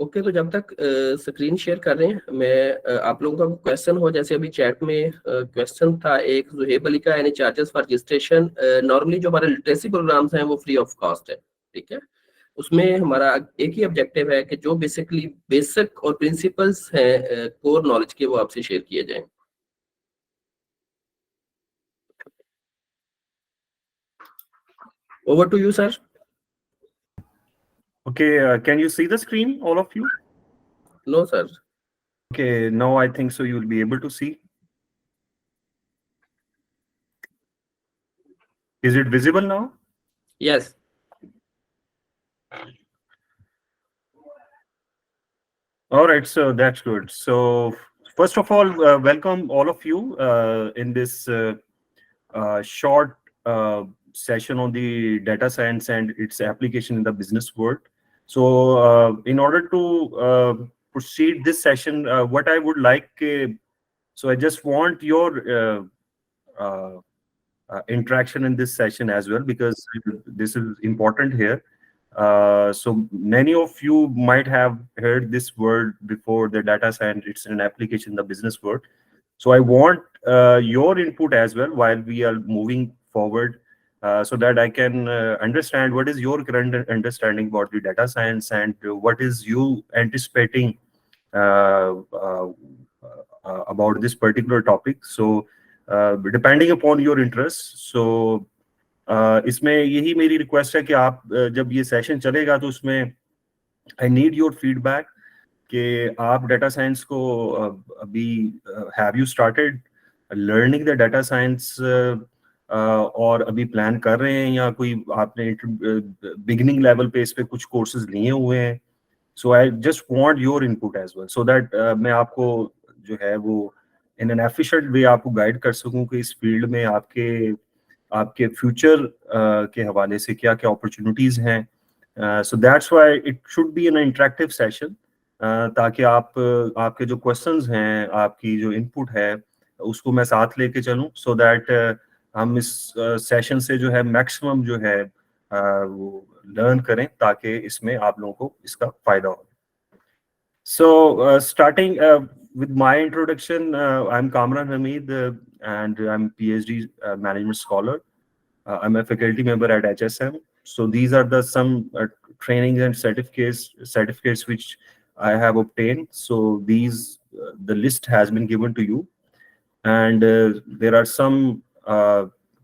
Okay, तो जब तक स्क्रीन शेयर कर रहे हैं, मैं आप लोगों का क्वेश्चन हो, जैसे अभी चैट में क्वेश्चन था एक जुहेब अली का, यानी चार्जेस फॉर रजिस्ट्रेशन। नॉर्मली जो हमारे लिटरेसी प्रोग्राम्स हैं वो फ्री ऑफ कॉस्ट है, ठीक है। उसमें हमारा एक ही ऑब्जेक्टिव है कि जो बेसिकली बेसिक और प्रिंसिपल्स हैं कोर नॉलेज के, वो आपसे शेयर किए जाएं। Over to you sir. Okay, can you see the screen, all of you? No sir. Okay, now I think so you'll be able to see. Is it visible now? Yes. All right, so that's good. So first of all, welcome all of you in this short session on the data science and its application in the business world. So in order to proceed this session, what I would like, so I just want your interaction in this session as well, because this is important here. So many of you might have heard this word before, the data science. It's an application in the business world. So I want your input as well while we are moving forward, so that I can understand what is your current understanding about the data science, and what is you anticipating about this particular topic. So depending upon your interest. So इसमें यही मेरी request है कि आप जब ये session चलेगा तो उसमें आई नीड योर फीडबैक कि आप डाटा साइंस को अभी have you started learning the data science, और अभी प्लान कर रहे हैं, या कोई आपने बिगिनिंग लेवल पे इस पे कुछ कोर्सेज लिए हुए हैं. So I just want your input as well, so that मैं आपको जो है वो इन एन एफिशिएंट वे आपको गाइड कर सकूं कि इस फील्ड में आपके फ्यूचर के हवाले से क्या क्या अपॉर्चुनिटीज हैं. सो that's why it should be N interactive session, ताकि आपके जो क्वेश्चंस हैं, आपकी जो इनपुट है, उसको मैं साथ लेके चलूं, सो दैट हम इस सेशन से जो है मैक्सिमम जो है वो लर्न करें, ताकि इसमें आप लोगों को इसका फायदा हो. So starting with my introduction, I'm Kamran Hamid, and I'm PhD management scholar. I'm a faculty member at HSM. So these are the some trainings and certificates which I have obtained. So these the list has been given to you, and there are some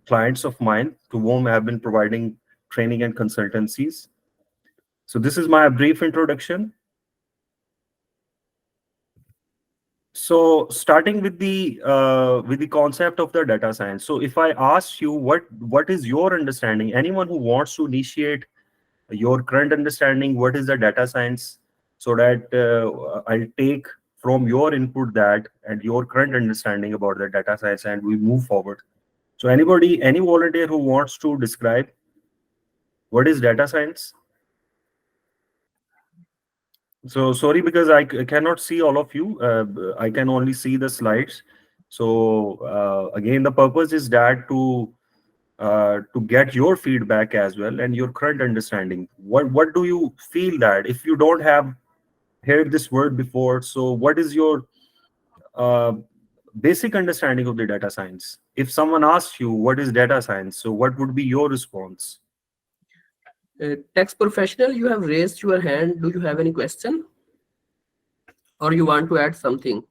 clients of mine to whom I have been providing training and consultancies. So this is my brief introduction. So starting with the concept of the data science. So if I ask you what is your understanding, anyone who wants to initiate your current understanding, what is the data science, so that I'll take from your input that and your current understanding about the data science, and we move forward. So anybody, any volunteer who wants to describe what is data science? So sorry, because I cannot see all of you. I can only see the slides. So again, the purpose is that to get your feedback as well and your current understanding. What do you feel that if you don't have heard this word before? So what is your uh, basic understanding of the data science? If someone asks you what is data science, so what would be your response? Tax professional, you have raised your hand. Do you have any question, or you want to add something?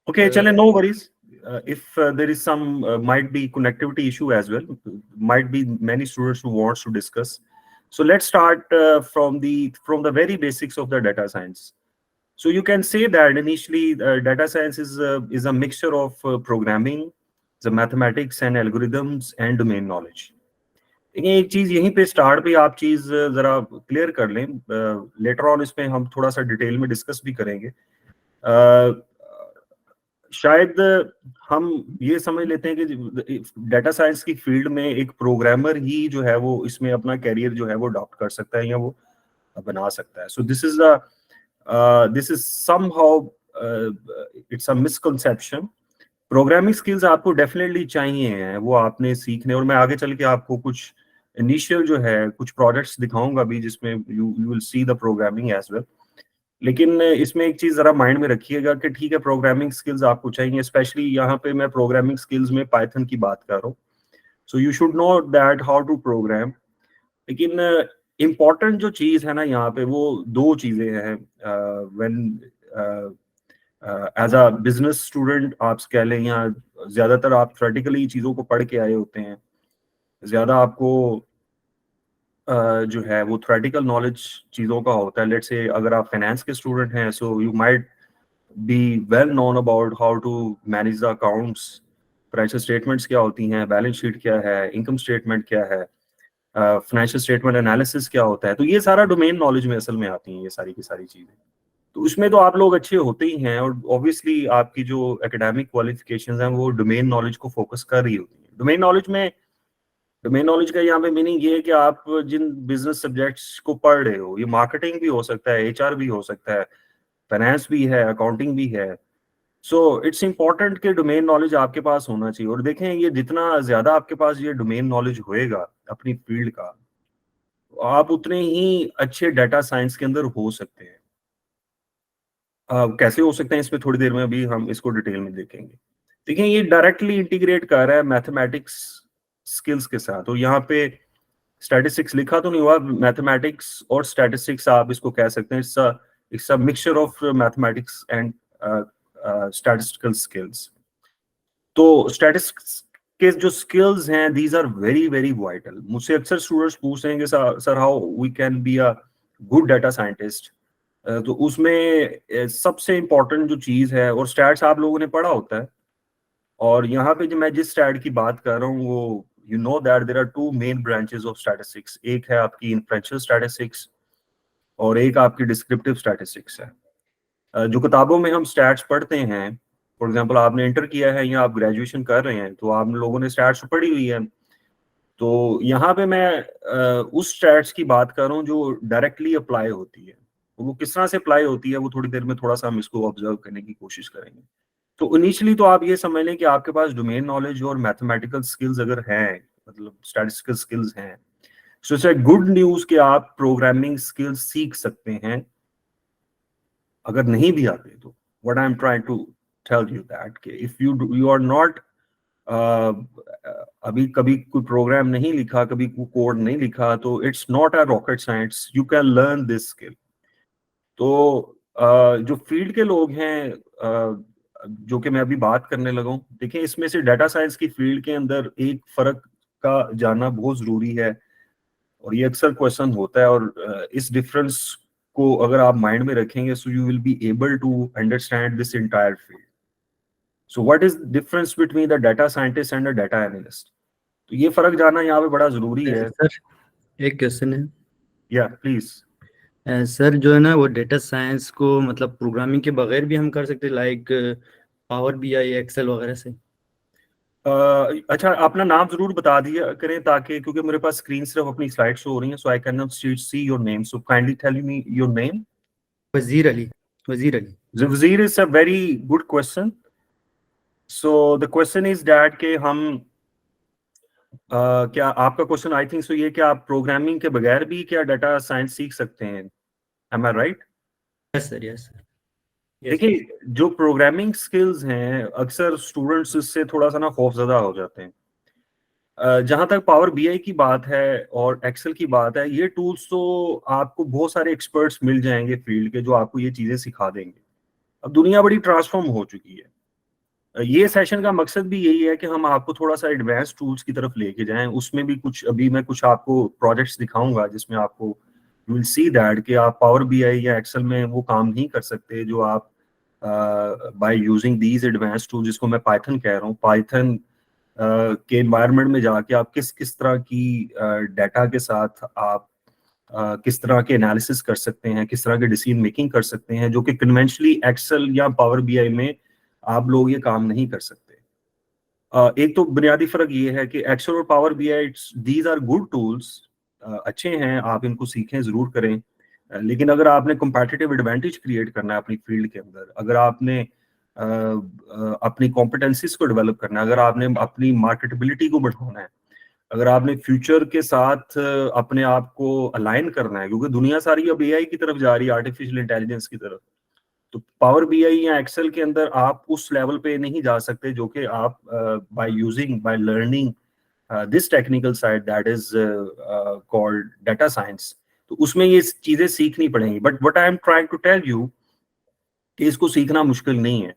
Okay, chale, no worries. If there is some might be connectivity issue as well, might be many students who wants to discuss. So let's start from the very basics of the data science. So you can say that initially data science is a mixture of programming, the mathematics and algorithms and domain knowledge. देखिए एक चीज यहीं पे start पे आप चीज जरा clear कर लें, लेटर ऑन इसमें हम थोड़ा सा डिटेल में डिस्कस भी करेंगे. शायद हम ये समझ लेते हैं कि डाटा साइंस की फील्ड में एक प्रोग्रामर ही जो है वो इसमें अपना कैरियर जो है वो अडॉप्ट कर सकता है या वो बना सकता है. सो this is somehow it's a misconception. Programming skills आपको डेफिनेटली चाहिए हैं, वो आपने सीखने, और मैं आगे चल के आपको कुछ इनिशियल जो है कुछ प्रोजेक्ट्स दिखाऊंगा भी जिसमें you will see the programming as well. लेकिन इसमें एक चीज जरा माइंड में रखिएगा कि ठीक है प्रोग्रामिंग स्किल्स आपको चाहिए, स्पेशली यहाँ पे मैं प्रोग्रामिंग स्किल्स में पाइथन की बात कर रहा हूँ। So you should know that how to program. लेकिन इम्पॉर्टेंट जो चीज है ना यहाँ पे वो दो चीजें हैं। When as a business student आप कह लें, या ज्यादातर आप थ्योरेटिकली चीजों को पढ़ के आए होते हैं, ज्यादा आपको जो है वो थ्योरेटिकल नॉलेज चीजों का होता है। लेट्स से अगर आप फाइनेंस के स्टूडेंट हैं, so you might be well known about how to manage the accounts, financial statements क्या होती हैं, बैलेंस शीट क्या है, इनकम स्टेटमेंट क्या है, फाइनेंशियल स्टेटमेंट एनालिसिस क्या होता है। तो ये सारा डोमेन नॉलेज में असल में आती हैं ये सारी की सारी चीजें। तो उसमें तो आप लोग अच्छे होते ही हैं, और ऑब्वियसली आपकी जो एकेडमिक क्वालिफिकेशंस हैं वो डोमेन नॉलेज को फोकस कर रही होती हैं। डोमेन नॉलेज का यहाँ पे मीनिंग ये है कि आप जिन बिजनेस सब्जेक्ट्स को पढ़ रहे हो, ये मार्केटिंग भी हो सकता है, एचआर भी हो सकता है, फाइनेंस भी है, अकाउंटिंग भी है। सो इट्स इम्पोर्टेंट कि डोमेन नॉलेज आपके पास होना चाहिए। और देखें, ये जितना ज्यादा आपके पास ये डोमेन नॉलेज होएगा अपनी फील्ड का, आप उतने ही अच्छे डाटा साइंस के अंदर हो सकते हैं। कैसे हो सकते हैं इसमें थोड़ी देर में अभी हम इसको डिटेल में देखेंगे। देखिए, ये डायरेक्टली इंटीग्रेट कर रहा है मैथमेटिक्स स्किल्स के साथ। और यहाँ पे स्टैटिस्टिक्स लिखा तो नहीं हुआ, मैथमेटिक्स और स्टैटिस्टिक्स आप इसको कह सकते हैं। It's a mixture of mathematics and statistical skills. तो स्टैटिस्टिक्स के जो स्किल्स हैं, these are very very vital. मुझसे अक्सर स्टूडेंट्स पूछते हैं कि sir how we can be a good data scientist. तो उसमें सबसे इम्पोर्टेंट जो चीज है, और स्टैट्स आप लोगों ने पढ़ा होता है, और यहाँ पे जो मैं जिस स्टैट की बात कर रहा हूँ वो you know that there are two main branches of statistics. एक है आपकी इन्फ्रेंशियल स्टैटिस्टिक्स और एक आपकी डिस्क्रिप्टिव स्टैटिस्टिक्स है। जो किताबों में हम स्टैट्स पढ़ते हैं, फॉर एग्जांपल आपने इंटर किया है या आप ग्रेजुएशन कर रहे हैं, तो आप लोगों ने स्टैट्स पढ़ी हुई है। तो यहाँ पे मैं उस स्टैट्स की बात कर रहा हूँ जो डायरेक्टली अप्लाई होती है। वो किस तरह से अप्लाई होती है वो थोड़ी देर में थोड़ा सा हम इसको ऑब्जर्व करने की कोशिश करेंगे। तो इनिशियली तो आप ये समझ लें कि आपके पास डोमेन नॉलेज और मैथमेटिकल स्किल्स अगर हैं, मतलब स्टैटिस्टिकल स्किल्स हैं, so it's a good news कि आप प्रोग्रामिंग स्किल्स सीख सकते हैं। अगर नहीं भी आते तो what I am trying to tell you that कि इफ यू आर नॉट अभी कभी कोई प्रोग्राम नहीं लिखा, कभी कोई कोड नहीं लिखा, तो it's not a rocket science, you can learn this skill. तो जो फील्ड के लोग हैं, जो कि मैं अभी बात करने लगा हूँ, देखिए इसमें से डाटा साइंस की फील्ड के अंदर एक फर्क का जानना बहुत जरूरी है, और ये अक्सर क्वेश्चन होता है। और इस डिफरेंस को अगर आप माइंड में रखेंगे, so you will be able to understand this entire field. So what is difference between the data scientist and the data analyst? तो ये फर्क जानना यहाँ पे बड़ा जरूरी है। सर एक क्वेश्चन है। या प्लीज। सर जो है ना वो डेटा साइंस को मतलब प्रोग्रामिंग के बगैर भी हम कर सकते हैं, लाइक पावर बीआई एक्सेल वगैरह से। अच्छा, अपना नाम जरूर बता दिया करें, ताकि क्योंकि मेरे पास स्क्रीन सिर्फ अपनी स्लाइड शो हो रही है, so I can not see your name, so kindly tell me your name. Wazir Ali. Wazir Ali. Wazir is a very good question. So the question is that के हम क्या आपका क्वेश्चन आई थिंक सो ये कि आप प्रोग्रामिंग के बगैर भी क्या डाटा साइंस सीख सकते हैं? Am I right? Yes sir, yes sir. देखिए, जो प्रोग्रामिंग स्किल्स हैं अक्सर स्टूडेंट्स इससे थोड़ा सा ना खौफजदा हो जाते हैं। जहां तक पावर बीआई की बात है और एक्सेल की बात है, ये टूल्स तो आपको बहुत सारे एक्सपर्ट्स मिल जाएंगे फील्ड के जो आपको ये चीजें सिखा देंगे। अब दुनिया बड़ी ट्रांसफॉर्म हो चुकी है। ये सेशन का मकसद भी यही है कि हम आपको थोड़ा सा एडवांस टूल्स की तरफ लेके जाएं। उसमें भी कुछ अभी मैं कुछ आपको प्रोजेक्ट्स दिखाऊंगा जिसमें आपको यू विल सी दैट कि आप पावर बीआई या एक्सेल में वो काम नहीं कर सकते जो आप by using these advance tool, जिसको मैं पाइथन कह रहा हूँ। पाइथन के एनवायरनमेंट में जाके आप किस किस तरह की डाटा के साथ आप किस तरह के एनालिसिस कर सकते हैं, किस तरह के डिसीजन मेकिंग कर सकते हैं, जो कि कन्वेंशनली एक्सेल या पावर बीआई में आप लोग ये काम नहीं कर सकते। एक तो बुनियादी फर्क ये है कि एक्सेल और Power BI these are good tools, अच्छे हैं, आप इनको सीखें जरूर करें। लेकिन अगर आपने कंपेटिटिव एडवांटेज क्रिएट करना है अपनी फील्ड के अंदर, अगर आपने अपनी कॉम्पिटेंसीज को डेवलप करना है, अगर आपने अपनी मार्केटेबिलिटी को बढ़ाना है, अगर आपने फ्यूचर के साथ अपने आप को अलाइन करना है, क्योंकि दुनिया सारी अब एआई की तरफ जा रही है, आर्टिफिशियल इंटेलिजेंस की तरफ, तो पावर बीआई या एक्सेल के अंदर आप उस लेवल पे नहीं जा सकते जो कि आप by learning this technical side that is called data science, तो उसमें ये चीजें सीखनी पड़ेंगी। But what I am trying to tell you कि इसको सीखना मुश्किल नहीं है।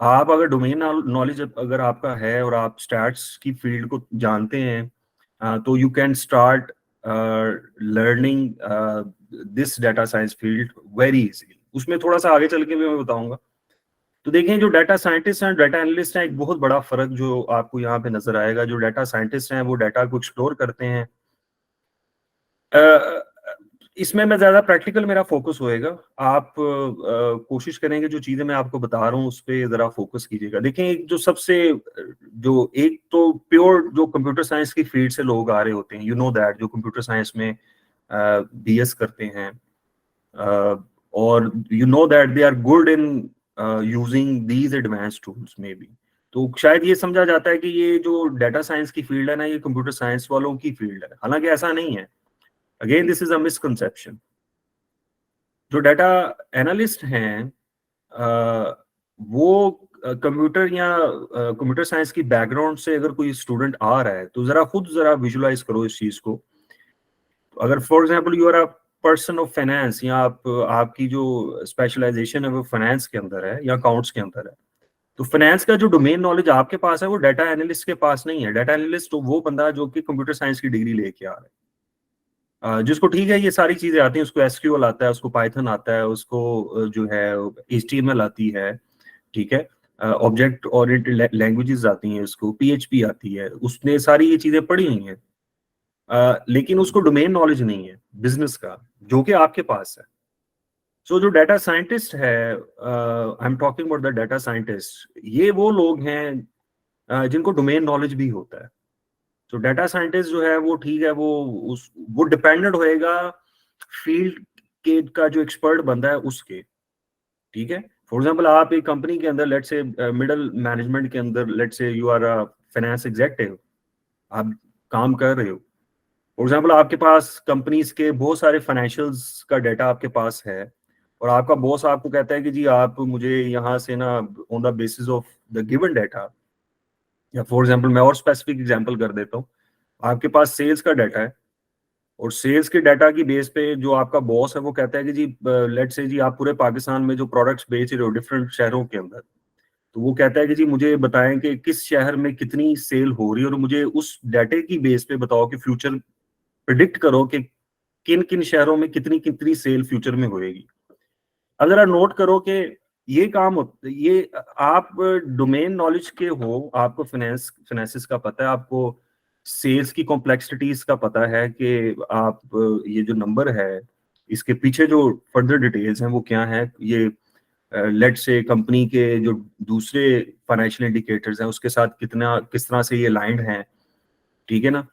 आप अगर डोमेन नॉलेज अगर आपका है और आप स्टैट्स की फील्ड को जानते हैं, तो you can start learning this data science field very easily. उसमें थोड़ा सा आगे चल के भी मैं बताऊंगा। तो देखें, जो डाटा साइंटिस्ट हैं, डाटा एनालिस्ट हैं, एक बहुत बड़ा फर्क जो आपको यहाँ पे नजर आएगा। जो डाटा साइंटिस्ट हैं वो डाटा को एक्सप्लोर करते हैं। इसमें मैं ज्यादा प्रैक्टिकल मेरा फोकस होएगा। आप कोशिश करेंगे जो चीजें मैं आपको बता रहा हूँ उस पर जरा फोकस कीजिएगा। देखें, एक जो सबसे जो एक तो प्योर जो कंप्यूटर साइंस की फील्ड से लोग आ रहे होते हैं, यू नो दैट, जो कंप्यूटर साइंस में बीएस करते हैं, और you know that they are good in using these advance tools may be. तो शायद ये समझा जाता है कि ये जो डाटा साइंस की फील्ड है ना, ये कंप्यूटर साइंस वालों की फील्ड है, हालांकि ऐसा नहीं है। Again this is a misconception. जो डाटा एनालिस्ट हैं वो कंप्यूटर या कंप्यूटर साइंस की बैकग्राउंड से अगर कोई स्टूडेंट आ रहा है तो जरा विजुलाइज करो इस चीज को। अगर for example you are a person of finance, या आपकी जो स्पेशलाइजेशन है वो फाइनेंस के अंदर है या अकाउंट्स के अंदर है, तो फाइनेंस का जो डोमेन नॉलेज आपके पास है वो डाटा एनालिस्ट के पास नहीं है। डाटा एनालिस्ट तो वो बंदा जो कि कंप्यूटर साइंस की डिग्री लेके आ रहा है, जिसको ठीक है ये सारी चीजें आती हैं, उसको एसक्यूएल आता है, उसको पाइथन आता है, उसको जो है एचटीएमएल आती है, ठीक है, ऑब्जेक्ट ओरिएंटेड लैंग्वेजेस आती हैं, उसको पीएचपी आती है, उसने सारी ये चीजें पढ़ी हुई हैं, लेकिन उसको डोमेन नॉलेज नहीं है बिजनेस का जो कि आपके पास है। सो जो डाटा साइंटिस्ट है, I am talking about the data scientist, ये वो लोग हैं जिनको डोमेन नॉलेज भी होता है। तो डाटा साइंटिस्ट जो है वो ठीक है, वो डिपेंडेंट होएगा फील्ड के का जो एक्सपर्ट बंदा है उसके, ठीक है। फॉर एग्जांपल आप एक कंपनी के अंदर, लेट्स से मिडिल मैनेजमेंट के अंदर, let's say you are a finance executive, आप काम कर रहे हो। फॉर एग्जाम्पल आपके पास कंपनीज के बहुत सारे फाइनेंशियल्स का डाटा आपके पास है, और आपका बॉस आपको कहता है कि जी आप मुझे यहाँ से ना on the basis of the given data, या फॉर एग्जाम्पल मैं और स्पेसिफिक एग्जाम्पल कर देता हूँ, आपके पास सेल्स का डाटा है, और सेल्स के डाटा की बेस पे जो आपका बॉस है वो कहता है कि जी लेट्स से जी आप पूरे पाकिस्तान में जो प्रोडक्ट्स बेच रहे हो डिफरेंट शहरों के अंदर, तो वो कहता है कि जी मुझे बताएं कि किस शहर में कितनी सेल हो रही है, और मुझे उस डाटे की बेस पे बताओ कि फ्यूचर प्रिडिक्ट करो कि किन किन शहरों में कितनी कितनी सेल फ्यूचर में होएगी। अब जरा नोट करो कि ये काम ये आप डोमेन नॉलेज के हो, आपको फाइनेंसिस का पता है, आपको सेल्स की कॉम्प्लेक्सिटीज का पता है कि आप ये जो नंबर है इसके पीछे जो फर्दर डिटेल्स हैं वो क्या है, ये लेट्स से कंपनी के जो दूसरे फाइनेंशियल इंडिकेटर्स हैं उसके साथ किस तरह से ये अलाइंड हैं, ठीक है ना,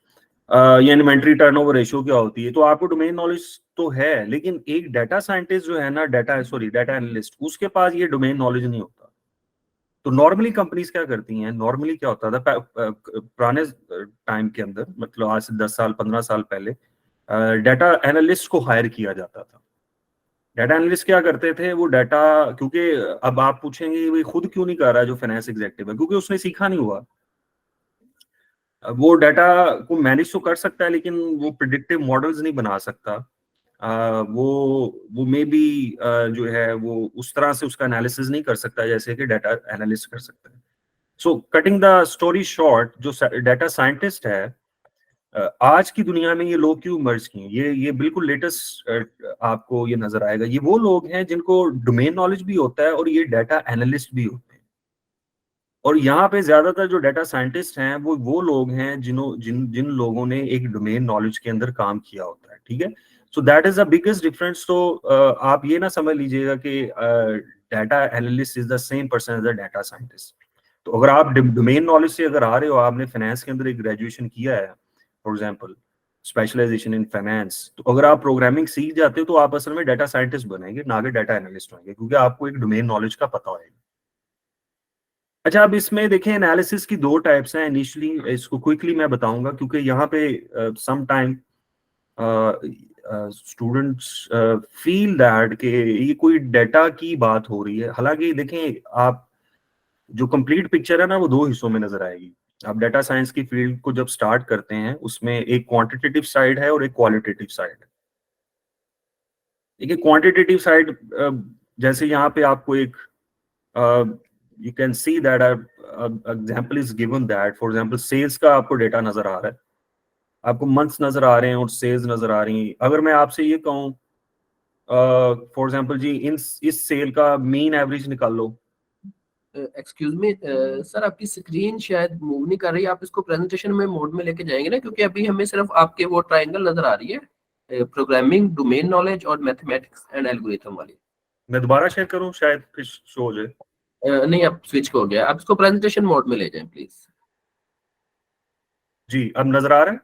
या इन्वेंट्री टर्नओवर रेशियो क्या होती है। तो आपको डोमेन नॉलेज तो है, लेकिन एक डाटा साइंटिस्ट जो है ना, डाटा एनालिस्ट, उसके पास ये डोमेन नॉलेज नहीं होता। तो नॉर्मली कंपनीज क्या करती हैं, नॉर्मली क्या होता था पुराने टाइम के अंदर, मतलब आज से 10 साल 15 साल पहले डाटा एनालिस्ट को हायर किया जाता था। डाटा एनालिस्ट क्या करते थे, वो डाटा, क्योंकि अब आप पूछेंगे भाई खुद क्यों नहीं कर रहा है जो फाइनेंस एग्जीक्यूटिव है, क्योंकि उसने सीखा नहीं हुआ। वो डाटा को मैनेज तो कर सकता है लेकिन वो प्रिडिक्टिव मॉडल्स नहीं बना सकता। वो मे बी जो है वो उस तरह से उसका एनालिसिस नहीं कर सकता जैसे कि डाटा एनालिस्ट कर सकता है। सो कटिंग द स्टोरी शॉर्ट, जो डाटा साइंटिस्ट है, आज की दुनिया में ये लोग क्यों मर्ज किए, ये बिल्कुल लेटेस्ट आपको ये नजर आएगा। ये वो लोग हैं जिनको डोमेन नॉलेज भी होता है और ये डाटा एनालिस्ट भी होते हैं। और यहाँ पे ज्यादातर जो डाटा साइंटिस्ट हैं वो लोग हैं जिन लोगों ने एक डोमेन नॉलेज के अंदर काम किया होता है, ठीक है। So that is the biggest difference. तो आप ये ना समझ लीजिएगा कि data analyst is the same person as the data scientist. तो अगर आप डोमेन नॉलेज से अगर आ रहे हो, आपने फाइनेंस के अंदर एक ग्रेजुएशन किया है, for example specialization in finance, तो अगर आप प्रोग्रामिंग सीख जाते हो तो आप असल में डाटा साइंटिस्ट बनेंगे, ना कि डाटा एनालिस्ट होंगे, क्योंकि आपको एक डोमेन नॉलेज का पता होगा। अच्छा, अब इसमें देखें एनालिसिस की दो टाइप्स हैं। इनिशियली इसको क्विकली मैं बताऊंगा क्योंकि यहाँ पे some time students feel that कि ये कोई डाटा की बात हो रही है। हालांकि देखें, आप जो कंप्लीट पिक्चर है ना वो दो हिस्सों में नजर आएगी। आप डाटा साइंस की फील्ड को जब स्टार्ट करते हैं उसमें एक क्वांटिटेटिव साइड है और एक क्वालिटेटिव साइड है। देखिए क्वांटिटेटिव साइड, जैसे यहाँ पे आपको एक you can see that example is given that for example sales का आपको डेटा नजर आ रहा है, आपको मंथ्स नजर आ रहे हैं और सेल्स नजर आ रही हैं। अगर मैं आपसे ये कहूँ फॉर एग्जांपल जी इस सेल का मीन एवरेज निकाल लो। एक्सक्यूज मी सर, आपकी स्क्रीन शायद मूव नहीं कर रही, आप इसको प्रेजेंटेशन में मोड में लेके जाएंगे ना, क्योंकि अभी हमें सिर्फ आपके वो ट्रायंगल नजर आ रही है, प्रोग्रामिंग, डोमेन नॉलेज और मैथमेटिक्स एंड एल्गोरिथम वाली। मैं दोबारा शेयर करूं, शायद फिर शो हो जाए। नहीं, अब स्विच हो गया, आप इसको प्रेजेंटेशन मोड में ले जाएं प्लीज। जी अब नजर आ रहा है?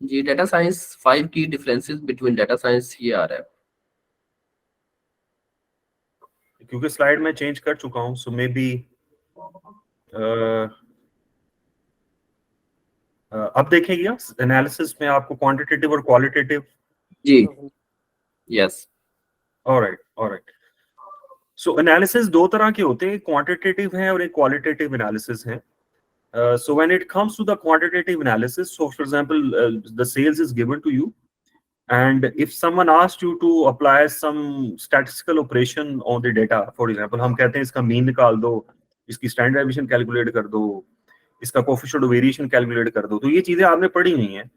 जी, डाटा साइंस 5 की डिफरेंसेस बिटवीन डाटा साइंस ये आ रहा है। क्योंकि स्लाइड में चेंज कर चुका हूं, सो मे बी अब देखेंगे एनालिसिस में आपको क्वांटिटेटिव और क्वालिटेटिव। जी, यस। ऑलराइट। सो एनालिसिस दो तरह के होते हैं, क्वांटिटेटिव है और एक क्वालिटेटिव एनालिसिस है। So when it comes to the quantitative analysis, so for example, the sales is given to you, and if someone asks you to apply some statistical operation on the data, for example, हम कहते हैं इसका mean निकाल दो, इसकी standard deviation calculate कर दो, इसका कोएफिशिएंट ऑफ वेरिएशन कैलकुलेट कर दो, तो ये चीजें आपने पढ़ी हुई हैं।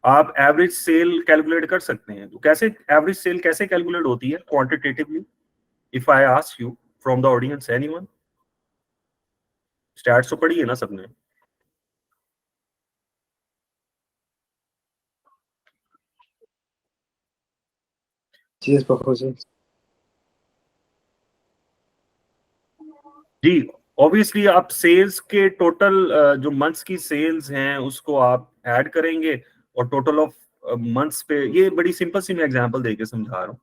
आप एवरेज सेल कैलकुलेट कर सकते हैं। तो कैसे एवरेज सेल कैसे कैलकुलेट होती है quantitatively? If I ask you from the audience, anyone, stats तो पढ़ी है ना सबने? जी, ऑब्वियसली आप सेल्स के टोटल जो मंथ्स की सेल्स हैं उसको आप ऐड करेंगे और टोटल ऑफ मंथ्स पे, ये बड़ी सिंपल सी मैं एग्जांपल देके समझा रहा हूँ।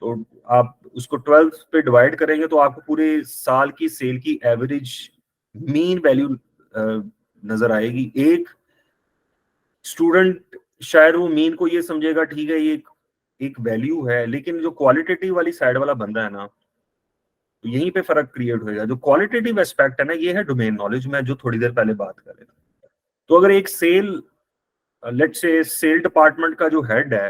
तो आप उसको 12 पे डिवाइड करेंगे तो आपको पूरे साल की सेल की एवरेज मीन वैल्यू नजर आएगी। एक स्टूडेंट शायद वो मीन को ये समझेगा ठीक है ये एक वैल्यू है, लेकिन जो क्वालिटेटिव वाली साइड वाला बंदा है ना, तो यहीं पे फर्क क्रिएट होएगा। जो क्वालिटेटिव एस्पेक्ट है ना, ये है डोमेन नॉलेज में जो थोड़ी देर पहले बात कर रहे थे। तो अगर एक लेट्स से सेल डिपार्टमेंट का जो हेड है,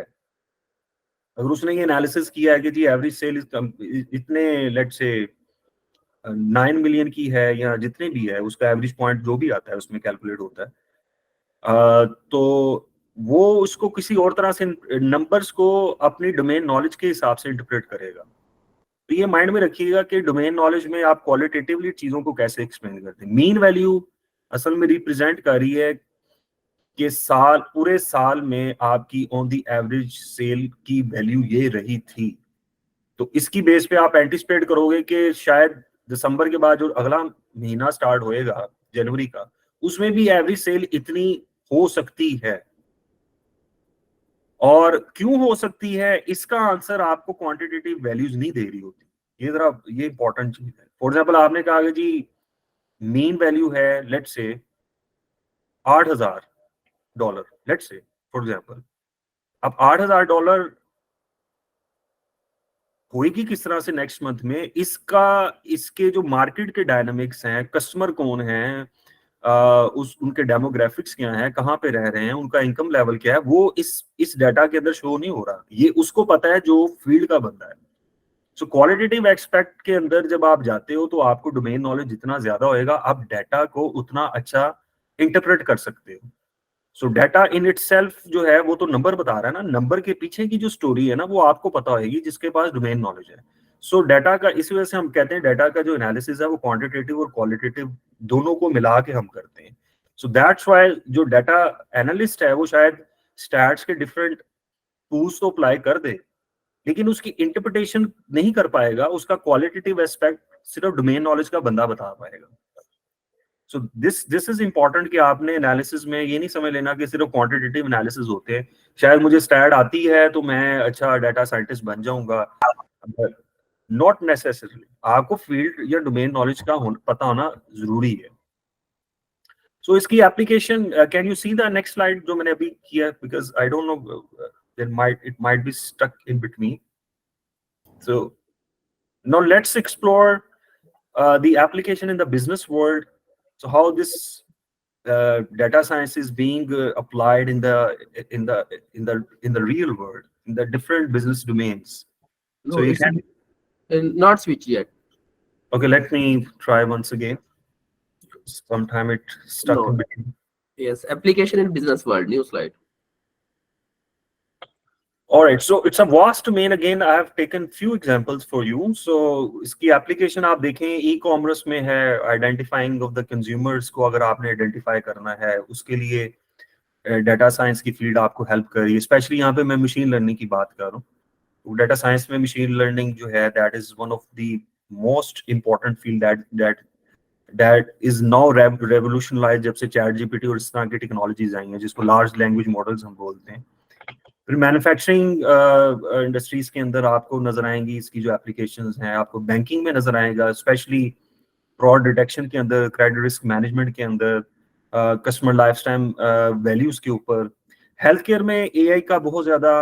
अगर उसने ये एनालिसिस किया है कि जी एवरेज सेल इतने लेट्स से 9 मिलियन की है या जितने भी है, उसका एवरेज पॉइंट जो भी आता है उसमें कैलकुलेट होता है, तो वो उसको किसी और तरह से नंबर्स को अपनी डोमेन नॉलेज के हिसाब से इंटरप्रेट करेगा। तो ये माइंड में रखिएगा कि डोमेन नॉलेज में आप क्वालिटेटिवली चीजों को कैसे एक्सप्लेन करते हैं। मीन वैल्यू असल में रिप्रेजेंट कर रही है कि पूरे साल में आपकी ऑन दी एवरेज सेल की वैल्यू ये रही थी। तो इसकी बेस पे आप एंटिसिपेट करोगे कि शायद दिसंबर के बाद जो अगला महीना स्टार्ट होएगा जनवरी का, उसमें भी एवरेज सेल इतनी हो सकती है। और क्यों हो सकती है, इसका आंसर आपको क्वांटिटेटिव वैल्यूज नहीं दे रही होती। ये इंपॉर्टेंट चीज है। फॉर एग्जांपल आपने कहा कि जी मीन वैल्यू है let's say $8,000, let's say for example. अब $8,000 होएगी किस तरह से नेक्स्ट मंथ में, इसके जो मार्केट के डायनामिक्स हैं, कस्टमर कौन है, उनके डेमोग्राफिक्स क्या हैं, कहाँ पे रह रहे हैं, उनका इनकम लेवल क्या है, वो इस डाटा के अंदर शो नहीं हो रहा। ये उसको पता है जो फील्ड का बंदा है। सो क्वालिटेटिव एक्सपेक्ट के अंदर जब आप जाते हो तो आपको डोमेन नॉलेज जितना ज्यादा होएगा, आप डाटा को उतना अच्छा इंटरप्रेट कर सकते हो। सो डाटा इन इटसेल्फ जो है वो तो नंबर बता रहा है ना, नंबर के पीछे की जो स्टोरी है ना वो आपको पता होगी जिसके पास डोमेन नॉलेज है। सो डाटा का, इस वजह से हम कहते हैं डाटा का जो एनालिसिस है वो क्वांटिटेटिव और क्वालिटेटिव दोनों को मिला के हम करते हैं। सो दैट्स व्हाई जो डाटा एनालिस्ट है वो शायद स्टैट्स के डिफरेंट टूल्स तो अप्लाई कर दे, लेकिन उसकी इंटरप्रिटेशन नहीं कर पाएगा, उसका क्वालिटेटिव एस्पेक्ट सिर्फ डोमेन नॉलेज का बंदा बता पाएगा। सो दिस इज इंपॉर्टेंट कि आपने एनालिसिस में ये नहीं समझ लेना कि सिर्फ क्वांटिटेटिव एनालिसिस होते हैं। शायद मुझे स्टैट आती है तो मैं अच्छा डाटा साइंटिस्ट बन जाऊंगा, नॉट नेसेसरली। आपको फील्ड या डोमेन नॉलेज का पता होना जरूरी है। सो इसकी application, can you see the next slide जो मैंने अभी किया, because I don't know, it might be stuck in between. So now let's explore the application in the business world. So how this data science is being applied in the real world, in the different business domains. No, So you it's can not switched yet. okay, let me try once again. Sometime it stuck No. in between. Yes, application in business world, new slide. All right, so it's a vast domain. Again, I have taken few examples for you. So इसकी application आप देखें e-commerce में है, identifying of the consumers को अगर आपने identify करना है, उसके लिए डेटा साइंस की फील्ड आपको हेल्प कर रही है। स्पेशली यहाँ पे मैं मशीन लर्निंग की बात कर रहा हूँ, तो डेटा साइंस में मशीन लर्निंग जो है that is one of the most important field that is now revolutionalise जब से चैट जीपीटी और इस तरह की टेक्नोलॉजीज आई हैं, जिसको लार्ज लैंग्वेज मॉडल्स हम बोलते हैं। फिर मैन्युफैक्चरिंग इंडस्ट्रीज के अंदर आपको नजर आएंगी इसकी जो एप्लीकेशंस हैं, आपको बैंकिंग में नजर आएगा, स्पेशली फ्रॉड डिटेक्शन के अंदर, क्रेडिट रिस्क मैनेजमेंट के अंदर, कस्टमर लाइफ टाइम वैल्यूज के ऊपर। हेल्थ केयर में एआई का बहुत ज्यादा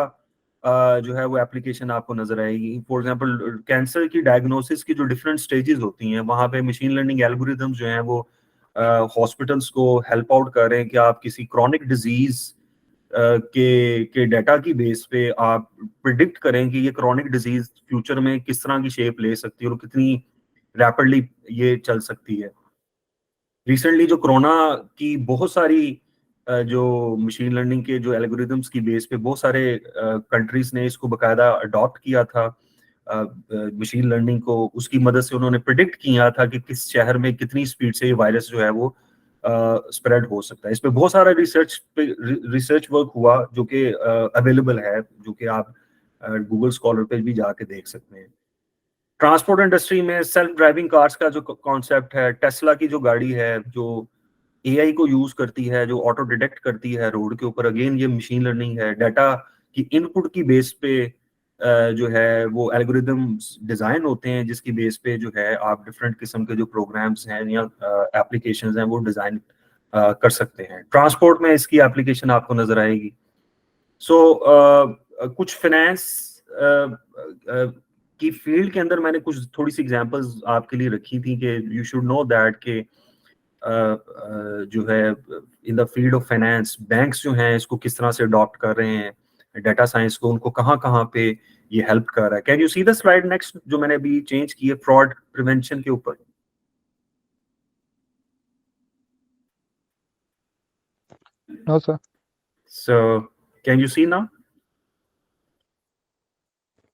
जो है वो एप्लीकेशन आपको नजर आएगी। फॉर एग्जांपल कैंसर की डायग्नोसिस की जो डिफरेंट स्टेजेस होती हैं, वहां पे मशीन लर्निंग एल्गोरिथम्स जो हैं वो हॉस्पिटल्स को हेल्प आउट कर रहे हैं कि आप किसी क्रॉनिक डिजीज के डाटा की बेस पे आप प्रिडिक्ट करें कि ये क्रॉनिक डिजीज फ्यूचर में किस तरह की शेप ले सकती है और कितनी रैपिडली ये चल सकती है। रिसेंटली जो कोरोना की बहुत सारी जो मशीन लर्निंग के जो एल्गोरिथम्स की बेस पे बहुत सारे कंट्रीज ने इसको बकायदा अडॉप्ट किया था मशीन लर्निंग को, उसकी मदद से उन्होंने प्रिडिक्ट किया था कि किस शहर में कितनी स्पीड से ये वायरस जो है वो स्प्रेड हो सकता है। इस पे बहुत सारा रिसर्च वर्क हुआ जो कि अवेलेबल है, जो कि आप गूगल स्कॉलर पे भी जाके देख सकते हैं। ट्रांसपोर्ट इंडस्ट्री में सेल्फ ड्राइविंग कार्स का जो कॉन्सेप्ट है, टेस्ला की जो गाड़ी है जो एआई को यूज करती है, जो ऑटो डिटेक्ट करती है रोड के ऊपर, अगेन ये मशीन लर्निंग है। डाटा की इनपुट की बेस पे जो है वो एल्गोरिदम्स डिजाइन होते हैं, जिसकी बेस पे जो है आप डिफरेंट किस्म के जो प्रोग्राम्स हैं या एप्लीकेशंस हैं वो डिजाइन कर सकते हैं। ट्रांसपोर्ट में इसकी एप्लीकेशन आपको नजर आएगी। सो कुछ फाइनेंस की फील्ड के अंदर मैंने कुछ थोड़ी सी एग्जांपल्स आपके लिए रखी थी कि यू शुड नो दैट के जो है in the field of finance banks जो हैं इसको किस तरह से अडॉप्ट कर रहे हैं डेटा साइंस को, उनको कहाँ कहाँ पे ये हेल्प कर रहा है। Can you see the slide next जो मैंने अभी चेंज की है फ्रॉड प्रिवेंशन के ऊपर? No, sir. So can you see now?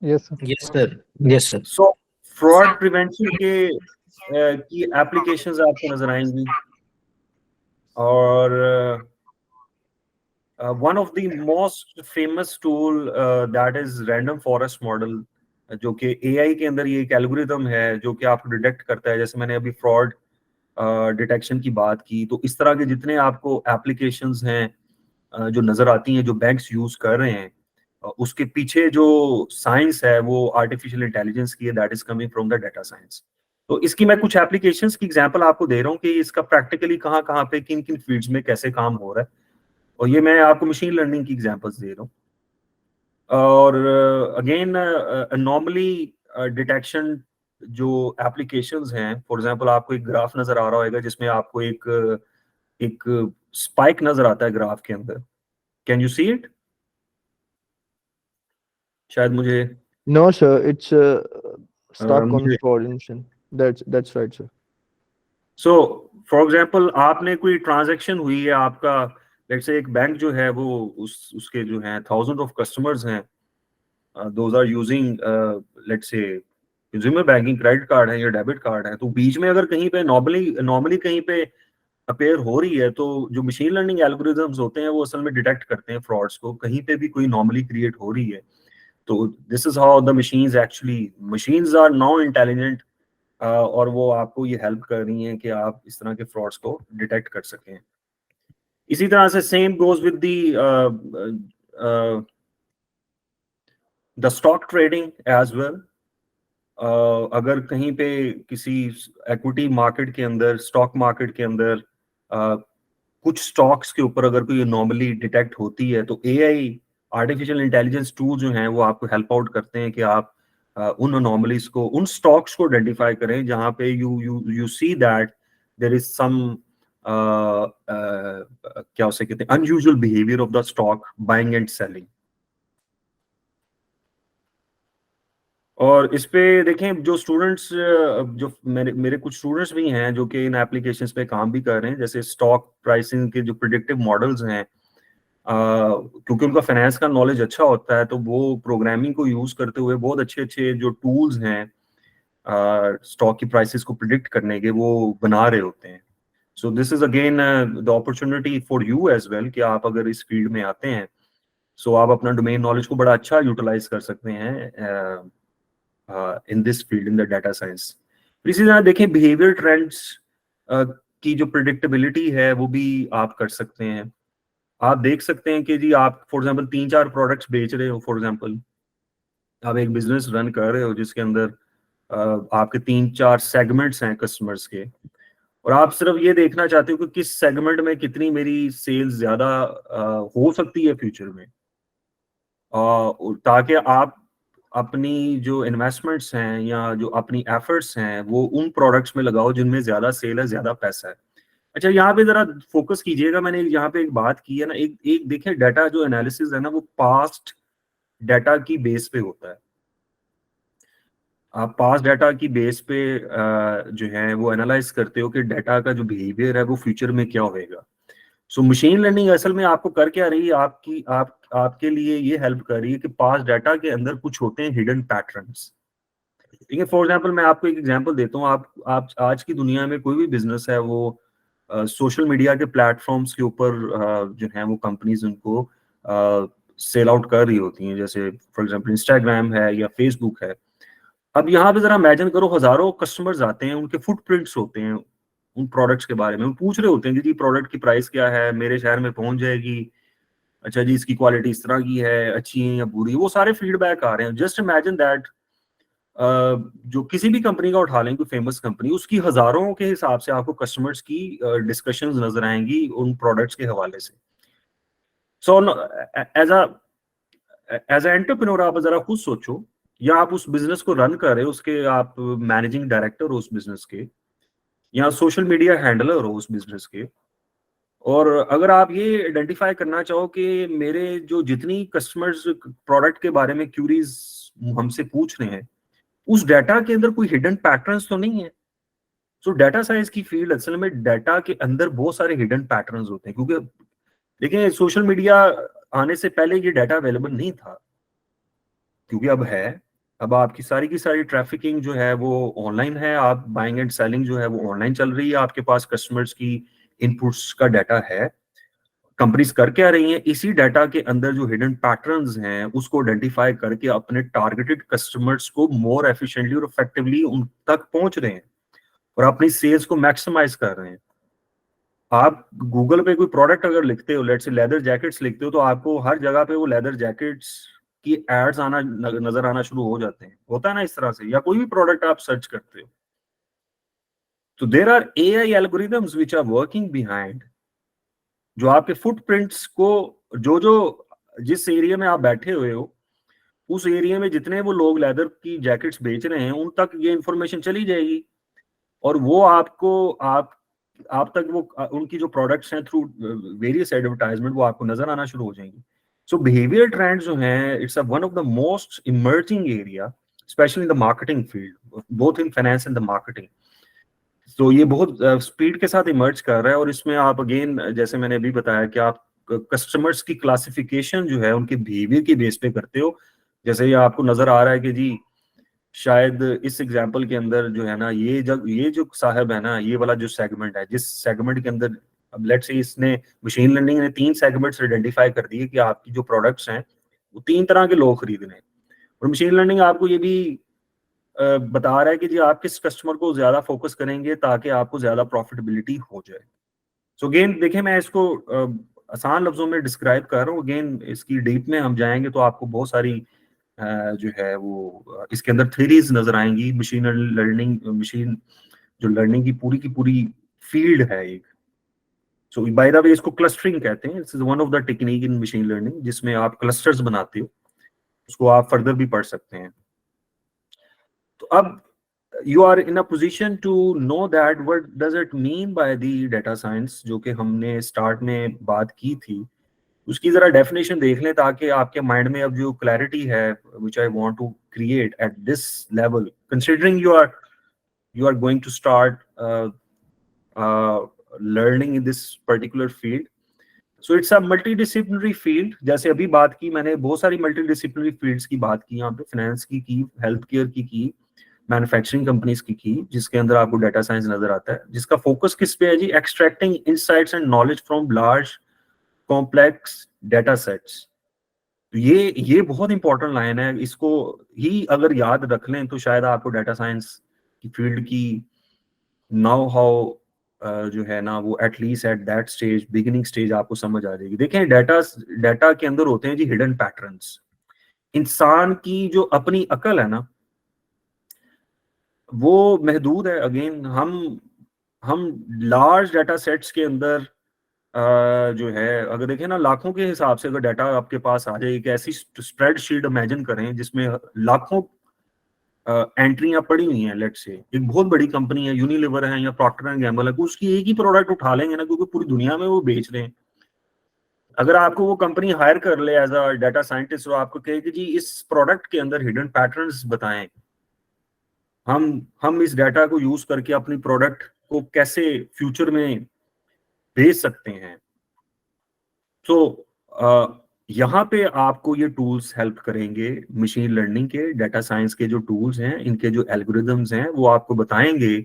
Yes, sir. Yes sir, yes sir. So fraud prevention के की एप्लीकेशंस आपको नजर आएंगी, और one of the most famous tool that is random forest model, जो कि AI के अंदर ये एक एल्गोरिथम है जो कि आपको डिटेक्ट करता है। जैसे मैंने अभी फ्रॉड डिटेक्शन की बात की, तो इस तरह के जितने आपको एप्लीकेशंस हैं जो नजर आती हैं जो बैंक्स यूज कर रहे हैं, उसके पीछे जो साइंस है वो आर्टिफिशियल इंटेलिजेंस की है, that is coming from the data science. तो इसकी मैं कुछ एप्लीकेशंस की एग्जांपल आपको दे रहा हूँ कि इसका प्रैक्टिकली कहाँ कहाँ पे किन किन फील्ड्स में कैसे काम हो रहा है, और ये मैं आपको मशीन लर्निंग की एग्जांपल्स दे रहा हूँ। और अगेन नॉर्मली डिटेक्शन जो एप्लीकेशंस हैं, फॉर एग्जांपल आपको एक ग्राफ नजर आ रहा होगा जिसमें आपको एक स्पाइक नजर आता है ग्राफ के अंदर। Can you see it? शायद मुझे No, sir. It's stuck on मुझे coordination. That's right, sir. So for example आपने कोई ट्रांजैक्शन हुई है आपका, लेट्स से एक बैंक जो है वो उसके जो हैं थाउजेंड ऑफ कस्टमर्स हैं, those are using let's say consumer banking, credit card है या डेबिट कार्ड है, तो बीच में अगर कहीं पे नॉर्मली कहीं पे अपेयर हो रही है, तो जो मशीन लर्निंग एल्गोरिथम्स होते हैं वो असल में डिटेक्ट करते हैं फ्रॉड्स को, कहीं पे भी कोई नॉर्मली क्रिएट हो रही है। तो this is how the machines are now intelligent, और वो आपको ये हेल्प कर रही हैं कि आप इस तरह के फ्रॉड्स को डिटेक्ट कर सकें। इसी तरह से same goes with the stock trading as well. अगर कहीं पे किसी इक्विटी मार्केट के अंदर, स्टॉक मार्केट के अंदर कुछ स्टॉक्स के ऊपर अगर कोई अनोमली डिटेक्ट होती है, तो एआई, आर्टिफिशियल इंटेलिजेंस टूल जो हैं वो आपको हेल्प आउट करते हैं कि आप उन अनोमलीज को, उन स्टॉक्स को आइडेंटिफाई करें जहां पे you see that there is some क्या उसे कहते हैं, unusual behaviour of the stock buying and selling. और इस पे देखें, जो स्टूडेंट्स, जो मेरे कुछ स्टूडेंट्स भी हैं जो कि इन एप्लीकेशंस पे काम भी कर रहे हैं, जैसे स्टॉक प्राइसिंग के जो प्रिडिक्टिव मॉडल्स हैं, क्योंकि उनका फाइनेंस का नॉलेज अच्छा होता है, तो वो प्रोग्रामिंग को यूज करते हुए बहुत अच्छे अच्छे जो टूल्स हैं स्टॉक की प्राइसेस को प्रिडिक्ट करने के, वो बना रहे होते हैं। So this is again the opportunity for you as well कि आप अगर इस फील्ड में आते हैं, सो आप अपना डोमेन नॉलेज को बड़ा अच्छा यूटिलाइज कर सकते हैं in this field, in the data science. इसी तरह देखें, बिहेवियर ट्रेंड्स की जो प्रिडिक्टेबिलिटी है वो भी आप कर सकते हैं। आप देख सकते हैं कि जी आप फॉर एग्जांपल 3-4 प्रोडक्ट्स बेच रहे हो, फॉर एग्जांपल आप एक बिजनेस रन कर रहे हो जिसके अंदर आपके 3-4 सेगमेंट्स हैं कस्टमर्स के, और आप सिर्फ ये देखना चाहते हो कि किस सेगमेंट में कितनी मेरी सेल्स ज्यादा हो सकती है फ्यूचर में, ताकि आप अपनी जो इन्वेस्टमेंट्स हैं या जो अपनी एफर्ट्स हैं वो उन प्रोडक्ट्स में लगाओ जिनमें ज्यादा सेल है, ज्यादा पैसा है। अच्छा, यहाँ पे जरा फोकस कीजिएगा, मैंने यहाँ पे एक बात की है ना, एक एक देखें, डाटा जो एनालिसिस है ना, वो पास्ट डाटा की बेस पे होता है। आप पास्ट डाटा की बेस पे जो है वो एनालाइज करते हो कि डाटा का जो बिहेवियर है वो फ्यूचर में क्या होएगा। सो मशीन लर्निंग असल में आपको कर क्या रही है, आपके लिए ये हेल्प कर रही है कि पास्ट डाटा के अंदर कुछ होते हैं हिडन पैटर्न्स। ठीक है, फॉर एग्जांपल मैं आपको एक एग्जांपल देता हूँ। आप आज की दुनिया में कोई भी बिजनेस है वो सोशल मीडिया के प्लेटफॉर्म्स के ऊपर जो है वो कंपनीज उनको सेल आउट कर रही होती हैं, जैसे फॉर एग्जांपल इंस्टाग्राम है या फेसबुक है। अब यहाँ पे जरा इमेजिन करो, हजारों कस्टमर्स आते हैं, उनके फुटप्रिंट्स होते हैं उन प्रोडक्ट्स के बारे में, वो पूछ रहे होते हैं कि जी प्रोडक्ट की प्राइस क्या है, मेरे शहर में पहुंच जाएगी, अच्छा जी इसकी क्वालिटी इस तरह की है, अच्छी है या बुरी, वो सारे फीडबैक आ रहे हैं। जस्ट इमेजिन दैट जो किसी भी कंपनी का उठा लें, कोई फेमस कंपनी, उसकी हजारों के हिसाब से आपको कस्टमर्स की डिस्कशंस नजर आएंगी उन प्रोडक्ट्स के हवाले से। सो एज एंटरप्रेन्योर आप जरा खुद सोचो, या आप उस बिजनेस को रन कर रहे हो, उसके आप मैनेजिंग डायरेक्टर हो उस बिजनेस के, या सोशल मीडिया हैंडलर हो उस बिजनेस के, और अगर आप ये आइडेंटिफाई करना चाहो कि मेरे जो जितनी कस्टमर्स प्रोडक्ट के बारे में क्यूरीज हमसे पूछ रहे हैं, उस डाटा के अंदर कोई हिडन पैटर्न्स तो नहीं है। सो डाटा साइंस की फील्ड असल में डाटा के अंदर बहुत सारे हिडन पैटर्न्स होते हैं, क्योंकि देखिए सोशल मीडिया आने से पहले ये डाटा अवेलेबल नहीं था, क्योंकि अब है। अब आपकी सारी की सारी ट्रैफिकिंग जो है वो ऑनलाइन है, आप बाइंग एंड सेलिंग जो है वो ऑनलाइन चल रही है, आपके पास कस्टमर्स की इनपुट्स का डाटा है। कंपनीज कर क्या रही हैं, इसी डाटा के अंदर जो हिडन पैटर्न्स हैं उसको आइडेंटिफाई करके अपने टारगेटेड कस्टमर्स को मोर एफिशिएंटली और इफेक्टिवली उन तक पहुंच रहे हैं और अपनी सेल्स को मैक्सिमाइज कर रहे हैं। आप गूगल पे कोई प्रोडक्ट अगर लिखते हो, लेट्स से लेदर जैकेट्स लिखते हो, तो आपको हर जगह पे वो लेदर जैकेट्स की एड्स आना नजर आना शुरू हो जाते हैं, होता है ना इस तरह से, या कोई भी प्रोडक्ट आप सर्च करते हो। तो there are AI algorithms which are working behind, जो आपके फुटप्रिंट्स को, जो जिस एरिया में आप बैठे हुए हो उस एरिया में जितने वो लोग लेदर की जैकेट्स बेच रहे हैं उन तक ये इंफॉर्मेशन चली जाएगी, और वो आपको आप तक वो उनकी जो प्रोडक्ट्स हैं थ्रू वेरियस एडवर्टाइजमेंट वो आपको नजर आना शुरू हो जाएंगी। सो बिहेवियर ट्रेंड्स जो हैं, it's a one of the most emerging area specially in the marketing field, both in finance and the marketing. तो ये बहुत स्पीड के साथ इमर्ज कर रहा है, और इसमें आप अगेन जैसे मैंने अभी बताया कि आप कस्टमर्स की क्लासिफिकेशन जो है उनके बिहेवियर की बेस पे करते हो। जैसे ये आपको नजर आ रहा है कि जी शायद इस एग्जांपल के अंदर जो है ना, ये जो साहब है ना, ये वाला जो सेगमेंट है, जिस सेगमेंट के अंदर, अब लेट्स से इसने मशीन लर्निंग ने 3 सेगमेंट्स आइडेंटिफाई कर दिए कि आपकी जो प्रोडक्ट्स हैं वो 3 तरह के लोग खरीद रहे हैं, और मशीन लर्निंग आपको ये भी बता रहा है कि जी आप किस कस्टमर को ज्यादा फोकस करेंगे ताकि आपको ज्यादा प्रॉफिटेबिलिटी हो जाए। सो अगेन देखिए, मैं इसको आसान लफ्जों में डिस्क्राइब कर रहा हूँ, अगेन इसकी डीप में हम जाएंगे तो आपको बहुत सारी जो है वो इसके अंदर थ्योरीज नजर आएंगी। मशीन लर्निंग की पूरी फील्ड है एक। सो बाय द वे इसको क्लस्टरिंग कहते हैं। This is one of the technique in machine learning जिसमें आप क्लस्टर्स बनाते हो, उसको आप फर्दर भी पढ़ सकते हैं। तो अब you are in a position to know that what does it mean by the data science, जो कि हमने स्टार्ट में बात की थी, उसकी जरा डेफिनेशन देख लें ताकि आपके माइंड में अब जो क्लैरिटी है which I want to create at this level, considering you are going to start learning in this particular field. So it's a multidisciplinary field। जैसे अभी बात की मैंने, बहुत सारी मल्टीडिसिप्लिनरी फील्ड्स की बात की यहाँ पे, फाइनेंस की हेल्थ केयर की मैन्युफैक्चरिंग कंपनीज की, जिसके अंदर आपको डाटा साइंस नजर आता है, जिसका फोकस किस पे है जी? Extracting insights and knowledge from large complex data sets. तो ये बहुत इंपॉर्टेंट लाइन है। इसको ही अगर याद रख लें तो शायद आपको डाटा साइंस की फील्ड की नाउ हाउ जो है ना वो at least at that stage, beginning stage आपको समझ आ जाएगी। देखें डाटा के अंदर होते हैं जी हिडन पैटर्न्स। इंसान की जो अपनी अकल है ना वो महदूद है। अगेन हम लार्ज डाटा सेट्स के अंदर जो है अगर देखें ना लाखों के हिसाब से अगर डाटा आपके पास आ जाए, एक ऐसी स्प्रेडशीट इमेजिन करें जिसमें लाखों एंट्रियां पड़ी हुई हैं। लेट्स से एक बहुत बड़ी कंपनी है, यूनिलीवर है या प्रॉक्टर एंड गैम्बल है, उसकी एक ही प्रोडक्ट उठा लेंगे ना, क्योंकि पूरी दुनिया में वो बेच रहे हैं। अगर आपको वो कंपनी हायर कर ले एज अ डाटा साइंटिस्ट और आपको कहे कि जी इस प्रोडक्ट के अंदर हिडन पैटर्न्स बताएं, हम इस डाटा को यूज करके अपनी प्रोडक्ट को कैसे फ्यूचर में बेच सकते हैं। तो यहाँ पे आपको ये टूल्स हेल्प करेंगे। मशीन लर्निंग के, डाटा साइंस के जो टूल्स हैं, इनके जो एल्गोरिदम्स हैं, वो आपको बताएंगे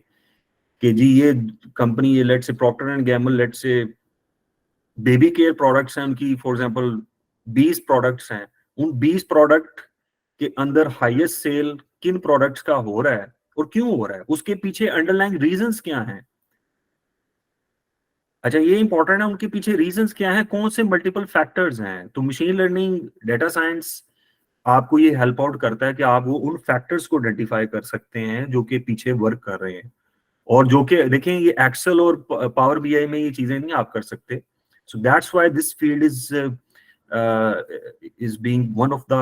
कि जी ये कंपनी, ये let's say Procter and Gamble, let's say baby care products हैं उनकी, फॉर एग्जांपल 20 प्रोडक्ट्स हैं, उन 20 प्रोडक्ट के अंदर हाईएस्ट सेल किन प्रोडक्ट्स का हो रहा है और क्यों हो रहा है, उसके पीछे अंडरलाइंग रीजंस क्या हैं। अच्छा ये इंपॉर्टेंट है, उनके पीछे रीजंस क्या हैं, कौन से मल्टीपल फैक्टर्स हैं। तो मशीन लर्निंग, डाटा साइंस आपको ये हेल्प आउट करता है कि आप वो उन फैक्टर्स को आइडेंटिफाई कर सकते हैं जो कि पीछे वर्क कर रहे हैं, और जो कि देखें ये एक्सेल और पावर बीआई में ये चीजें नहीं आप कर सकते। सो that's why this field is being one of the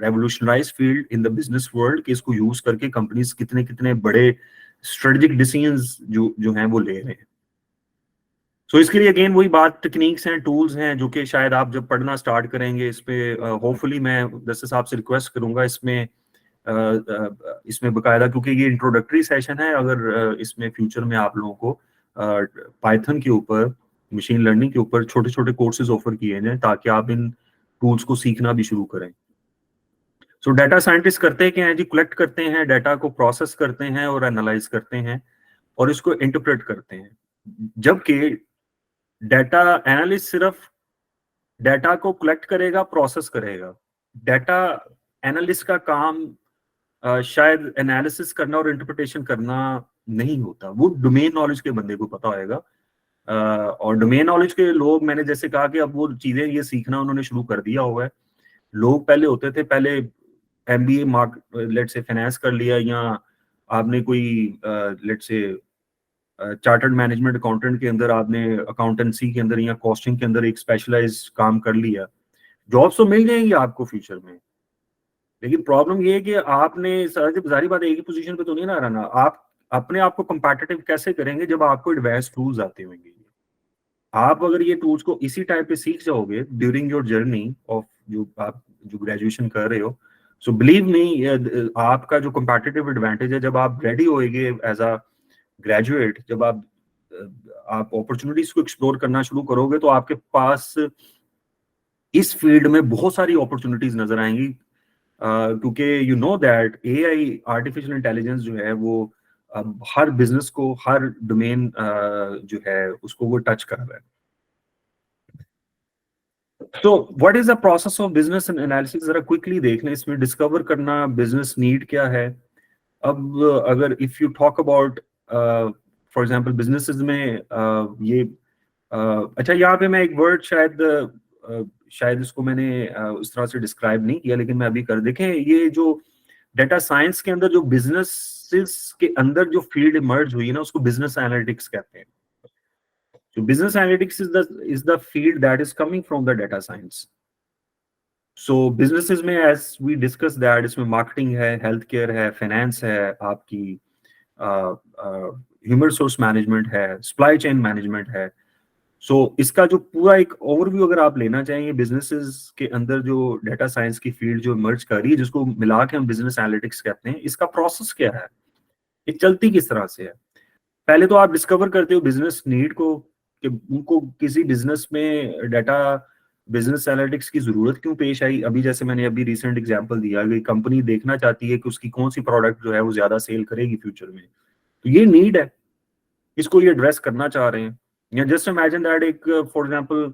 revolutionized field in the business world, कि इसको यूज करके कंपनीज कितने बड़े स्ट्रेटेजिक डिसीजंस जो हैं वो ले रहे हैं। सो इसके लिए अगेन वही बात, टेक्निक्स हैं, टूल्स हैं, जो कि शायद आप जब पढ़ना स्टार्ट करेंगे इस पे होपफुली मैं दस्ते साहब से रिक्वेस्ट करूंगा इसमें बकायदा, क्योंकि ये इंट्रोडक्टरी सेशन है, अगर इसमें फ्यूचर में आप लोगों को पाइथन के ऊपर, मशीन लर्निंग के ऊपर छोटे छोटे कोर्सेज ऑफर किए जाएं ताकि आप इन टूल्स को सीखना भी शुरू करें। सो डाटा साइंटिस्ट करते क्या है जी? कलेक्ट करते हैं डाटा को, प्रोसेस करते हैं और एनालाइज करते हैं और इसको इंटरप्रेट करते हैं। जबकि डाटा एनालिस्ट सिर्फ डाटा को कलेक्ट करेगा, प्रोसेस करेगा। डाटा एनालिस्ट का काम शायद एनालिसिस करना और इंटरप्रिटेशन करना नहीं होता, वो डोमेन नॉलेज के बंदे को पता होगा। और डोमेन नॉलेज के लोग, मैंने जैसे कहा कि अब वो चीजें ये सीखना उन्होंने शुरू कर दिया हुआ है। लोग पहले होते थे, पहले एमबीए लेट से फाइनेंस कर लिया, या आपने कोई लेट से चार्टर्ड मैनेजमेंट अकाउंटेंट के अंदर, आपने अकाउंटेंसी के अंदर या कॉस्टिंग के अंदर एक स्पेशलाइज काम कर लिया, जॉब्स तो मिल जाएंगी आपको फ्यूचर में। लेकिन प्रॉब्लम ये है कि आपने सारी बात एक ही पोजीशन पे तो नहीं ना रहना। आप अपने आप को कंपैटिटिव कैसे करेंगे जब आपको एडवांस टूल्स आते होंगे। आप अगर ये टूल्स को इसी टाइप पे सीख जाओगे ड्यूरिंग योर जर्नी ऑफ जो ग्रेजुएशन कर रहे हो, सो बिलीव मी, आपका जो कंपैटिटिव एडवांटेज है, जब आप रेडी होएंगे एज अ ग्रेजुएट, जब आप अपॉर्चुनिटीज को एक्सप्लोर करना शुरू करोगे, तो आपके पास इस फील्ड में बहुत सारी अपॉर्चुनिटीज नजर आएंगी, क्योंकि you know that AI, artificial intelligence जो है वो हर बिजनेस को, हर डोमेन जो है उसको वो टच कर रहा है। तो what is the process of business analysis, जरा क्विकली देख लें। इसमें डिस्कवर करना बिजनेस नीड क्या है। अब अगर if you talk about for example businesses में ये अच्छा यहाँ पे मैं एक वर्ड शायद शायद इसको मैंने उस तरह से डिस्क्राइब नहीं किया, लेकिन मैं अभी कर देखें, ये जो डेटा साइंस के अंदर जो बिजनेस के अंदर जो फील्ड इमर्ज हुई है ना, उसको बिजनेस एनालिटिक्स कहते हैं. So business analytics is the field that is coming from the data science. So businesses में as we discussed that इसमें marketing है, healthcare है, finance है, आपकी human resource management है, supply chain management है. So इसका जो पूरा एक overview अगर आप लेना चाहेंगे businesses के अंदर जो data science की field जो emerge कर रही है, जिसको मिला के हम business analytics कहते हैं, इसका process क्या है, ये चलती किस तरह से है. पहले तो आप डिस्कवर करते हो बिजनेस नीड को, कि उनको किसी बिजनेस में डाटा बिजनेस एनालिटिक्स की जरूरत क्यों पेश आई. अभी जैसे मैंने अभी रिसेंट एग्जांपल दिया कि कंपनी देखना चाहती है कि उसकी कौन सी प्रोडक्ट जो है वो ज्यादा सेल करेगी फ्यूचर में, तो ये नीड है, इसको ये एड्रेस करना चाह रहे हैं. या जस्ट इमेजिन दैट एक फॉर एग्जांपल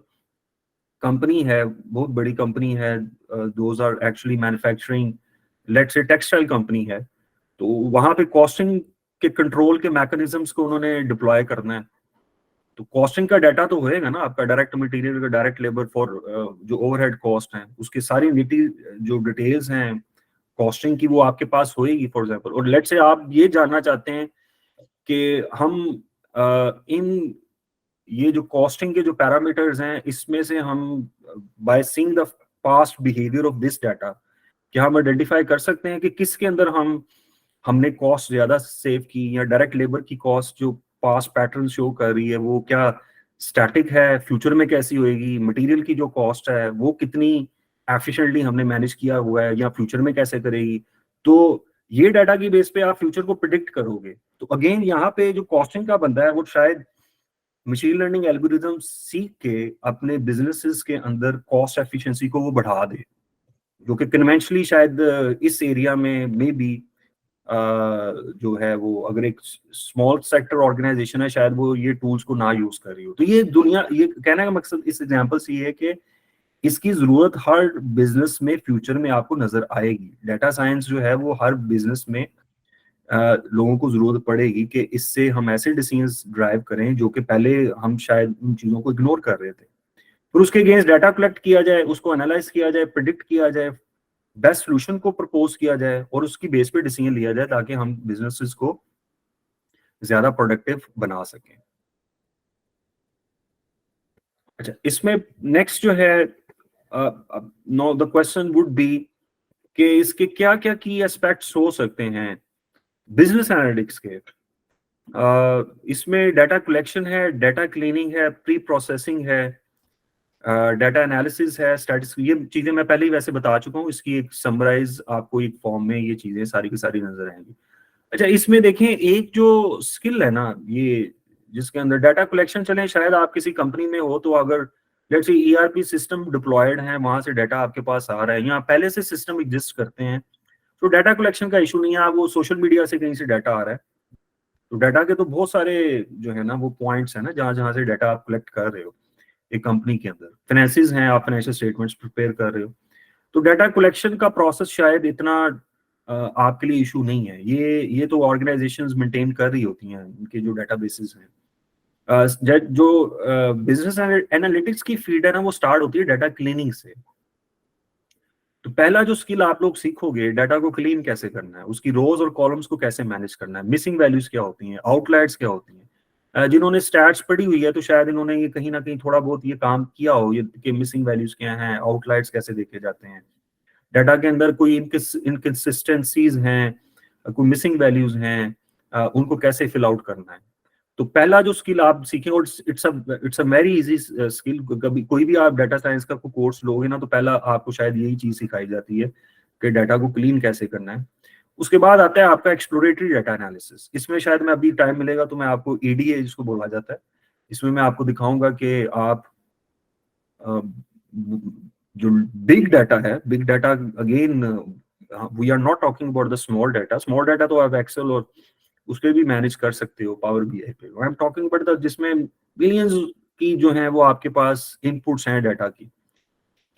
कंपनी है, बहुत बड़ी कंपनी है, those are actually manufacturing, let's say textile company है, तो वहां पे कॉस्टिंग के कंट्रोल के मैकेनिज्म्स को उन्होंने डिप्लॉय करना है. तो कॉस्टिंग का डाटा तो होएगा ना आपका, डायरेक्ट मटेरियल का, डायरेक्ट लेबर फॉर जो ओवरहेड कॉस्ट है, उसकी सारी जो डिटेल्स हैं कॉस्टिंग की, वो आपके पास होएगी फॉर एग्जांपल. और लेट्स से आप ये जानना चाहते हैं कि हम इन ये जो कॉस्टिंग के जो पैरामीटर्स हैं, इसमें से हम by seeing the past behaviour of this data, क्या हम आइडेंटिफाई कर सकते हैं कि किसके अंदर हमने कॉस्ट ज्यादा सेव की, या डायरेक्ट लेबर की कॉस्ट जो पास्ट पैटर्न शो कर रही है वो क्या स्टैटिक है, फ्यूचर में कैसी होएगी, मटेरियल की जो कॉस्ट है वो कितनी एफिशिएंटली हमने मैनेज किया हुआ है, या फ्यूचर में कैसे करेगी. तो ये डाटा की बेस पे आप फ्यूचर को प्रिडिक्ट करोगे. तो अगेन यहाँ पे जो कॉस्टिंग का बंदा है वो शायद मशीन लर्निंग एल्गोरिथम सीख के अपने बिजनेसेस के अंदर कॉस्ट एफिशिएंसी को वो बढ़ा दे, जो कि कन्वेंशनली शायद इस एरिया में मे बी जो है वो अगर एक स्मॉल सेक्टर ऑर्गेनाइजेशन है, शायद वो ये टूल्स को ना यूज कर रही हो. तो ये दुनिया, ये कहने का मकसद इस एग्जांपल से ये है कि इसकी जरूरत हर बिजनेस में फ्यूचर में आपको नजर आएगी. डाटा साइंस जो है वो हर बिजनेस में लोगों को जरूरत पड़ेगी कि इससे हम ऐसे डिसीजंस ड्राइव करें जो कि पहले हम शायद उन चीजों को इग्नोर कर रहे थे. फिर उसके अगेंस्ट डाटा कलेक्ट किया जाए, उसको एनालाइज किया जाए, प्रिडिक्ट किया जाए, बेस्ट सॉल्यूशन को प्रपोज किया जाए और उसकी बेस पे डिसीजन लिया जाए, ताकि हम बिजनेसेस को ज्यादा प्रोडक्टिव बना सकें. अच्छा, इसमें नेक्स्ट जो है know the question would be कि इसके क्या क्या की एस्पेक्ट्स हो सकते हैं बिजनेस एनालिटिक्स के. इसमें डाटा कलेक्शन है, डाटा क्लीनिंग है, प्री प्रोसेसिंग है, डाटा एनालिसिस है, स्टैटिस्टिक्स, ये चीजें मैं पहले ही वैसे बता चुका हूँ. इसकी एक समराइज आपको एक फॉर्म में ये चीजें सारी की सारी नजर आएंगी. अच्छा, इसमें देखें एक जो स्किल है ना, ये जिसके अंदर डाटा कलेक्शन चले, शायद आप किसी कंपनी में हो तो अगर let's say ERP system diploid है, वहां से डाटा आपके पास आ रहा है, यहाँ पहले से सिस्टम एग्जिस्ट करते हैं, तो डाटा कलेक्शन का इशू नहीं है. आप वो सोशल मीडिया से कहीं से डाटा आ रहा है, तो डाटा के तो बहुत सारे जो है ना वो पॉइंट्स है ना जहां जहां से डाटा आप कलेक्ट कर रहे हो. एक कंपनी के अंदर फाइनेंसेस हैं, आप फाइनेंशियल स्टेटमेंट्स प्रिपेयर कर रहे हो, तो डाटा कलेक्शन का प्रोसेस शायद इतना आपके लिए इशू नहीं है. ये तो ऑर्गेनाइजेशंस मेंटेन कर रही होती हैं, उनके जो डेटाबेसेस हैं. जो बिजनेस एनालिटिक्स की फील्ड है ना, वो स्टार्ट होती है डाटा क्लीनिंग से. तो पहला जो स्किल आप लोग सीखोगे, डाटा को क्लीन कैसे करना है, उसकी रोज और कॉलम्स को कैसे मैनेज करना है, मिसिंग वैल्यूज क्या होती हैं, आउटलायर्स क्या होती हैं. जिन्होंने स्टैट्स पढ़ी हुई है तो शायद इन्होंने ये कहीं ना कहीं थोड़ा बहुत ये काम किया हो, ये कि मिसिंग वैल्यूज क्या हैं, आउटलायर्स कैसे देखे जाते हैं, डाटा के अंदर कोई इनकंसिस्टेंसीज हैं, कोई मिसिंग वैल्यूज हैं, उनको कैसे फिल आउट करना है. तो पहला जो स्किल आप सीखें, और it's a very easy skill. कभी कोई भी आप डाटा साइंस का कोर्स लोगे ना, तो पहला आपको शायद यही चीज सिखाई जाती है कि डाटा को क्लीन कैसे करना है. उसके बाद आता है आपका एक्सप्लोरेटरी डाटा एनालिसिस. इसमें शायद मैं अभी टाइम मिलेगा तो मैं आपको ईडीए जिसको बोला जाता है, इसमें मैं आपको दिखाऊंगा कि आप जो बिग डाटा है, big data again we are not talking about the small data. Small data तो आप एक्सेल और उसके भी मैनेज कर सकते हो पावर बीआई पे. I am talking about the जिसमें बिलियंस की जो है वो आपके पास इनपुट्स हैं डाटा की.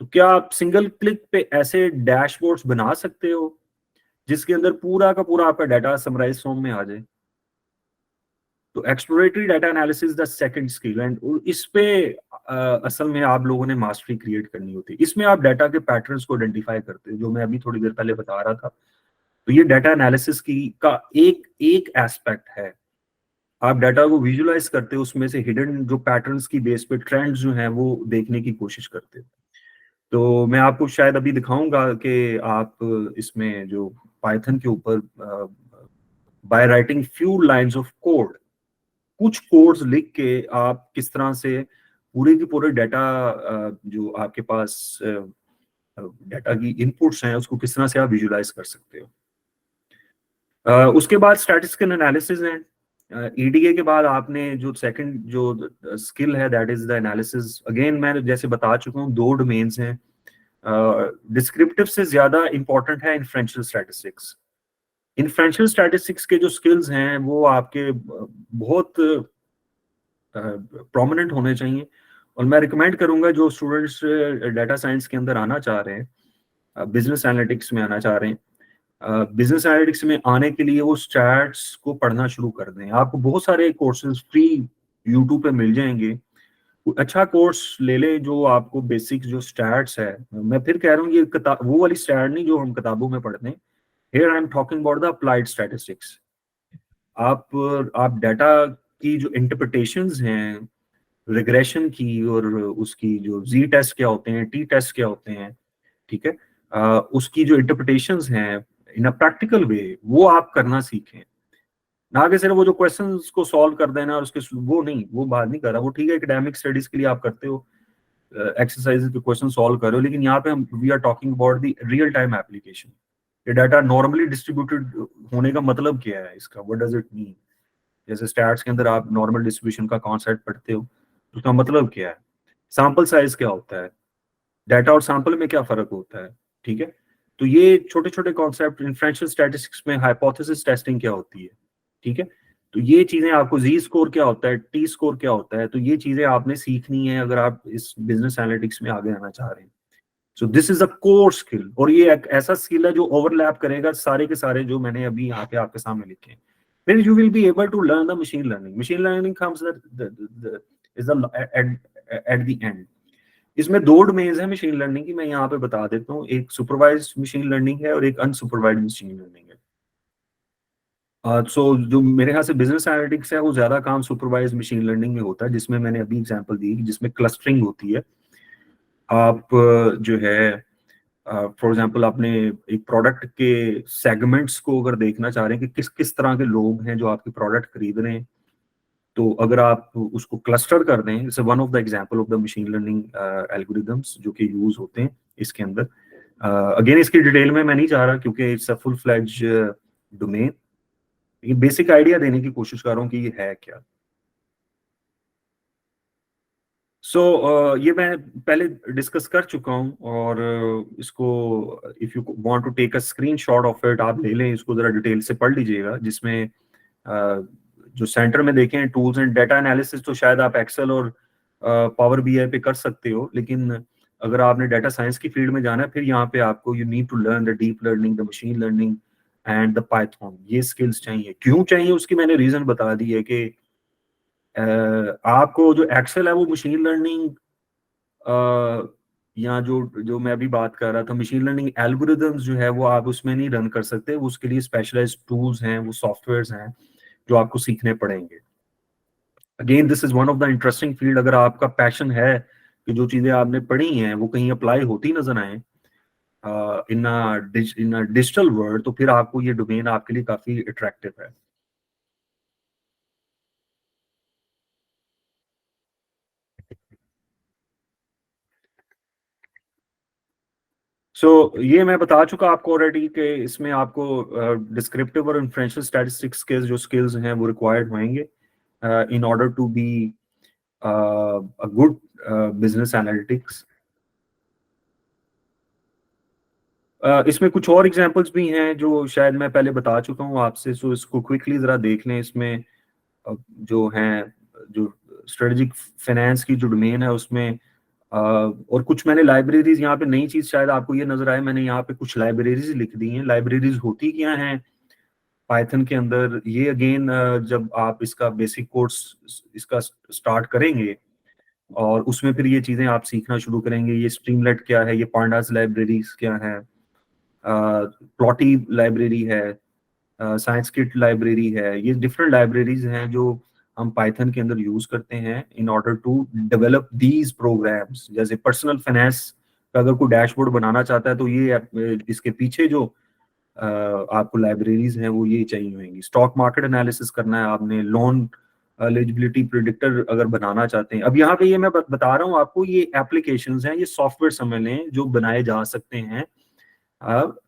तो क्या आप सिंगल क्लिक पे ऐसे डैशबोर्ड्स बना सकते हो जिसके अंदर पूरा का पूरा आपका डाटा समराइज फॉर्म में आ जाए? तो exploratory data analysis the second skill, and इस पे असल में आप लोगों ने मास्टरी क्रिएट करनी होती है। इसमें आप डाटा के पैटर्न्स को आइडेंटिफाई करते हो, जो मैं अभी थोड़ी देर पहले बता रहा था। तो ये डाटा एनालिसिस की का एक एस्पेक्ट है। आप डाटा को विजुअलाइज करते हो, उसमें से हिडन जो पैटर्न्स की बेस पे ट्रेंड्स जो हैं वो देखने की कोशिश करते हो। तो मैं आपको शायद अभी दिखाऊंगा कि आप इसमें जो पाइथन के ऊपर by writing few lines of code, कुछ कोड्स लिख के आप किस तरह से पूरे के पूरे डाटा जो आपके पास डाटा की इनपुट्स हैं उसको किस तरह से आप विजुअलाइज कर सकते हो। उसके बाद स्टैटिस्टिकल एनालिसिस है। ईडीए के बाद आपने जो सेकंड जो स्किल है that is the analysis. Again मैं जैसे बता चुका हूँ, दो डोमेन्स हैं। डिस्क्रिप्टिव से ज्यादा इंपॉर्टेंट है इन्फ्रेंशियल स्टैटिस्टिक्स। इन्फ्रेंशियल स्टैटिस्टिक्स के जो स्किल्स हैं वो आपके बहुत प्रोमिनेंट होने चाहिए, और मैं रिकमेंड करूंगा जो स्टूडेंट्स डाटा साइंस के अंदर आना चाह रहे हैं, बिजनेस एनालिटिक्स में आना चाह रहे हैं, बिजनेस एनालिटिक्स में आने के लिए वो स्टैट्स को पढ़ना शुरू कर दें। आपको बहुत सारे कोर्सेज फ्री यूट्यूब पे मिल जाएंगे। अच्छा कोर्स ले लें जो आपको बेसिक जो स्टैट्स है, मैं फिर कह रहा हूँ ये वो वाली स्टैट नहीं जो हम किताबों में पढ़ते हैं। Here I am talking about the applied statistics. आप डाटा की जो इंटरप्रिटेशंस हैं रिग्रेशन की, और उसकी जो जी टेस्ट क्या होते हैं, टी टेस्ट क्या होते हैं, ठीक है, उसकी जो इंटरप्रिटेशंस हैं इन अ प्रैक्टिकल वे, वो आप करना सीखें। ना कि सिर्फ वो जो क्वेश्चंस को सॉल्व कर देना और उसके वो नहीं, वो बात नहीं कर रहा। वो ठीक है, एकेडमिक स्टडीज के लिए आप करते हो, एक्सरसाइज के क्वेश्चन सॉल्व कर रहे हो, लेकिन यहाँ पे we are talking about the real time application. ये डाटा नॉर्मली डिस्ट्रीब्यूटेड होने का मतलब क्या है इसका, व्हाट डज इट मीन। जैसे स्टैट्स के अंदर आप नॉर्मल डिस्ट्रीब्यूशन का कॉन्सेप्ट पढ़ते हो, उसका मतलब क्या है, सैंपल साइज क्या होता है, डाटा और सैंपल में क्या फर्क होता है, ठीक है। तो ये छोटे छोटे कॉन्सेप्ट इन्फ्रेंशियल स्टैटिस्टिक्स में, हाइपोथेसिस टेस्टिंग क्या होती है, ठीक है। तो ये चीजें आपको, जी स्कोर क्या होता है, टी स्कोर क्या होता है, तो ये चीजें आपने सीखनी है अगर आप इस बिजनेस एनालिटिक्स में आगे आना चाह रहे हैं। So this is a core skill, और ये एक ऐसा स्किल है जो ओवरलैप करेगा सारे के सारे जो मैंने अभी यहाँ पे आपके सामने लिखे हैं। फिर you will be able to learn the machine learning. Machine learning comes at the end. इसमें दो डोमेन्स हैं मशीन लर्निंग की, मैं यहाँ पे बता देता हूँ। एक सुपरवाइज्ड मशीन लर्निंग है और एक अनसुपरवाइज्ड मशीन लर्निंग है। सो जो मेरे यहाँ से बिजनेस एनालिटिक्स है वो ज्यादा काम सुपरवाइज्ड मशीन लर्निंग में होता है, जिसमें मैंने अभी एग्जांपल दी, जिसमें क्लस्टरिंग होती है। आप जो है फॉर एग्जांपल आपने एक प्रोडक्ट के सेगमेंट्स को अगर देखना चाह रहे हैं कि किस किस तरह के लोग हैं जो आपके प्रोडक्ट खरीद रहे हैं, तो अगर आप उसको क्लस्टर कर दें, it's one of the example of the machine learning algorithms जो कि यूज होते हैं इसके अंदर। अगेन इसकी डिटेल में मैं नहीं जा रहा क्योंकि it's a full fledge domain. ये बेसिक आइडिया देने की कोशिश कर रहा हूँ कि ये है क्या। ये मैं पहले डिस्कस कर चुका हूँ, और इसको if you want to take a screenshot of it, आप ले लें, इसको जरा डिटेल से पढ़ लीजिएगा। जिसमें जो सेंटर में देखें टूल्स एंड डाटा एनालिसिस, तो शायद आप एक्सेल और पावर बीआई पे कर सकते हो, लेकिन अगर आपने डाटा साइंस की फील्ड में जाना है, फिर यहाँ पे आपको you need to learn the deep learning, the machine learning and the Python. ये स्किल्स चाहिए। क्यों चाहिए उसकी मैंने रीजन बता दी है कि आपको जो एक्सेल है वो मशीन लर्निंग, या जो जो मैं अभी बात कर रहा था मशीन लर्निंग एल्गोरिदम्स जो है वो आप उसमें नहीं रन कर सकते। उसके लिए स्पेशलाइज्ड टूल्स हैं, वो सॉफ्टवेयर्स हैं जो आपको सीखने पड़ेंगे। Again this is one of the interesting field. अगर आपका पैशन है कि जो चीजें आपने पढ़ी हैं वो कहीं अप्लाई होती नजर आए इन डिजिटल वर्ल्ड, तो फिर आपको ये डोमेन आपके लिए काफी अट्रैक्टिव है। ये मैं बता चुका आपको ऑलरेडी कि इसमें आपको डिस्क्रिप्टिव और इन्फ्रेंशियल स्टैटिस्टिक्स के जो स्किल्स हैं वो रिक्वायर्ड होंगे in order to be a good business analytics. इसमें कुछ और एग्जांपल्स भी हैं जो शायद मैं पहले बता चुका हूँ आपसे, सो इसको क्विकली जरा देख लें। इसमें जो हैं, जो स्ट्रेटेजिक फाइनेंस की जो डोमेन है उसमें और कुछ मैंने लाइब्रेरीज, यहाँ पे नई चीज शायद आपको ये नजर आए, मैंने यहाँ पे कुछ लाइब्रेरीज लिख दी हैं। लाइब्रेरीज होती क्या हैं, पाइथन के अंदर ये अगेन जब आप इसका बेसिक कोर्स इसका स्टार्ट करेंगे और उसमें फिर ये चीजें आप सीखना शुरू करेंगे, ये स्ट्रीमलेट क्या है, ये पांडास लाइब्रेरीज क्या है, प्लॉटी लाइब्रेरी है, साइंस किट लाइब्रेरी है, ये डिफरेंट लाइब्रेरीज हैं जो हम पाइथन के अंदर यूज करते हैं in order to develop these programs. जैसे पर्सनल फाइनेंस का अगर कोई डैशबोर्ड बनाना चाहता है तो ये इसके पीछे जो आपको लाइब्रेरीज हैं वो ये चाहिए होंगी। स्टॉक मार्केट एनालिसिस करना है आपने, लोन एलिजिबिलिटी प्रिडिक्टर अगर बनाना चाहते हैं। अब यहाँ पे ये मैं बता रहा हूँ आपको, ये एप्लीकेशंस हैं, ये सॉफ्टवेयर समझ लें जो बनाए जा सकते हैं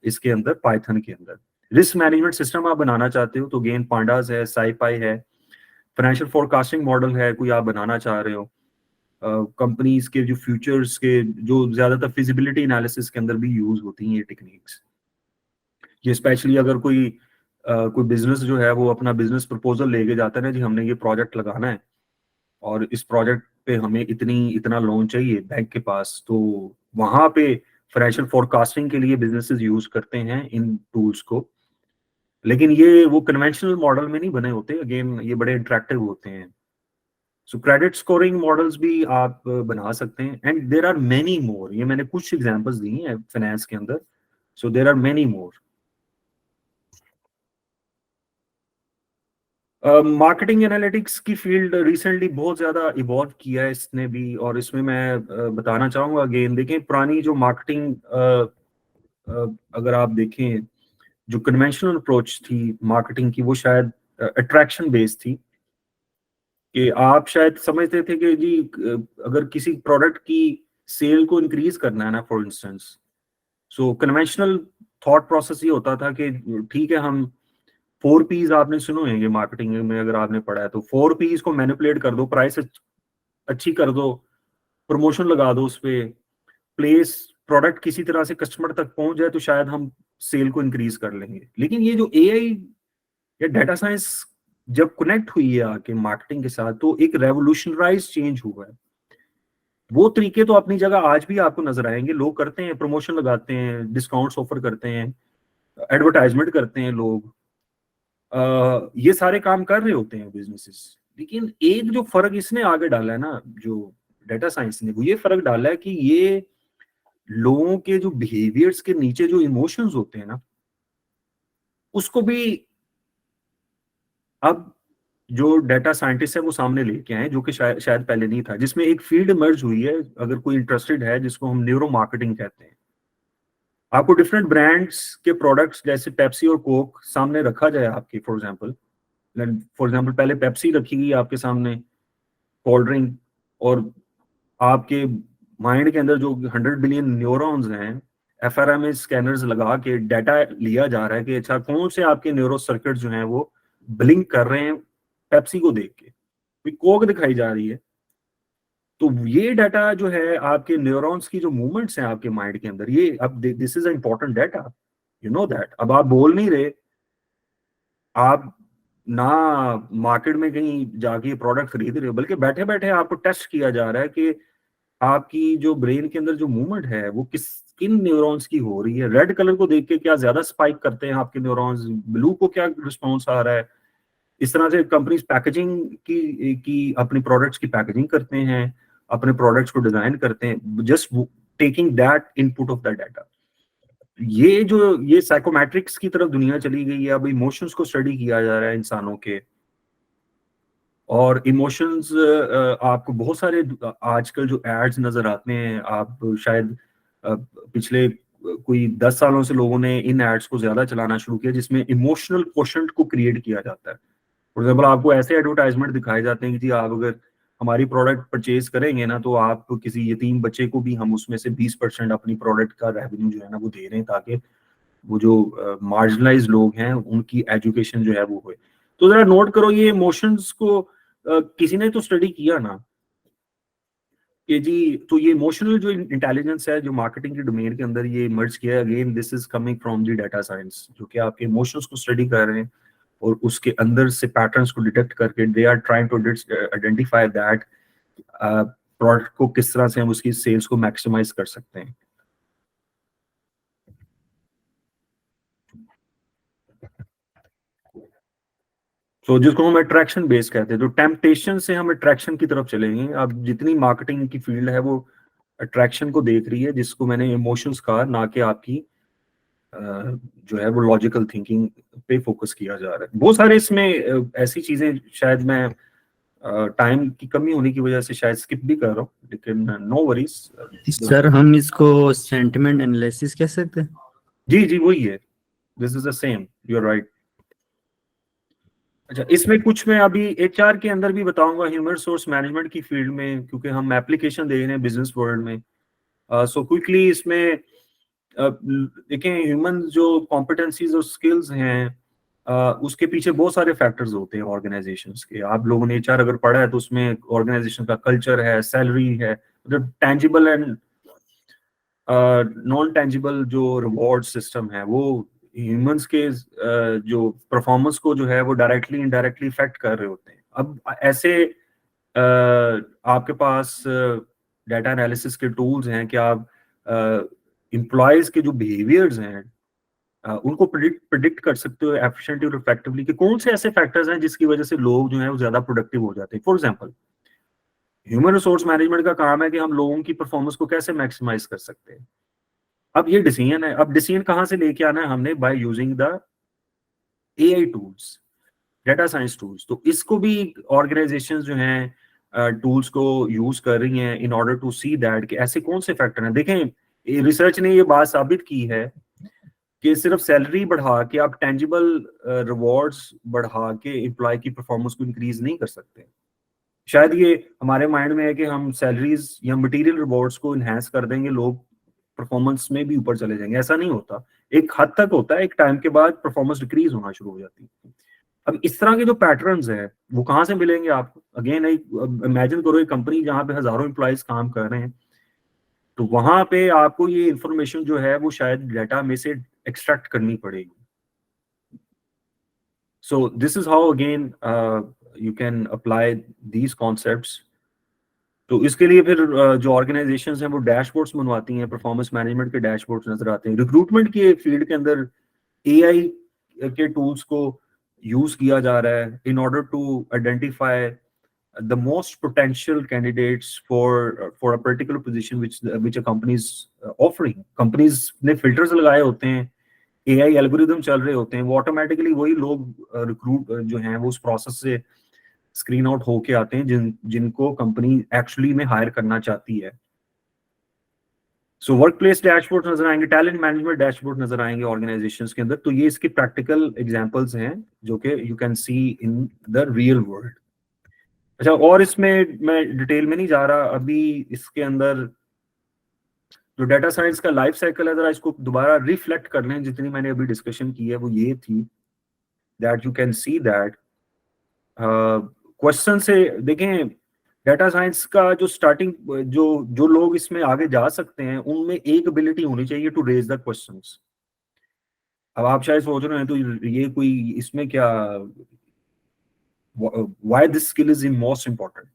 इसके अंदर पाइथन के अंदर। रिस्क मैनेजमेंट सिस्टम आप बनाना चाहते हो तो गेन पांडास है, साइपाई है, फाइनेंशियल फोरकास्टिंग मॉडल है कोई आप बनाना चाह रहे हो, कंपनीज के जो फ्यूचर्स के जो ज्यादातर फिजिबिलिटी एनालिसिस के अंदर भी यूज होती हैं ये टेक्निक्स। ये स्पेशली अगर कोई बिजनेस जो है वो अपना बिजनेस प्रपोजल लेके जाता है ना, जी हमने ये प्रोजेक्ट लगाना है और इस प्रोजेक्ट पे हमें इतना लोन चाहिए बैंक के पास, तो वहां पे फाइनेंशियल फोरकास्टिंग के लिए बिजनेसेस यूज करते हैं इन टूल्स को। लेकिन ये वो कन्वेंशनल मॉडल में नहीं बने होते, अगेन ये बड़े इंटरेक्टिव होते हैं। सो क्रेडिट स्कोरिंग मॉडल्स भी आप बना सकते हैं and there are many more. ये मैंने कुछ एग्जांपल्स दी हैं फाइनेंस के अंदर, so there are many more. Marketing analytics की फील्ड रिसेंटली बहुत ज्यादा इवॉल्व किया है इसने भी, और इसमें मैं बताना चाहूंगा अगेन, देखें पुरानी जो मार्केटिंग अगर आप देखें जो कन्वेंशनल अप्रोच थी मार्केटिंग की वो शायद अट्रैक्शन बेस्ड थी, कि आप शायद समझते थे कि जी अगर किसी प्रोडक्ट की सेल को इंक्रीज करना है ना for instance, so conventional thought process ये होता था कि ठीक है हम 4 Ps आपने सुने होंगे मार्केटिंग में अगर आपने पढ़ा है तो, 4 Ps को मैनिपुलेट कर दो, प्राइस अच्छी कर दो, प्रमोशन लगा दो उस पे, प्लेस प्रोडक्ट किसी तरह से कस्टमर तक पहुंच जाए तो शायद हम सेल को इंक्रीज कर लेंगे। लेकिन ये जो एआई या डाटा साइंस जब कनेक्ट हुई है आके मार्केटिंग के साथ तो एक रेवोल्यूशनराइज चेंज हुआ है। वो तरीके तो अपनी जगह आज भी आपको नजर आएंगे, लोग करते हैं, प्रमोशन लगाते हैं, डिस्काउंट्स ऑफर करते हैं, एडवर्टाइजमेंट करते हैं लोग, ये सारे काम कर रहे होते हैं बिजनेसेस। लेकिन एक जो फर्क इसने आगे डाला है ना, जो डाटा साइंस ने, वो ये फर्क डाला है कि ये लोगों के जो बिहेवियर्स के नीचे जो इमोशंस होते हैं ना, उसको भी अब जो डाटा साइंटिस्ट है वो सामने लेके आए, जो कि शायद पहले नहीं था, जिसमें एक फील्ड इमर्ज हुई है अगर कोई इंटरेस्टेड है, जिसको हम न्यूरो मार्केटिंग कहते हैं। आपको डिफरेंट ब्रांड्स के प्रोडक्ट्स जैसे पेप्सी और कोक सामने रखा जाए आपके, फॉर एग्जाम्पल पहले पेप्सी रखी गई आपके सामने, कोल्ड ड्रिंक, और आपके माइंड के अंदर जो 100 बिलियन न्यूरॉन्स हैं, एफआरएमए स्कैनर्स लगा के डाटा लिया जा रहा है कि अच्छा कौन से आपके न्यूरो सर्किट जो हैं वो ब्लिंक कर रहे हैं पेप्सी को देख के, कोई कोक दिखाई जा रही है, तो ये डाटा जो है आपके न्यूरॉन्स की जो मूवमेंट्स हैं आपके माइंड के अंदर, ये अब this is important data, you know that. अब आप बोल नहीं रहे, आप ना मार्केट में कहीं जाके प्रोडक्ट खरीद रहे हो, बल्कि बैठे बैठे आपको टेस्ट किया जा रहा है कि आपकी जो ब्रेन के अंदर जो मूवमेंट है वो किन न्यूरॉन्स की हो रही है। रेड कलर को देख के क्या ज्यादा स्पाइक करते हैं आपके न्यूरॉन्स, ब्लू को क्या रिस्पॉन्स आ रहा है। इस तरह से कंपनीज पैकेजिंग की अपनी प्रोडक्ट्स की पैकेजिंग करते हैं, अपने प्रोडक्ट्स को डिजाइन करते हैं, just taking that input of the data. ये साइकोमेट्रिक्स की तरफ दुनिया चली गई है, अब इमोशंस को स्टडी किया जा रहा है इंसानों के, और इमोशंस आपको बहुत सारे आजकल जो एड्स नजर आते हैं, आप शायद पिछले कोई 10 सालों से लोगों ने इन एड्स को ज्यादा चलाना शुरू किया जिसमें इमोशनल क्वोशंट को क्रिएट किया जाता है। फॉर एग्जाम्पल आपको ऐसे एडवर्टाइजमेंट दिखाए जाते हैं कि जी आप अगर हमारी प्रोडक्ट परचेज करेंगे ना तो आप किसी यतीम बच्चे को भी हम उसमें से 20% अपनी प्रोडक्ट का रेवेन्यू जो है ना वो दे रहे हैं, ताकि वो जो मार्जिनलाइज लोग हैं उनकी एजुकेशन जो है वो होए। तो जरा नोट करो, ये इमोशंस को किसी ने तो स्टडी किया ना कि जी, तो ये इमोशनल जो इंटेलिजेंस है जो मार्केटिंग के डोमेन के अंदर ये मर्ज किया है, again this is coming from the data science, जो कि आपके इमोशंस को स्टडी कर रहे हैं और उसके अंदर से पैटर्न्स को डिटेक्ट करके they are trying to identify that product को किस तरह से हम उसकी सेल्स को मैक्सिमाइज कर सकते हैं। तो जिसको हम अट्रैक्शन बेस कहते हैं, तो टेम्पटेशन से हम अट्रैक्शन की तरफ चलेंगे। अब जितनी मार्केटिंग की फील्ड है वो अट्रैक्शन को देख रही है, जिसको मैंने इमोशंस कहा, ना कि आपकी जो है वो लॉजिकल थिंकिंग पे फोकस किया जा रहा है। बहुत सारे इसमें ऐसी चीजें शायद मैं टाइम की कमी होने की वजह से शायद स्किप भी कर रहा हूँ, लेकिन नो वरीज सर हम इसको सेंटिमेंट एनालिसिस कह सकते हैं? जी जी वही है, this is the same, you are right. अच्छा, इसमें कुछ मैं अभी एचआर के अंदर भी बताऊंगा, ह्यूमन रिसोर्स मैनेजमेंट की फील्ड में, क्योंकि हम एप्लीकेशन देख रहे हैं बिजनेस वर्ल्ड में। सो क्विकली इसमें देखें, ह्यूमन जो कॉम्पिटेंसीज और स्किल्स हैं, उसके पीछे बहुत सारे फैक्टर्स होते हैं ऑर्गेनाइजेशंस के। आप लोगों ने एचआर अगर पढ़ा है तो उसमें ऑर्गेनाइजेशन का कल्चर है, सैलरी है, मतलब टेंजिबल एंड नॉन टेंजिबल जो रिवॉर्ड सिस्टम है वो ह्यूमंस के जो परफॉर्मेंस को जो है वो डायरेक्टली इनडायरेक्टली इफेक्ट कर रहे होते हैं। अब ऐसे आपके पास डाटा एनालिसिस के टूल्स हैं कि आप एम्प्लॉयज के जो बिहेवियर्स हैं उनको प्रिडिक्ट कर सकते हो एफिशिएंटली और इफेक्टिवली कि कौन से ऐसे फैक्टर्स हैं जिसकी वजह से लोग जो है वो ज्यादा प्रोडक्टिव हो जाते हैं। For example, human resource management का काम है कि हम लोगों की परफॉर्मेंस को कैसे मैक्सिमाइज कर सकते हैं। अब ये डिसीजन है, अब डिसीजन कहाँ से लेके आना है हमने, by using the AI tools, data science tools. तो इसको भी ऑर्गेनाइजेशंस जो हैं टूल्स को यूज कर रही हैं in order to see that कि ऐसे कौन से फैक्टर हैं। देखें, रिसर्च ने ये बात साबित की है कि सिर्फ सैलरी बढ़ा के आप टेंजिबल रिवॉर्ड्स बढ़ा के एम्प्लॉय की परफॉर्मेंस को इंक्रीज नहीं कर सकते। शायद ये हमारे माइंड में है कि हम सैलरीज या मटेरियल रिवॉर्ड्स को इनहेंस कर देंगे, लोग परफॉर्मेंस में भी ऊपर चले जाएंगे। ऐसा नहीं होता, एक हद तक होता है, एक टाइम के बाद परफॉर्मेंस डिक्रीज होना शुरू हो जाती है। अब इस तरह के जो पैटर्न्स हैं वो कहाँ से मिलेंगे आपको? अगेन इमेजिन करो एक कंपनी जहाँ पे हजारों एम्प्लॉयज काम कर रहे हैं, तो वहां पे आपको ये इंफॉर्मेशन जो है वो शायद डाटा में से एक्सट्रैक्ट करनी पड़ेगी। सो this is how again you can apply these concepts. तो इसके लिए फिर जो ऑर्गेनाइजेशंस हैं वो डैशबोर्ड्स बनवाती हैं, परफॉर्मेंस मैनेजमेंट के डैशबोर्ड्स नजर आते हैं। रिक्रूटमेंट की फील्ड के अंदर एआई के टूल्स को यूज किया जा रहा है in order to identify the most potential candidates for a particular position which a company is offering. Companies ने filters लगाए होते हैं, AI एल्गोरिदम चल रहे होते हैं, वो ऑटोमेटिकली वही लोग रिक्रूट जो हैं वो उस प्रोसेस से स्क्रीन आउट होके आते हैं जिनको कंपनी एक्चुअली में हायर करना चाहती है। सो वर्क प्लेस डैशबोर्ड नजर आएंगे, टैलेंट मैनेजमेंट डैशबोर्ड नजर आएंगे ऑर्गेनाइजेशंस के अंदर। तो ये इसके प्रैक्टिकल एग्जांपल्स हैं जो कि you can C in the real world. अच्छा, और इसमें मैं डिटेल में नहीं जा रहा अभी। इसके अंदर जो डाटा साइंस का लाइफ साइकिल है, जरा इसको दोबारा रिफ्लेक्ट कर लें, जितनी मैंने अभी डिस्कशन की है वो ये थी that you can see that question से देखें, डाटा साइंस का जो स्टार्टिंग जो लोग इसमें आगे जा सकते हैं उनमें एक एबिलिटी होनी चाहिए टू रेज द क्वेश्चंस। अब आप शायद सोच रहे हैं तो ये कोई इसमें क्या, why this skill is most important,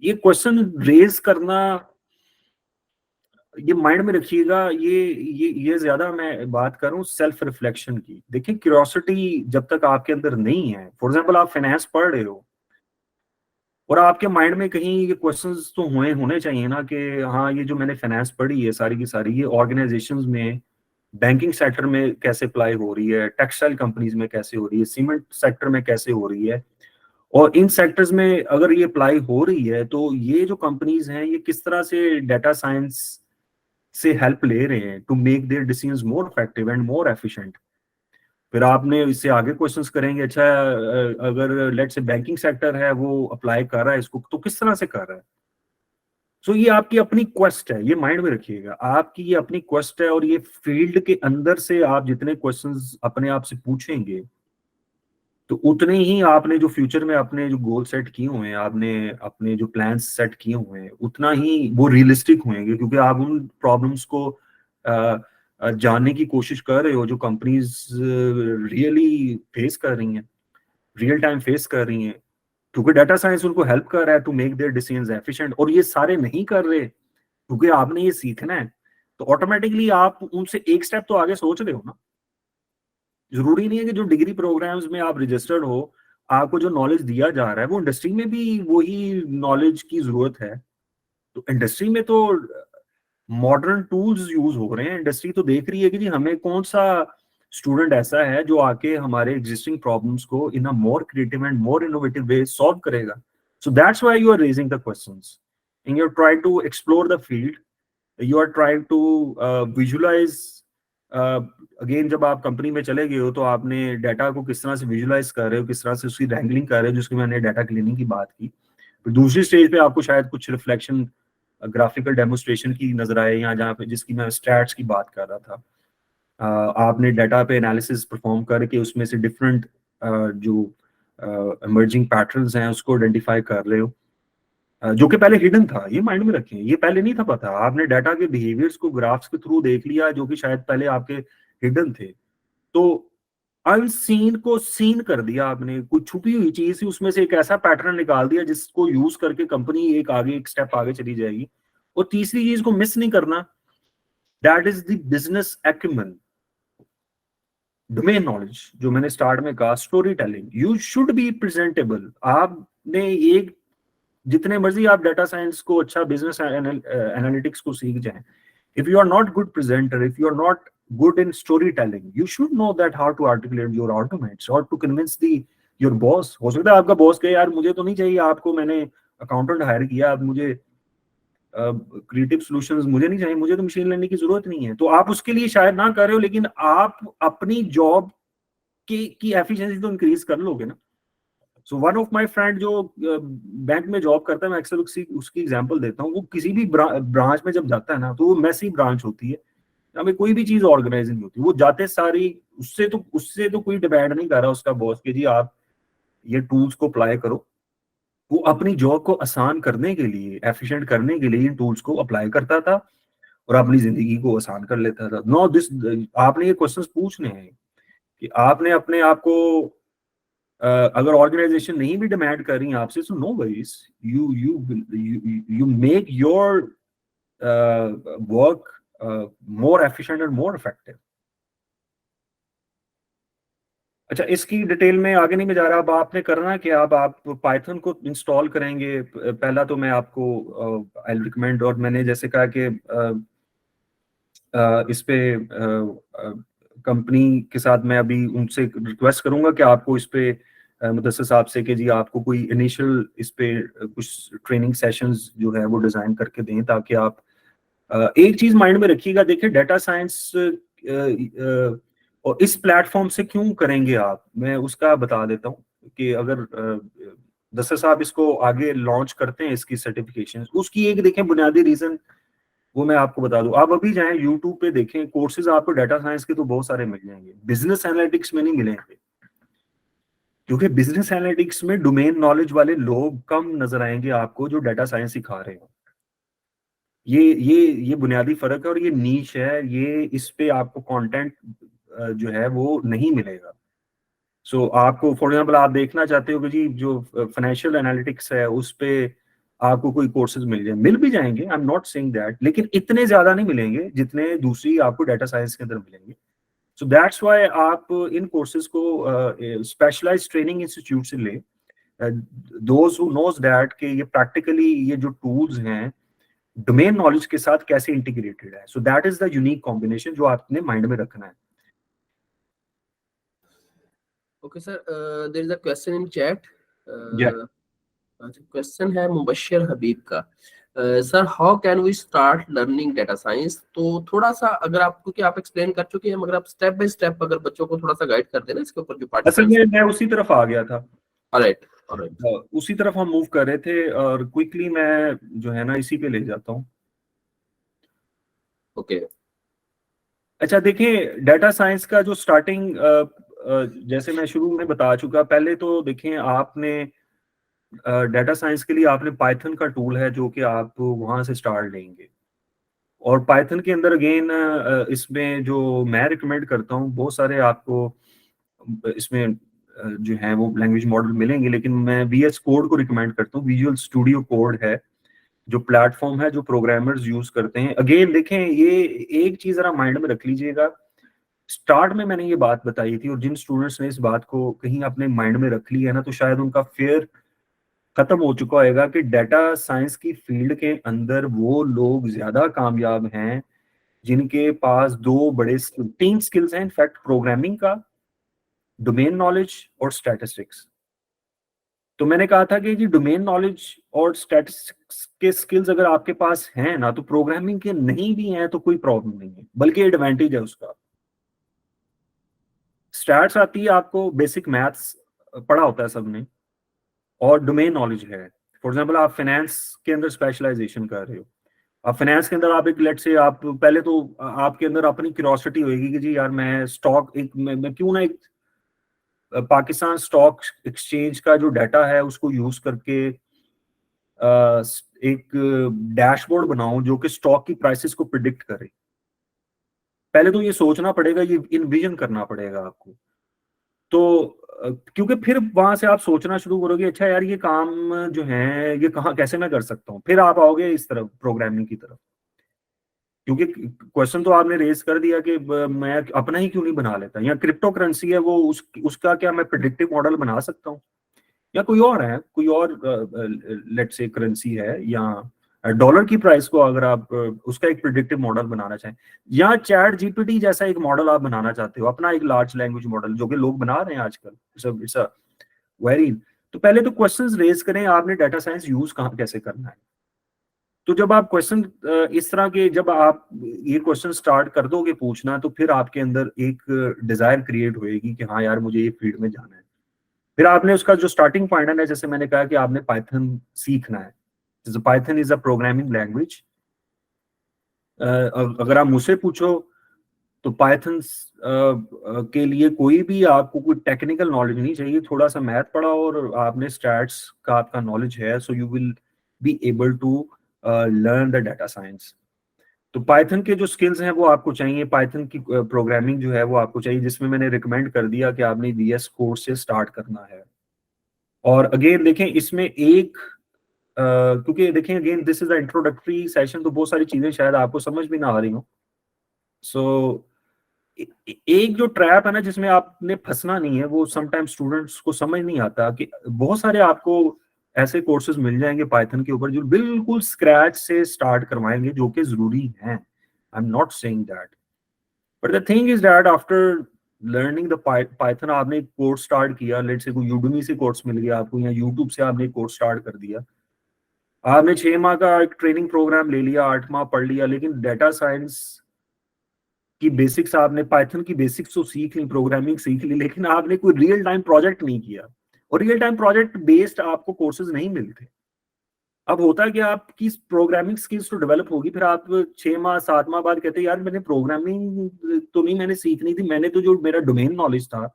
ये क्वेश्चन रेज करना, ये माइंड में रखिएगा। ये ज्यादा मैं बात करूं सेल्फ रिफ्लेक्शन की। देखिए, क्यूरियोसिटी जब तक आपके अंदर नहीं है, फॉर एग्जांपल आप फाइनेंस पढ़ रहे हो और आपके माइंड में कहीं ये क्वेश्चंस तो होने चाहिए ना कि हाँ, ये जो मैंने फाइनेंस पढ़ी है सारी की सारी, ये ऑर्गेनाइजेशंस में बैंकिंग सेक्टर में कैसे अप्लाई हो रही है, टेक्सटाइल कंपनीज में कैसे हो रही है, सीमेंट सेक्टर में कैसे हो रही है, और इन सेक्टर्स में अगर ये अप्लाई हो रही है तो ये जो कंपनीज हैं ये किस तरह से डाटा साइंस से हेल्प ले रहे हैं to make their decisions more effective and more efficient. फिर आपने इससे आगे क्वेश्चंस करेंगे, अच्छा अगर लेट्स से बैंकिंग सेक्टर है वो अप्लाई कर रहा है इसको, तो किस तरह से कर रहा है। सो ये आपकी अपनी क्वेस्ट है, ये माइंड में रखिएगा, आपकी ये अपनी क्वेस्ट है। और ये फील्ड के अंदर से आप जितने क्वेश्चंस अपने आप से पूछेंगे तो उतने ही आपने जो फ्यूचर में अपने जो गोल सेट किए हुए हैं, आपने अपने जो प्लान्स सेट किए हुए हैं, उतना ही वो रियलिस्टिक होंगे, क्योंकि आप उन प्रॉब्लम्स को जानने की कोशिश कर रहे हो जो कंपनीज रियली फेस कर रही हैं, रियल टाइम फेस कर रही हैं, क्योंकि डाटा साइंस उनको हेल्प कर रहा है to make their decisions efficient. और ये सारे नहीं कर रहे क्योंकि आपने ये सीखना है, तो ऑटोमेटिकली आप उनसे एक स्टेप तो आगे सोच रहे हो ना। जरूरी नहीं है कि जो डिग्री प्रोग्राम्स में आप रजिस्टर्ड हो आपको जो नॉलेज दिया जा रहा है वो इंडस्ट्री में भी वही नॉलेज की जरूरत है। तो इंडस्ट्री में तो मॉडर्न टूल्स यूज हो रहे हैं, इंडस्ट्री तो देख रही है कि जी हमें कौन सा स्टूडेंट ऐसा है जो आके हमारे एग्जिस्टिंग प्रॉब्लम्स को in a more creative and more innovative way solve करेगा। So that's why you are raising the questions and you are trying to explore the field, you are trying to visualise. Again जब आप company में चले गए हो तो आपने data को किस तरह से विजुअलाइज कर रहे हो, किस तरह से उसकी रैंगलिंग कर रहे हो, जिसकी मैंने डाटा क्लीनिंग की बात की। फिर दूसरी स्टेज पे आपको शायद कुछ रिफ्लेक्शन ग्राफिकल डेमोस्ट्रेशन की नजर आए, यहाँ जहाँ पे जिसकी मैं स्टैट्स की बात कर रहा था। आपने डाटा पे एनालिसिस परफॉर्म करके उसमें से डिफरेंट जो इमर्जिंग पैटर्न्स हैं उसको आइडेंटिफाई कर रहे हो, जो कि पहले हिडन था। ये माइंड में रखें, ये पहले नहीं था पता। आपने डाटा के बिहेवियर्स को ग्राफ्स के थ्रू देख लिया जो कि शायद पहले आपके हिडन थे। तो अनसीन को सीन कर दिया आपने, कुछ छुपी हुई चीज थी उसमें से एक ऐसा पैटर्न निकाल दिया जिसको यूज करके कंपनी एक स्टेप आगे चली जाएगी। और तीसरी चीज को मिस नहीं करना, that is the business acumen, domain knowledge, जो मैंने स्टार्ट में कहा, story telling. You should be presentable. आपने एक जितने मर्जी आप डाटा साइंस को अच्छा बिजनेस एनालिटिक्स को सीख जाएं, if you are not good presenter, if you are not good in storytelling, you should know that how to articulate your arguments or to convince your boss. हो सकता है आपका boss कहे यार मुझे तो नहीं चाहिए आपको, मैंने अकाउंटेंट हायर किया, अब मुझे क्रिएटिव सॉल्यूशंस मुझे नहीं चाहिए, मुझे तो मशीन लर्निंग की जरूरत नहीं है। तो आप उसके लिए शायद ना कर रहे हो, लेकिन आप अपनी जॉब की एफिशिएंसी तो इंक्रीज कर लोगे ना। So one of my friend जो बैंक में जॉब करता है, मैं अक्सर उसकी एग्जांपल देता हूँ। वो किसी भी ब्रांच में जब जाता है ना, तो वो मैसी ब्रांच होती है, हमें कोई भी चीज ऑर्गेनाइज नहीं होती। वो जाते सारी उससे तो कोई डिमांड नहीं कर रहा उसका बॉस के जी आप ये टूल्स को अप्लाई करो। वो अपनी जॉब को आसान करने के लिए, एफिशिएंट करने के लिए इन टूल्स को अप्लाई करता था और अपनी जिंदगी को आसान कर लेता था। नो दिस, आपने ये क्वेश्चंस पूछने हैं कि आपने अपने आप को अगर ऑर्गेनाइजेशन नहीं भी डिमांड कर रही है आपसे, so no worries, you make your work more efficient and more effective. अच्छा, इसकी डिटेल में आगे नहीं मैं जा रहा। अब आपने करना कि अब आप पाइथन को इंस्टॉल करेंगे। पहला तो मैं आपको आई रिकमेंड, और मैंने जैसे कहा कि इस पे कंपनी के साथ मैं अभी उनसे रिक्वेस्ट करूंगा कि आपको इस पे मुदस्सिर साहब से कि जी आपको कोई इनिशियल इस पे कुछ ट्रेनिंग सेशंस जो है वो डिजाइन करके दें, ताकि आप एक चीज माइंड में रखिएगा। देखिए डाटा साइंस और इस प्लेटफॉर्म से क्यों करेंगे आप, मैं उसका बता देता हूँ कि अगर दस्तर साहब इसको आगे लॉन्च करते हैं इसकी सर्टिफिकेशन, उसकी एक देखें बुनियादी रीजन वो मैं आपको बता दूं। आप अभी जाएं यूट्यूब पे देखें कोर्सेज, आपको डाटा साइंस के तो बहुत सारे मिल जाएंगे, बिजनेस एनालिटिक्स में नहीं मिलेंगे, क्योंकि बिजनेस एनालिटिक्स में डोमेन नॉलेज वाले लोग कम नजर आएंगे आपको जो डाटा साइंस सिखा रहे हो। ये बुनियादी फर्क है और ये नीश है, ये इस पे आपको कंटेंट जो है वो नहीं मिलेगा। सो आपको फॉर एग्जांपल आप देखना चाहते हो कि जी जो फाइनेंशियल एनालिटिक्स है उस पे आपको कोई कोर्सेज मिल जाए, मिल भी जाएंगे, आई एम नॉट सेइंग दैट, लेकिन इतने ज्यादा नहीं मिलेंगे जितने दूसरी आपको डाटा साइंस के अंदर मिलेंगे। सो दैट्स व्हाई आप इन कोर्सेज को स्पेशलाइज्ड ट्रेनिंग इंस्टीट्यूट से लें, दोज हु नोज दैट कि ये प्रैक्टिकली ये जो टूल्स हैं डोमेन नॉलेज के साथ कैसे इंटीग्रेटेड है। So that is the unique combination जो आपने माइंड में रखना है। Okay, sir. There is a question in chat. Yeah. Question है मुबश्शिर हबीब का। Sir, how can we start learning data science? तो थोड़ा सा अगर आप, क्योंकि आप एक्सप्लेन कर चुके हैं, मगर आप स्टेप बाय स्टेप अगर बच्चों को थोड़ा सा गाइड कर देना इसके ऊपर जो असल में मैं उसी तरफ आ गया था। ऑलराइट, उसी तरफ हम मूव कर रहे थे और क्विकली मैं जो है ना इसी पे ले जाता हूँ। ओके। अच्छा देखिए, डाटा साइंस का जो स्टार्टिंग जैसे मैं शुरू में बता चुका, पहले तो देखें आपने डाटा साइंस के लिए आपने पाइथन का टूल है जो कि आप वहां से स्टार्ट लेंगे। और पाइथन के अंदर अगेन इसमें जो मैं रिकमेंड करता हूँ, बहुत सारे आपको इसमें जो है वो लैंग्वेज मॉडल मिलेंगे, लेकिन मैं VS कोड को रिकमेंड करता हूँ। विजुअल स्टूडियो कोड है जो प्लेटफॉर्म है जो प्रोग्रामर्स यूज करते हैं। अगेन देखें, ये एक चीज जरा माइंड में रख लीजिएगा स्टार्ट में मैंने ये बात बताई थी, और जिन स्टूडेंट्स ने इस बात को कहीं अपने माइंड में रख लिया है ना, तो शायद उनका फेयर खत्म हो चुका होगा कि डाटा साइंस की फील्ड के अंदर वो लोग ज्यादा कामयाब हैं जिनके पास दो बड़े 3 स्किल्स हैं इनफैक्ट, प्रोग्रामिंग का, डोमेन नॉलेज और स्टैटिस्टिक्स। तो मैंने कहा था कि जी डोमेन नॉलेज और स्टैटिस्टिक्स के स्किल्स अगर आपके पास हैं ना, तो प्रोग्रामिंग के नहीं भी हैं तो कोई प्रॉब्लम नहीं है, बल्कि एडवांटेज है उसका। स्टैट्स आती है, आपको बेसिक मैथ्स पढ़ा होता है सबने, और डोमेन नॉलेज है। फॉर एग्जांपल आप फाइनेंस के अंदर स्पेशलाइजेशन कर रहे हो, अब फाइनेंस के अंदर आप एक लेट से आप पहले तो आपके अंदर अपनी क्यूरियोसिटी होगी कि जी यार मैं स्टॉक एक मैं क्यों ना एक पाकिस्तान स्टॉक एक्सचेंज का जो डाटा है उसको यूज करके एक डैशबोर्ड बनाऊं जो कि स्टॉक की प्राइसेस को प्रिडिक्ट करे। पहले तो ये सोचना पड़ेगा, ये इन्विजन करना पड़ेगा आपको। तो क्योंकि फिर वहां से आप सोचना शुरू करोगे, अच्छा यार ये काम जो है ये कहाँ कैसे मैं कर सकता हूँ, फिर आप आओगे इस तरफ प्रोग्रामिंग की तरफ। क्योंकि क्वेश्चन तो आपने रेज कर दिया कि मैं अपना ही क्यों नहीं बना लेता, या क्रिप्टो करेंसी है वो उसका क्या मैं प्रिडिक्टिव मॉडल बना सकता हूँ, या कोई और है, कोई और लेट्स से करेंसी है, या डॉलर की प्राइस को अगर आप उसका एक प्रिडिक्टिव मॉडल बनाना चाहें, या चैट जीपीटी जैसा एक मॉडल आप बनाना चाहते हो, अपना एक लार्ज लैंग्वेज मॉडल जो कि लोग बना रहे हैं आजकल, इट्स अ वेरी। तो पहले तो क्वेश्चंस रेज करें, आपने डाटा साइंस यूज कहाँ कैसे करना है। तो जब आप क्वेश्चन इस तरह के जब आप ये क्वेश्चन स्टार्ट कर दोगे पूछना, तो फिर आपके अंदर एक डिजायर क्रिएट होएगी कि हाँ यार मुझे ये फील्ड में जाना है। फिर आपने उसका जो स्टार्टिंग पॉइंट है, जैसे मैंने कहा कि आपने पाइथन सीखना है। Python is a programming language. अगर आप मुझसे पूछो तो पाइथन के लिए कोई भी आपको कोई टेक्निकल नॉलेज नहीं चाहिए, थोड़ा सा मैथ पढ़ा और आपने स्टैट्स का आपका नॉलेज है, so you will be able to learn the data science. तो पाइथन के जो स्किल्स हैं वो आपको चाहिए, पाइथन की प्रोग्रामिंग जो है वो आपको चाहिए, जिसमें मैंने रिकमेंड कर दिया कि आपने VS कोड से स्टार्ट करना है। और अगेन देखें इसमें एक क्योंकि देखें again this is a introductory session, तो बहुत सारी चीजें शायद आपको समझ भी ना आ रही हो। सो एक जो ट्रैप है ना जिसमें आपने फंसना नहीं है, वो समटाइम स्टूडेंट्स को समझ नहीं आता कि बहुत सारे आपको ऐसे कोर्सेज मिल जाएंगे पाइथन के ऊपर जो बिल्कुल स्क्रैच से स्टार्ट करवाएंगे, जो कि जरूरी हैं। आई am not saying that, but the thing is that after learning the Python, आपने एक कोर्स स्टार्ट किया, लेट्स से कोई यूडमी से कोर्स मिल गया आपको, या यूट्यूब से आपने कोर्स स्टार्ट कर दिया, आपने 6 माह का एक ट्रेनिंग प्रोग्राम ले लिया, 8 माह पढ़ लिया, लेकिन डाटा साइंस की बेसिक्स आपने, पाइथन की बेसिक्स तो सीख ली, प्रोग्रामिंग सीख ली, लेकिन आपने कोई रियल टाइम प्रोजेक्ट नहीं किया, और रियल टाइम प्रोजेक्ट बेस्ड आपको कोर्सेज नहीं मिलते। अब होता है कि आपकी प्रोग्रामिंग स्किल्स तो डेवलप होगी, फिर आप 6 माह 7 माह बाद कहते हैं यार मैंने प्रोग्रामिंग तो नहीं मैंने सीखनी थी, मैंने तो जो मेरा डोमेन नॉलेज था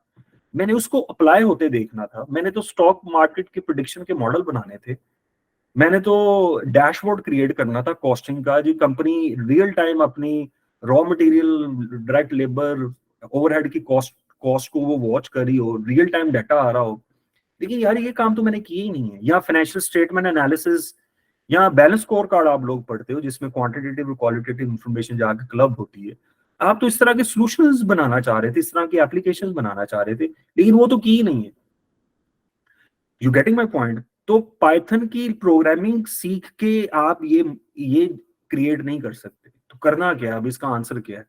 मैंने उसको अप्लाई होते देखना था, मैंने तो स्टॉक मार्केट के प्रेडिक्शन के मॉडल बनाने थे, मैंने तो डैशबोर्ड क्रिएट करना था कॉस्टिंग का, जी कंपनी रियल टाइम अपनी raw material, direct labour, overhead की कॉस्ट को वो वॉच करी हो, रियल टाइम डाटा आ रहा हो। लेकिन यार ये काम तो मैंने किया ही नहीं है। या फाइनेंशियल स्टेटमेंट एनालिसिस, या बैलेंस स्कोर कार्ड आप लोग पढ़ते हो जिसमें क्वांटिटेटिव और क्वालिटेटिव इंफॉर्मेशन जाके क्लब होती है, आप तो इस तरह के सॉल्यूशंस बनाना चाह रहे थे, इस तरह की एप्लीकेशंस बनाना चाह रहे थे, लेकिन वो तो की ही नहीं है। You getting my point? तो पाइथन की प्रोग्रामिंग सीख के आप ये क्रिएट नहीं कर सकते। तो करना क्या है अब, इसका आंसर क्या है?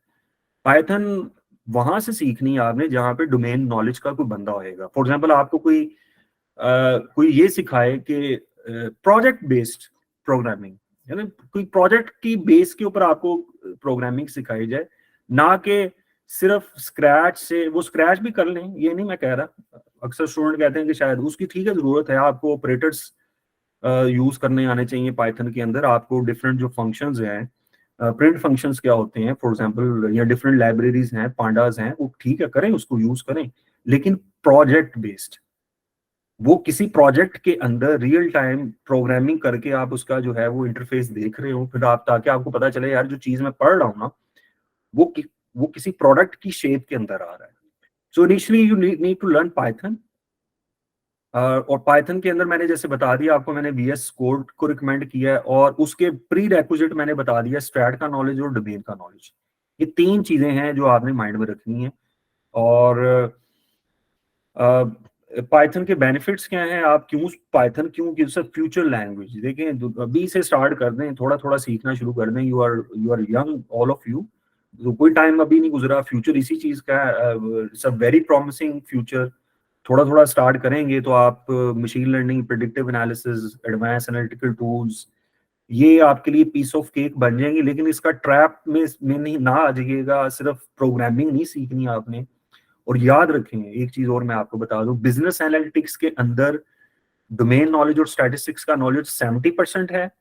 पाइथन वहां से सीखनी है आपने जहां पे डोमेन नॉलेज का कोई बंदा होएगा। फॉर एग्जांपल आपको कोई ये सिखाए कि प्रोजेक्ट बेस्ड प्रोग्रामिंग, यानी कोई प्रोजेक्ट की बेस के ऊपर आपको प्रोग्रामिंग सिखाई जाए, ना कि सिर्फ स्क्रैच से। वो स्क्रैच भी कर लें, ये नहीं मैं कह रहा, अक्सर स्टूडेंट कहते हैं कि शायद उसकी ठीक है जरूरत है, आपको ऑपरेटर्स यूज करने आने चाहिए पाइथन के अंदर, आपको डिफरेंट जो फंक्शंस हैं, प्रिंट फंक्शंस क्या होते हैं फॉर एग्जांपल, या डिफरेंट लाइब्रेरीज हैं, पांडास हैं, वो ठीक है करें, उसको यूज करें, लेकिन प्रोजेक्ट बेस्ड, वो किसी प्रोजेक्ट के अंदर रियल टाइम प्रोग्रामिंग करके आप उसका जो है वो इंटरफेस देख रहे हो, फिर आप ताकि आपको पता चले यार जो चीज मैं पढ़ रहा हूँ ना वो किसी प्रोडक्ट की शेप के अंदर आ रहा है। So initially you need to learn Python, और पाइथन के अंदर मैंने जैसे बता दिया आपको, मैंने VS कोड को रिकमेंड किया है, और उसके प्री रेक्विजिट मैंने बता दिया स्ट्रैट का नॉलेज और डोमेन का नॉलेज। ये 3 चीजें हैं जो आपने माइंड में रखनी है। और पाइथन के बेनिफिट्स क्या हैं, आप क्यों पाइथन क्यों कि फ्यूचर लैंग्वेज। देखें अभी से स्टार्ट कर दें, थोड़ा थोड़ा सीखना शुरू कर दें। You are young all of you, तो कोई टाइम अभी नहीं गुजरा, फ्यूचर इसी चीज का है। It's a very promising future. थोड़ा थोड़ा स्टार्ट करेंगे तो आप machine learning, predictive analysis, advance analytical tools, ये आपके लिए पीस ऑफ केक बन जाएंगे। लेकिन इसका ट्रैप में नहीं ना आ जाइएगा। सिर्फ प्रोग्रामिंग नहीं सीखनी आपने। और याद रखें एक चीज और मैं आपको बता दूं, बिजनेस एनालिटिक्स के अंदर डोमेन नॉलेज और स्टैटिस्टिक्स का नॉलेज 70% है,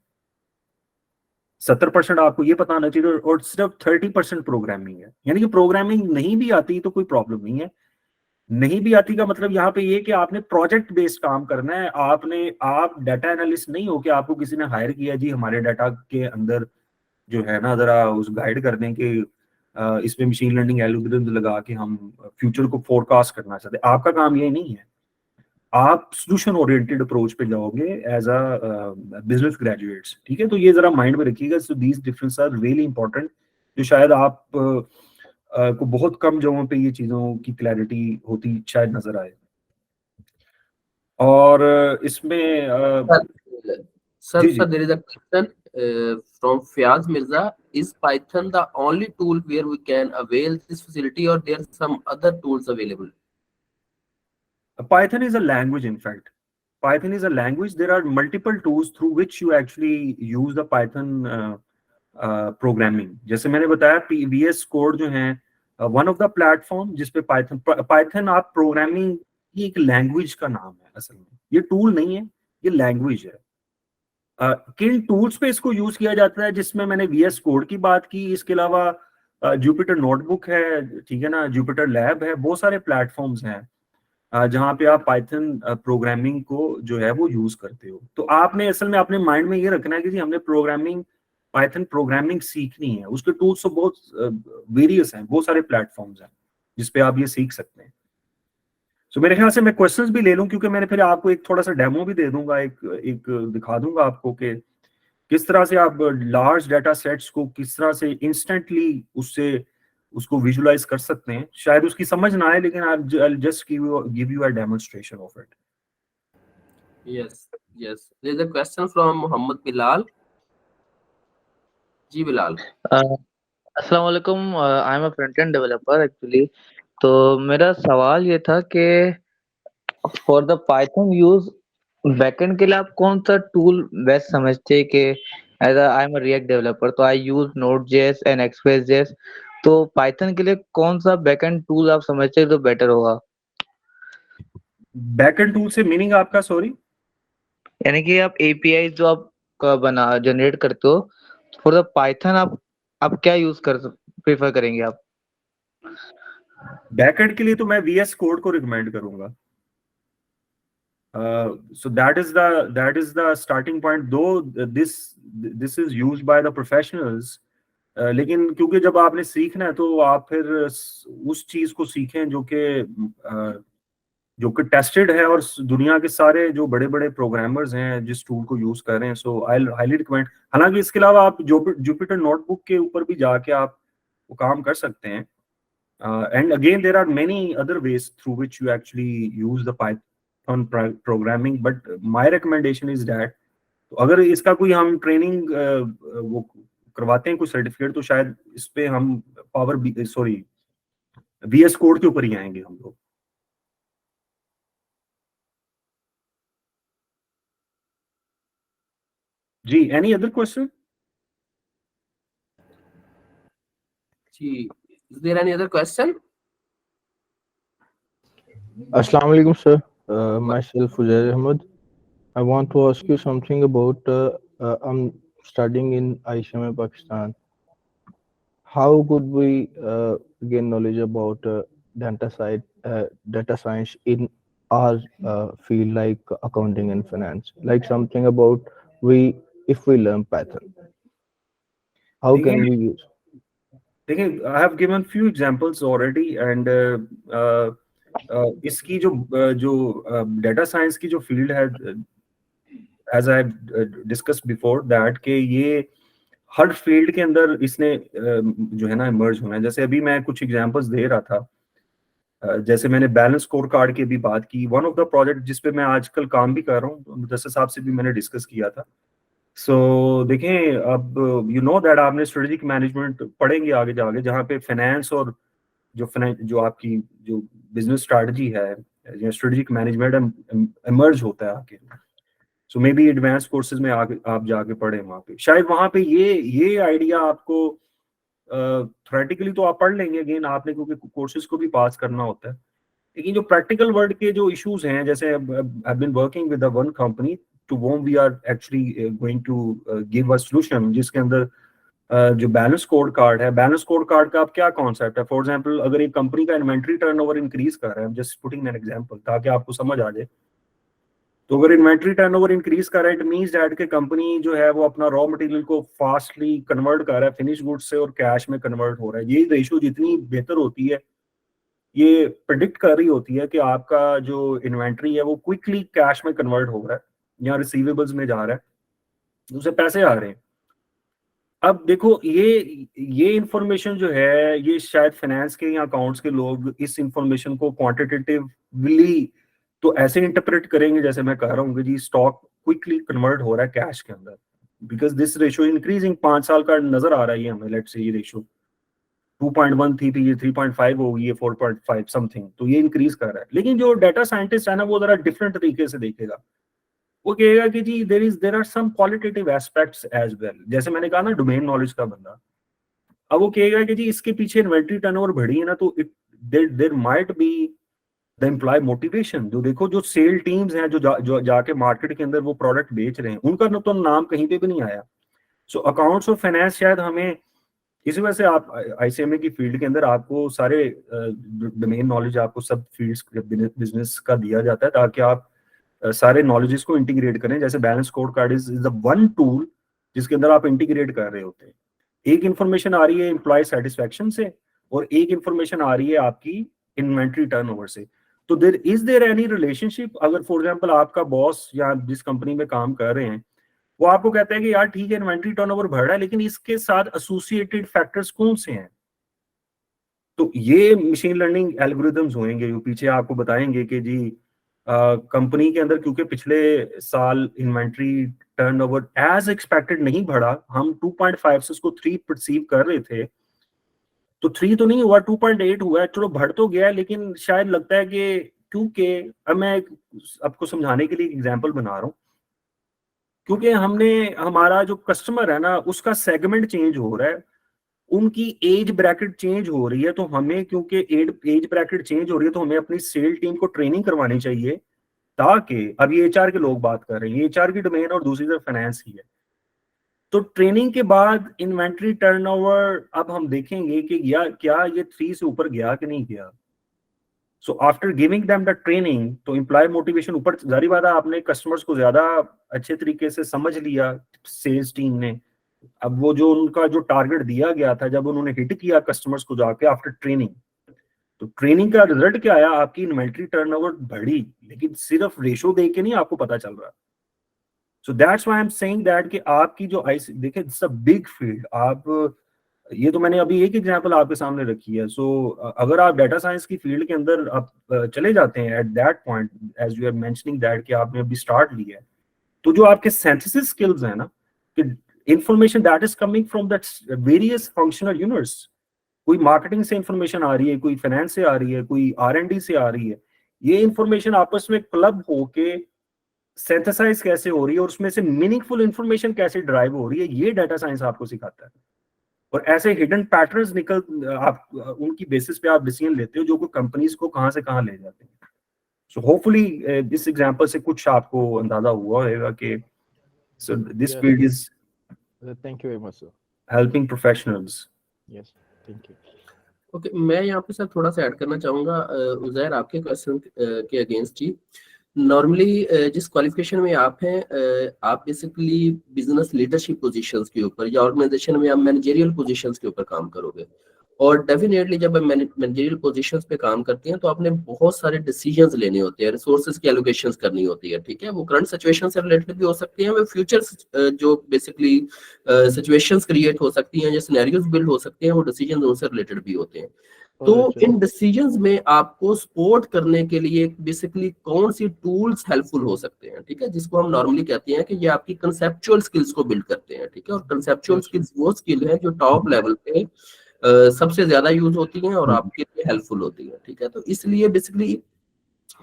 70% आपको ये पता होना चाहिए, और सिर्फ 30% प्रोग्रामिंग है। यानी कि प्रोग्रामिंग नहीं भी आती तो कोई प्रॉब्लम नहीं है। नहीं भी आती का मतलब यहाँ पे ये कि आपने प्रोजेक्ट बेस्ड काम करना है। आप डाटा एनालिस्ट नहीं हो कि आपको किसी ने हायर किया जी हमारे डाटा के अंदर जो है ना जरा उस गाइड कर दें कि इसमें मशीन लर्निंग एल्गोरिथम्स लगा के हम फ्यूचर को फोरकास्ट करना चाहते हैं। आपका काम ये नहीं है। आप सोल्यूशन ओरिएंटेड अप्रोच पे जाओगे एज अ बिजनेस ग्रेजुएट्स, ठीक है। तो ये जरा माइंड में रखिएगा। So these difference are really important, जो शायद आप को बहुत कम जगहों पे ये चीजों की क्लैरिटी होती शायद नजर आए। और इसमें Sir, जी जी there is a question from Fiaz Mirza. Is Python the only tool where we can avail this facility, or there are some other tools available? Python is a language, in fact. Python is a language. There are multiple tools through which you actually use the Python programming. जैसे मैंने बताया VS code जो है one of the platform जिसपे Python आप programming की एक language का नाम है। असल में ये टूल नहीं है, ये लैंग्वेज है। किन टूल्स पे इसको यूज किया जाता है, जिसमें मैंने VS कोड की बात की, इसके अलावा जुपिटर नोटबुक है, ठीक है ना, जुपिटर लैब है, बहुत सारे प्लेटफॉर्म्स हैं जहाँ पे आप पाइथन प्रोग्रामिंग को जो है वो यूज करते हो। तो आपने असल में अपने माइंड में ये रखना है कि जी हमने पाइथन प्रोग्रामिंग सीखनी है। उसके टूल्स तो बहुत वेरियस हैं, बहुत सारे प्लेटफॉर्म्स हैं जिसपे आप ये सीख सकते हैं। सो मेरे ख्याल से मैं क्वेश्चंस भी ले लूं, क्योंकि मैंने फिर आपको एक थोड़ा सा डेमो भी दे दूंगा, एक दिखा दूंगा आपको कि किस तरह से आप लार्ज डाटा सेट्स को किस तरह से इंस्टेंटली उसको विजुलाइज कर सकते हैं। शायद उसकी समझ ना आए, लेकिन I just give you a demonstration of it. Yes, yes. There is a question from Muhammad Bilal. जी बिलाल। अस्सलाम वालेकुम, आई am a front end developer actually. तो मेरा सवाल ये था कि for the Python use backend के लिए आप कौन सा टूल बेस्ट समझते हैं? कि as I am a React developer तो I use Node JS and Express JS, तो पाइथन के लिए कौन सा बैकएंड टूल आप समझते हैं तो बेटर होगा? बैकएंड टूल से मीनिंग आपका, सॉरी? यानी कि आप एपीआई जो आप बना जनरेट करते हो, फॉर द पाइथन आप क्या यूज प्रेफर करेंगे आप? बैकएंड के लिए तो मैं VS कोड को रिकमेंड करूंगा। So that is the starting point, though this is used by the professionals. लेकिन क्योंकि जब आपने सीखना है तो आप फिर उस चीज को सीखें जो कि टेस्टेड है, और दुनिया के सारे जो बड़े बड़े प्रोग्रामर्स हैं जिस टूल को यूज कर रहे हैं। So I highly recommend. हालांकि इसके अलावा आप जुपिटर नोटबुक के ऊपर भी जाके आप वो काम कर सकते हैं। And again there are many other ways through which you actually use the Python programming, but my recommendation is that अगर इसका कोई हम ट्रेनिंग वो करवाते हैं, कोई सर्टिफिकेट, तो शायद इस पे हम VS कोड के ऊपर ही आएंगे हम लोग। जी, एनी अदर क्वेश्चन? जी, is there any other question? Assalamu alaikum, sir. Myself Uzair Ahmed. I want to ask you something about I'm studying in ICMA Pakistan. How could we gain knowledge about data science in our field, like accounting and finance? Like something about if we learn Python, how can we use? देखिए, I have given few examples already, and इसकी जो data science की जो field है, as I discussed before that, कि ये हर field के अंदर इसने जो है ना इमर्ज होना है। जैसे अभी मैं कुछ एग्जांपल्स दे रहा था, जैसे मैंने बैलेंस स्कोर कार्ड की भी बात की, वन ऑफ द प्रोजेक्ट जिस पे मैं आजकल काम भी कर रहा हूँ, मुदस्सिर साहब से भी मैंने डिस्कस किया था। सो देखें, अब यू नो दैट आपने स्ट्रेटेजिक मैनेजमेंट पढ़ेंगे आगे जाके, जहाँ पे फाइनेंस और जो आपकी जो बिजनेस स्ट्रेटजी है या स्ट्रेटेजिक मैनेजमेंट इमर्ज होता है आगे। सो मे बी एडवांस कोर्सेज में आगे आप जाके पढ़े वहाँ पे, शायद वहाँ पे ये आइडिया आपको थ्योरेटिकली तो आप पढ़ लेंगे अगेन आपने, क्योंकि कोर्सेज को भी पास करना होता है, लेकिन जो प्रैक्टिकल वर्ल्ड के जो इश्यूज हैं, जैसे I been working with one company to whom we are actually going to give a solution, जिसके अंदर जो बैलेंस स्कोर कार्ड है, बैलेंस स्कोर कार्ड का आप क्या कॉन्सेप्ट है। फॉर एग्जांपल अगर एक कंपनी का इन्वेंट्री टर्नओवर इंक्रीज कर रहा है, जस्ट पुटिंग एन एग्जांपल ताकि आपको समझ आ जाए, तो अगर इन्वेंट्री टर्नओवर इंक्रीज कर रहा है, इट मींस दैट कि कंपनी जो है वो अपना रॉ मटेरियल को फास्टली कन्वर्ट कर रहा है फिनिश गुड्स से और कैश में कन्वर्ट हो रहा है। ये रेशियो जितनी बेहतर होती है, ये प्रिडिक्ट कर रही होती है कि आपका जो इन्वेंट्री है वो क्विकली कैश में कन्वर्ट हो रहा है या रिसीवेबल्स में जा रहा है, उससे पैसे आ रहे हैं। अब देखो ये इंफॉर्मेशन जो है, ये शायद फाइनेंस के या अकाउंट्स के लोग इस इंफॉर्मेशन को क्वांटिटेटिवली तो ऐसे इंटरप्रेट करेंगे जैसे मैं कह रहा हूँ कि जी स्टॉक क्विकली कन्वर्ट हो रहा है कैश के अंदर, बिकॉज दिस रेशियो इंक्रीजिंग 5 साल का नजर आ रहा है हमें। लेट्स से ये रेशियो 2.1 थी, फिर ये 3.5 हो गई है, 4.5 समथिंग, तो ये इंक्रीज कर रहा है। लेकिन जो डाटा साइंटिस्ट है ना, वो जरा डिफरेंट तरीके से देखेगा, वो कहेगा कि जी there are some qualitative aspects as well. जैसे मैंने कहा ना, डोमेन नॉलेज का बंदा, अब वो कहेगा कि जी इसके पीछे इन्वेंट्री टर्नओवर बढ़ी है ना, तो there might be the employ motivation. जो देखो, जो सेल टीम्स हैं जो जाके मार्केट के अंदर वो प्रोडक्ट बेच रहे हैं, उनका तो नाम कहीं पे भी नहीं आया। सो अकाउंट्स और फाइनेंस शायद हमें इसी वजह से आप आईसीएमए की फील्ड के अंदर आपको सारे डोमेन नॉलेज आपको सब फील्ड्स बिजनेस का दिया जाता है, ताकि आप सारे नॉलेजेस को इंटीग्रेट करें। जैसे balance score card is the one tool जिसके अंदर आप इंटीग्रेट कर रहे होते हैं। एक इंफॉर्मेशन आ रही है एम्प्लॉय सेटिस्फेक्शन से और एक इंफॉर्मेशन आ रही है आपकी इन्वेंट्री टर्नओवर से। तो देयर एनी रिलेशनशिप? अगर फॉर एग्जांपल आपका बॉस या जिस कंपनी में काम कर रहे हैं वो आपको कहता है कि यार ठीक है इन्वेंट्री टर्नओवर बढ़ रहा है, लेकिन इसके साथ एसोसिएटेड फैक्टर्स कौन से हैं, तो ये मशीन लर्निंग एल्गोरिथम्स होंगे जो पीछे आपको बताएंगे कि जी कंपनी के अंदर क्योंकि पिछले साल इन्वेंट्री टर्नओवर एज एक्सपेक्टेड नहीं बढ़ा, हम 2.5 से उसको 3 परसीव कर रहे थे, तो 3 तो नहीं हुआ, 2.8 हुआ है, चलो बढ़ तो गया, लेकिन शायद लगता है कि क्योंकि अब मैं आपको समझाने के लिए एग्जांपल बना रहा हूँ, क्योंकि हमारा जो कस्टमर है ना उसका सेगमेंट चेंज हो रहा है, उनकी एज ब्रैकेट चेंज हो रही है, तो हमें क्योंकि एज ब्रैकेट चेंज हो रही है तो हमें अपनी सेल टीम को ट्रेनिंग करवानी चाहिए, ताकि अब ये एचआर के लोग बात कर रहे हैं, एचआर की डोमेन और दूसरी तरफ फाइनेंस की है। तो ट्रेनिंग के बाद इन्वेंट्री टर्नओवर अब हम देखेंगे कि क्या ये 3 से ऊपर गया कि नहीं गया। So after giving them the training, तो एम्प्लॉय मोटिवेशन ऊपर, जारी बात है आपने कस्टमर्स को ज्यादा अच्छे तरीके से समझ लिया सेल्स टीम ने। अब वो जो उनका जो टारगेट दिया गया था, जब उन्होंने हिट किया कस्टमर्स को जाके आफ्टर ट्रेनिंग, तो ट्रेनिंग का रिजल्ट क्या आया, आपकी इन्वेंट्री टर्नओवर बढ़ी, लेकिन सिर्फ रेशो देख के नहीं आपको पता चल रहा। सो that's why I am saying that कि आपकी जो देखिए इट्स अ बिग फील्ड। आप ये तो मैंने अभी एक एग्जांपल आपके सामने रखी है। सो अगर आप डाटा साइंस की फील्ड के अंदर आप चले जाते हैं at that point, as you are mentioning that कि आपने अभी स्टार्ट लिया है, तो जो आपके सिंथेसिस स्किल्स है ना, कि information that is coming from that various functional units, कोई मार्केटिंग से इंफॉर्मेशन आ रही है, कोई फाइनेंस से आ रही है, कोई R&D से आ रही है, ये इंफॉर्मेशन आपस में क्लब होके सिंथेसाइज कैसे हो रही है और उसमें से मीनिंगफुल इंफॉर्मेशन कैसे ड्राइव हो रही है, ये डाटा साइंस आपको सिखाता है। और ऐसे हिडन पैटर्न्स आप उनकी बेसिस पे आप डिसीजन लेते हो जो कि कंपनीज को कहां से कहां ले जाते हैं। सो होपफुली इस एग्जांपल से कुछ आपको अंदाजा हुआ होगा कि so this field is Thank you very much, sir. Helping professionals. Yes, thank you. Okay, मैं यहाँ पे सर थोड़ा सा ऐड करना चाहूंगा उजैर आपके क्वेश्चन के अगेंस्ट ही। नॉर्मली जिस क्वालिफिकेशन में आप हैं, आप बेसिकली बिजनेस लीडरशिप पोजीशंस के ऊपर या ऑर्गेनाइजेशन में आप मैनेजरियल पोजीशंस के ऊपर काम करोगे, और डेफिनेटली जब आप मैनेजरियल पोजीशंस पे काम करते हैं तो आपने बहुत सारे डिसीजंस लेने होते हैं, रिसोर्सेज की एलोकेशंस करनी होती है, ठीक है। वो करंट सिचुएशन से रिलेटेड भी हो सकती हैं, वो फ्यूचर जो बेसिकली सिचुएशंस क्रिएट हो सकती हैं, जो सिनेरियोज बिल्ड हो सकते हैं, वो डिसीजन उनसे रिलेटेड भी होते हैं। तो इन डिसीजंस में आपको सपोर्ट करने के लिए बेसिकली कौन सी टूल्स हेल्पफुल हो सकते हैं, ठीक है, जिसको हम नॉर्मली कहते हैं कि ये आपकी कंसेप्चुअल स्किल्स को बिल्ड करते हैं, ठीक है। और कंसेप्चुअल स्किल्स वो स्किल है जो टॉप लेवल पे सबसे ज्यादा यूज होती हैं और आपके लिए हेल्पफुल होती है, ठीक है। तो इसलिए बेसिकली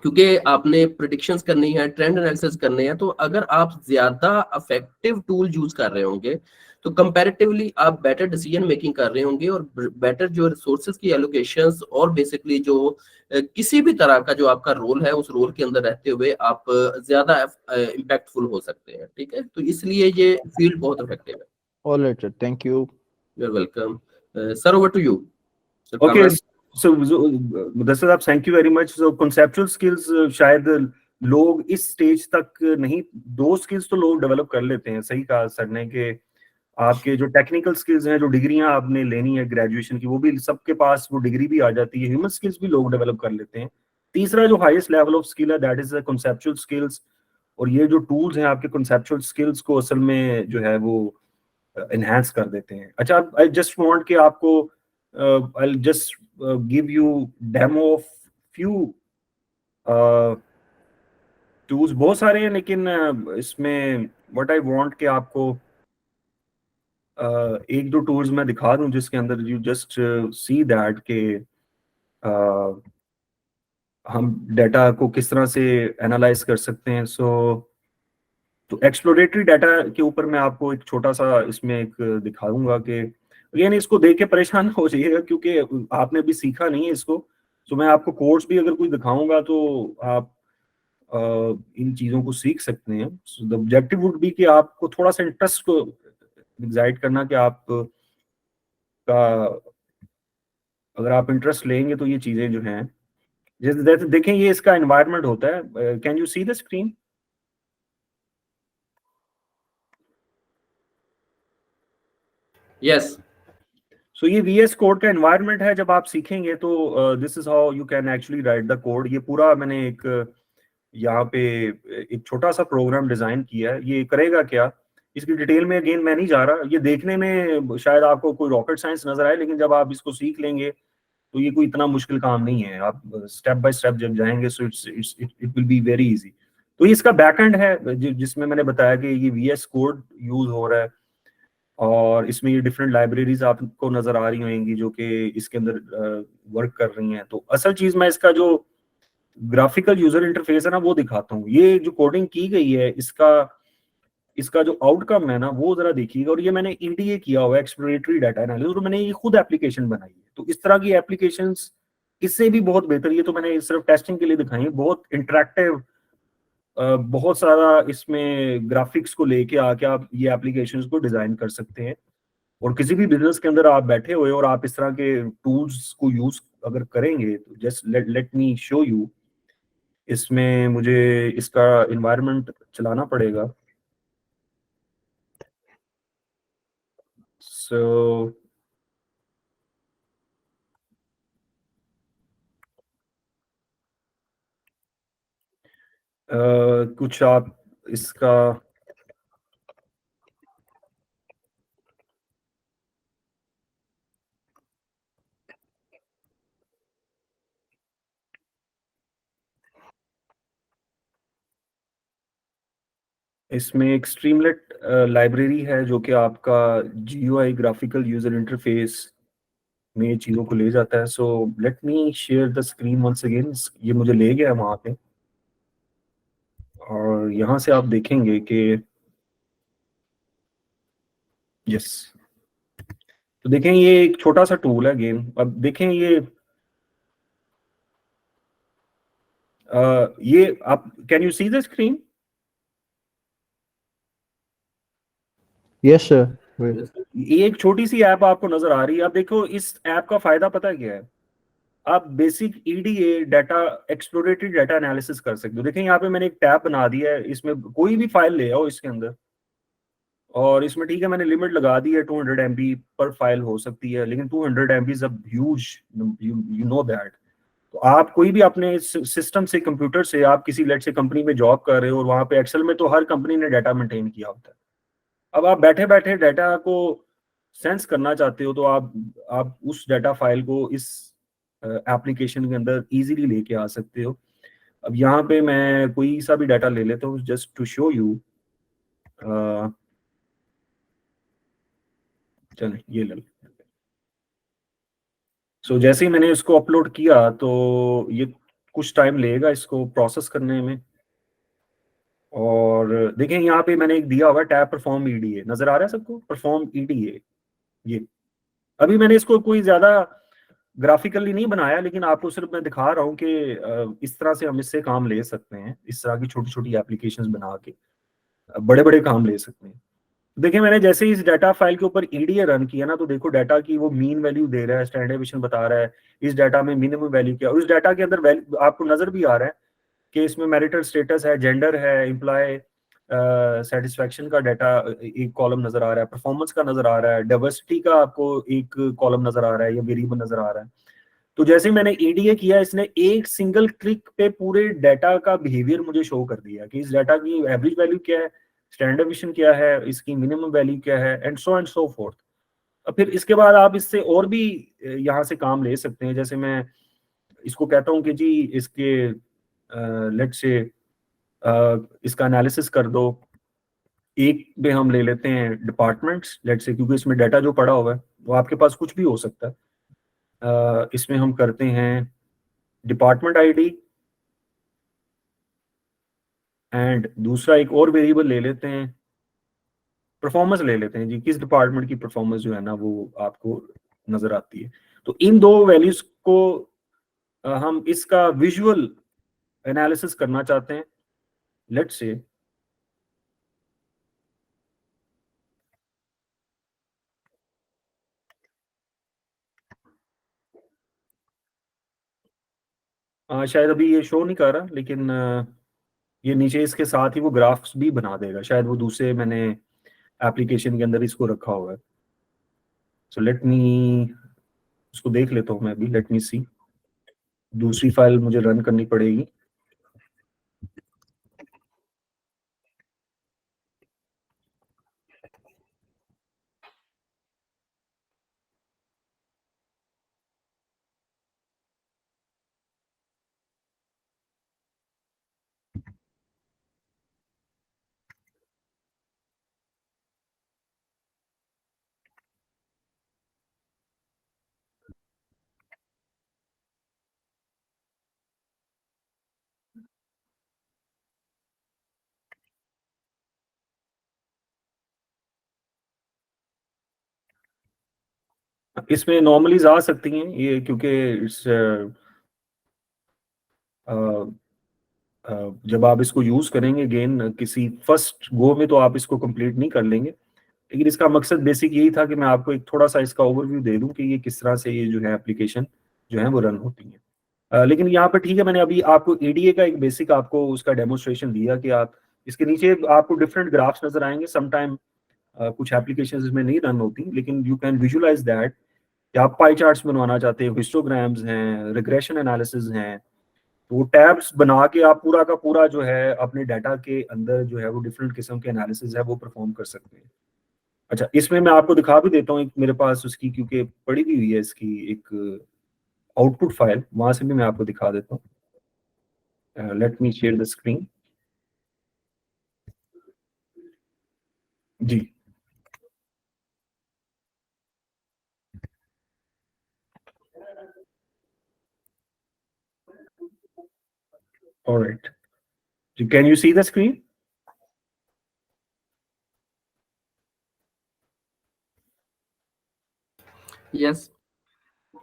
क्योंकि आपने प्रिडिक्शंस करनी है, ट्रेंड एनालिसिस करने हैं, तो अगर आप ज्यादा इफेक्टिव टूल यूज कर रहे होंगे तो कंपैरेटिवली आप बेटर डिसीजन मेकिंग कर रहे होंगे और बेटर जो रिसोर्सेज की एलोकेशंस और बेसिकली जो किसी भी तरह का जो आपका रोल है उस रोल के अंदर रहते हुए आप ज्यादा इम्पैक्टफुल हो सकते हैं, ठीक है। तो इसलिए ये फील्ड बहुत इफेक्टिव है। All right, sir. Thank you. You are welcome sir, over to you. Okay, so Mudassir साहब, thank you very much. So conceptual skills शायद लोग इस स्टेज तक नहीं, दो स्किल्स तो लोग डेवलप कर लेते हैं, सही कहा सर ने कि आपके जो टेक्निकल स्किल्स हैं, जो डिग्रियां आपने लेनी है ग्रेजुएशन की, वो भी सबके पास वो डिग्री भी आ जाती है। ह्यूमन स्किल्स भी लोग डेवलप कर लेते हैं। तीसरा जो हाईएस्ट लेवल ऑफ स्किल है, that is the conceptual skills. और ये जो टूल्स हैं आपके कंसेप्चुअल स्किल्स को असल में जो है वो एनहांस कर देते हैं। अच्छा, आई जस्ट वांट कि आपको I just give you demo of few tools. बहुत सारे हैं, लेकिन इसमें व्हाट आई वांट कि आपको एक दो टूल्स मैं दिखा दूं जिसके अंदर यू जस्ट सी दैट के हम डाटा को किस तरह से एनालाइज कर सकते हैं। तो एक्सप्लोरेटरी डाटा के ऊपर मैं आपको एक छोटा सा इसमें एक दिखाऊंगा कि अगेन इसको देख के परेशान हो जाइएगा क्योंकि आपने अभी सीखा नहीं है इसको। तो मैं आपको कोर्स भी अगर कोई दिखाऊंगा तो आप इन चीज़ों को सीख सकते हैं। द ऑब्जेक्टिव वुड बी कि आपको थोड़ा सा इंटरेस्ट को एग्जाइट करना कि आप का अगर आप इंटरेस्ट लेंगे तो ये चीज़ें जो हैं, जैसे देखें ये इसका एनवायरनमेंट होता है। Can you see the screen? Yes. So ये VS कोड का एनवायरनमेंट है। जब आप सीखेंगे तो this is how you can actually right the code. ये पूरा मैंने एक यहाँ पे एक छोटा सा प्रोग्राम डिजाइन किया है। ये करेगा क्या, इसकी डिटेल में अगेन मैं नहीं जा रहा। ये देखने में शायद आपको कोई रॉकेट साइंस नजर आए, लेकिन जब आप इसको सीख लेंगे तो ये कोई इतना मुश्किल काम नहीं है। आप स्टेप बाय स्टेप जब जाएंगे so it will be very easy. तो ये इसका बैकएंड है जिसमें मैंने बताया कि ये VS कोड यूज हो रहा है और इसमें ये डिफरेंट लाइब्रेरीज आपको नजर आ रही होंगी जो कि इसके अंदर वर्क कर रही हैं। तो असल चीज मैं इसका जो ग्राफिकल यूजर इंटरफेस है ना वो दिखाता हूँ। ये जो कोडिंग की गई है इसका जो आउटकम है ना वो जरा देखिएगा। और ये मैंने EDA किया हुआ है, एक्सप्लोरेटरी डाटा एनालिसिस, और मैंने ये खुद एप्लीकेशन बनाई है। तो इस तरह की एप्लीकेशंस इससे भी बहुत बेहतर, ये तो मैंने सिर्फ टेस्टिंग के लिए दिखाई है, बहुत इंटरेक्टिव, बहुत सारा इसमें ग्राफिक्स को लेके आके आप ये एप्लीकेशंस को डिजाइन कर सकते हैं। और किसी भी बिजनेस के अंदर आप बैठे हुए और आप इस तरह के टूल्स को यूज अगर करेंगे तो just let me show you. इसमें मुझे इसका एनवायरनमेंट चलाना पड़ेगा। सो कुछ आप इसका इसमें एक स्ट्रीमलेट लाइब्रेरी है जो कि आपका GUI ग्राफिकल यूजर इंटरफेस में चीज़ों को ले जाता है। So let me share the screen once again. ये मुझे ले गया वहाँ पे और यहाँ से आप देखेंगे कि यस, तो देखें ये एक छोटा सा टूल है गेम। अब देखें ये आप can you see the screen? Yes, sir. ये एक छोटी सी ऐप आपको नजर आ रही है। अब देखो इस ऐप का फायदा पता क्या है, आप basic EDA data exploratory data analysis कर सकते हो। देखें यहाँ पे मैंने एक टैब बना दिया है, इसमें कोई भी फाइल ले आओ इसके अंदर और इसमें ठीक है मैंने लिमिट लगा दी है 200 MB पर फाइल हो सकती है, लेकिन 200 MB is a huge, you know that. तो आप कोई भी अपने सिस्टम से, कंप्यूटर से, आप किसी लेट से कंपनी में जॉब कर रहे हो और वहां पे एक्सेल में तो हर कंपनी ने डाटा मेंटेन किया होता है। अब आप बैठे बैठे डाटा को सेंस करना चाहते हो तो आप उस डाटा फाइल को इस एप्लीकेशन के अंदर इजीली लेके आ सकते हो। अब यहाँ पे मैं कोई सा भी डाटा ले लेता हूँ जस्ट टू शो यू। चलिए ये ले। सो जैसे ही मैंने इसको अपलोड किया तो ये कुछ टाइम लेगा इसको प्रोसेस करने में। और देखें यहाँ पे मैंने एक दिया हुआ टैब परफॉर्म ईडीए, नजर आ रहा है सबको? परफॉर्म ईडीए, ये अभी मैंने इसको कोई ज्यादा ग्राफिकली नहीं बनाया, लेकिन आपको सिर्फ मैं दिखा रहा हूँ कि इस तरह से हम इससे काम ले सकते हैं, इस तरह की छोटी छोटी एप्लीकेशंस बना के बड़े बड़े काम ले सकते हैं। देखिए मैंने जैसे ही इस डाटा फाइल के ऊपर ईडीए रन किया ना, तो देखो डाटा की वो मीन वैल्यू दे रहा है, स्टैंडर्ड डेविएशन बता रहा है, इस डाटा में मिनिमम वैल्यू क्या, और इस डाटा के अंदर वैल्यू आपको नजर भी आ रहा है कि इसमें मैरिटल स्टेटस है, जेंडर है, एम्प्लॉय सेटिस्फैक्शन का डाटा एक कॉलम नजर आ रहा है, परफॉर्मेंस का नजर आ रहा है, डाइवर्सिटी का आपको एक कॉलम नजर आ रहा है या वेरिएबल नजर आ रहा है। तो जैसे मैंने ईडीए किया, इसने एक सिंगल क्लिक पे पूरे डाटा का बिहेवियर मुझे शो कर दिया कि इस डाटा की एवरेज वैल्यू क्या है, स्टैंडर्ड डेविएशन क्या है, इसकी मिनिमम वैल्यू क्या है, एंड सो फोर्थ। अब फिर इसके बाद आप इससे और भी यहाँ से काम ले सकते हैं। जैसे मैं इसको कहता हूँ कि जी इसके लेट से इसका एनालिसिस कर दो। एक में हम ले लेते हैं डिपार्टमेंट्स लेट से, क्योंकि इसमें डाटा जो पड़ा हुआ है वो आपके पास कुछ भी हो सकता है। इसमें हम करते हैं डिपार्टमेंट आईडी, एंड दूसरा एक और वेरिएबल ले लेते हैं, परफॉर्मेंस ले लेते हैं जी, किस डिपार्टमेंट की परफॉर्मेंस जो है ना वो आपको नजर आती है। तो इन दो वैल्यूज को हम इसका विजुअल एनालिसिस करना चाहते हैं। लेट्स से शायद अभी ये शो नहीं कर रहा, लेकिन ये नीचे इसके साथ ही वो ग्राफ्स भी बना देगा, शायद वो दूसरे मैंने एप्लीकेशन के अंदर इसको रखा हुआ है। सो लेट मी उसको देख लेता हूँ मैं अभी, लेट मी सी। दूसरी फाइल मुझे रन करनी पड़ेगी। इसमें नॉर्मलीज आ सकती हैं ये, क्योंकि इट्स जब आप इसको यूज करेंगे गेन किसी फर्स्ट गो में तो आप इसको कंप्लीट नहीं कर लेंगे, लेकिन इसका मकसद बेसिक यही था कि मैं आपको एक थोड़ा सा इसका ओवरव्यू दे दूं कि ये किस तरह से ये जो है एप्लीकेशन जो है वो रन होती है। लेकिन यहाँ पर ठीक है, मैंने अभी आपको ईडीए का एक बेसिक आपको उसका डेमोन्स्ट्रेशन दिया कि आप इसके नीचे आपको डिफरेंट ग्राफ्स नजर आएंगे। समटाइम कुछ एप्लीकेशंस इसमें नहीं रन होती, लेकिन यू कैन विजुअलाइज दैट कि आप पाई चार्ट्स बनवाना चाहते हो, हिस्टोग्राम्स हैं, रिग्रेशन एनालिसिस हैं, तो वो टैब्स बना के आप पूरा का पूरा जो है अपने डाटा के अंदर जो है वो डिफरेंट किस्म के एनालिसिस है वो परफॉर्म कर सकते हैं। अच्छा, इसमें मैं आपको दिखा भी देता हूँ, एक मेरे पास उसकी क्योंकि पड़ी भी हुई है इसकी एक आउटपुट फाइल, वहां से भी मैं आपको दिखा देता हूँ। Let me share the screen. जी alright, can you see the screen? Yes.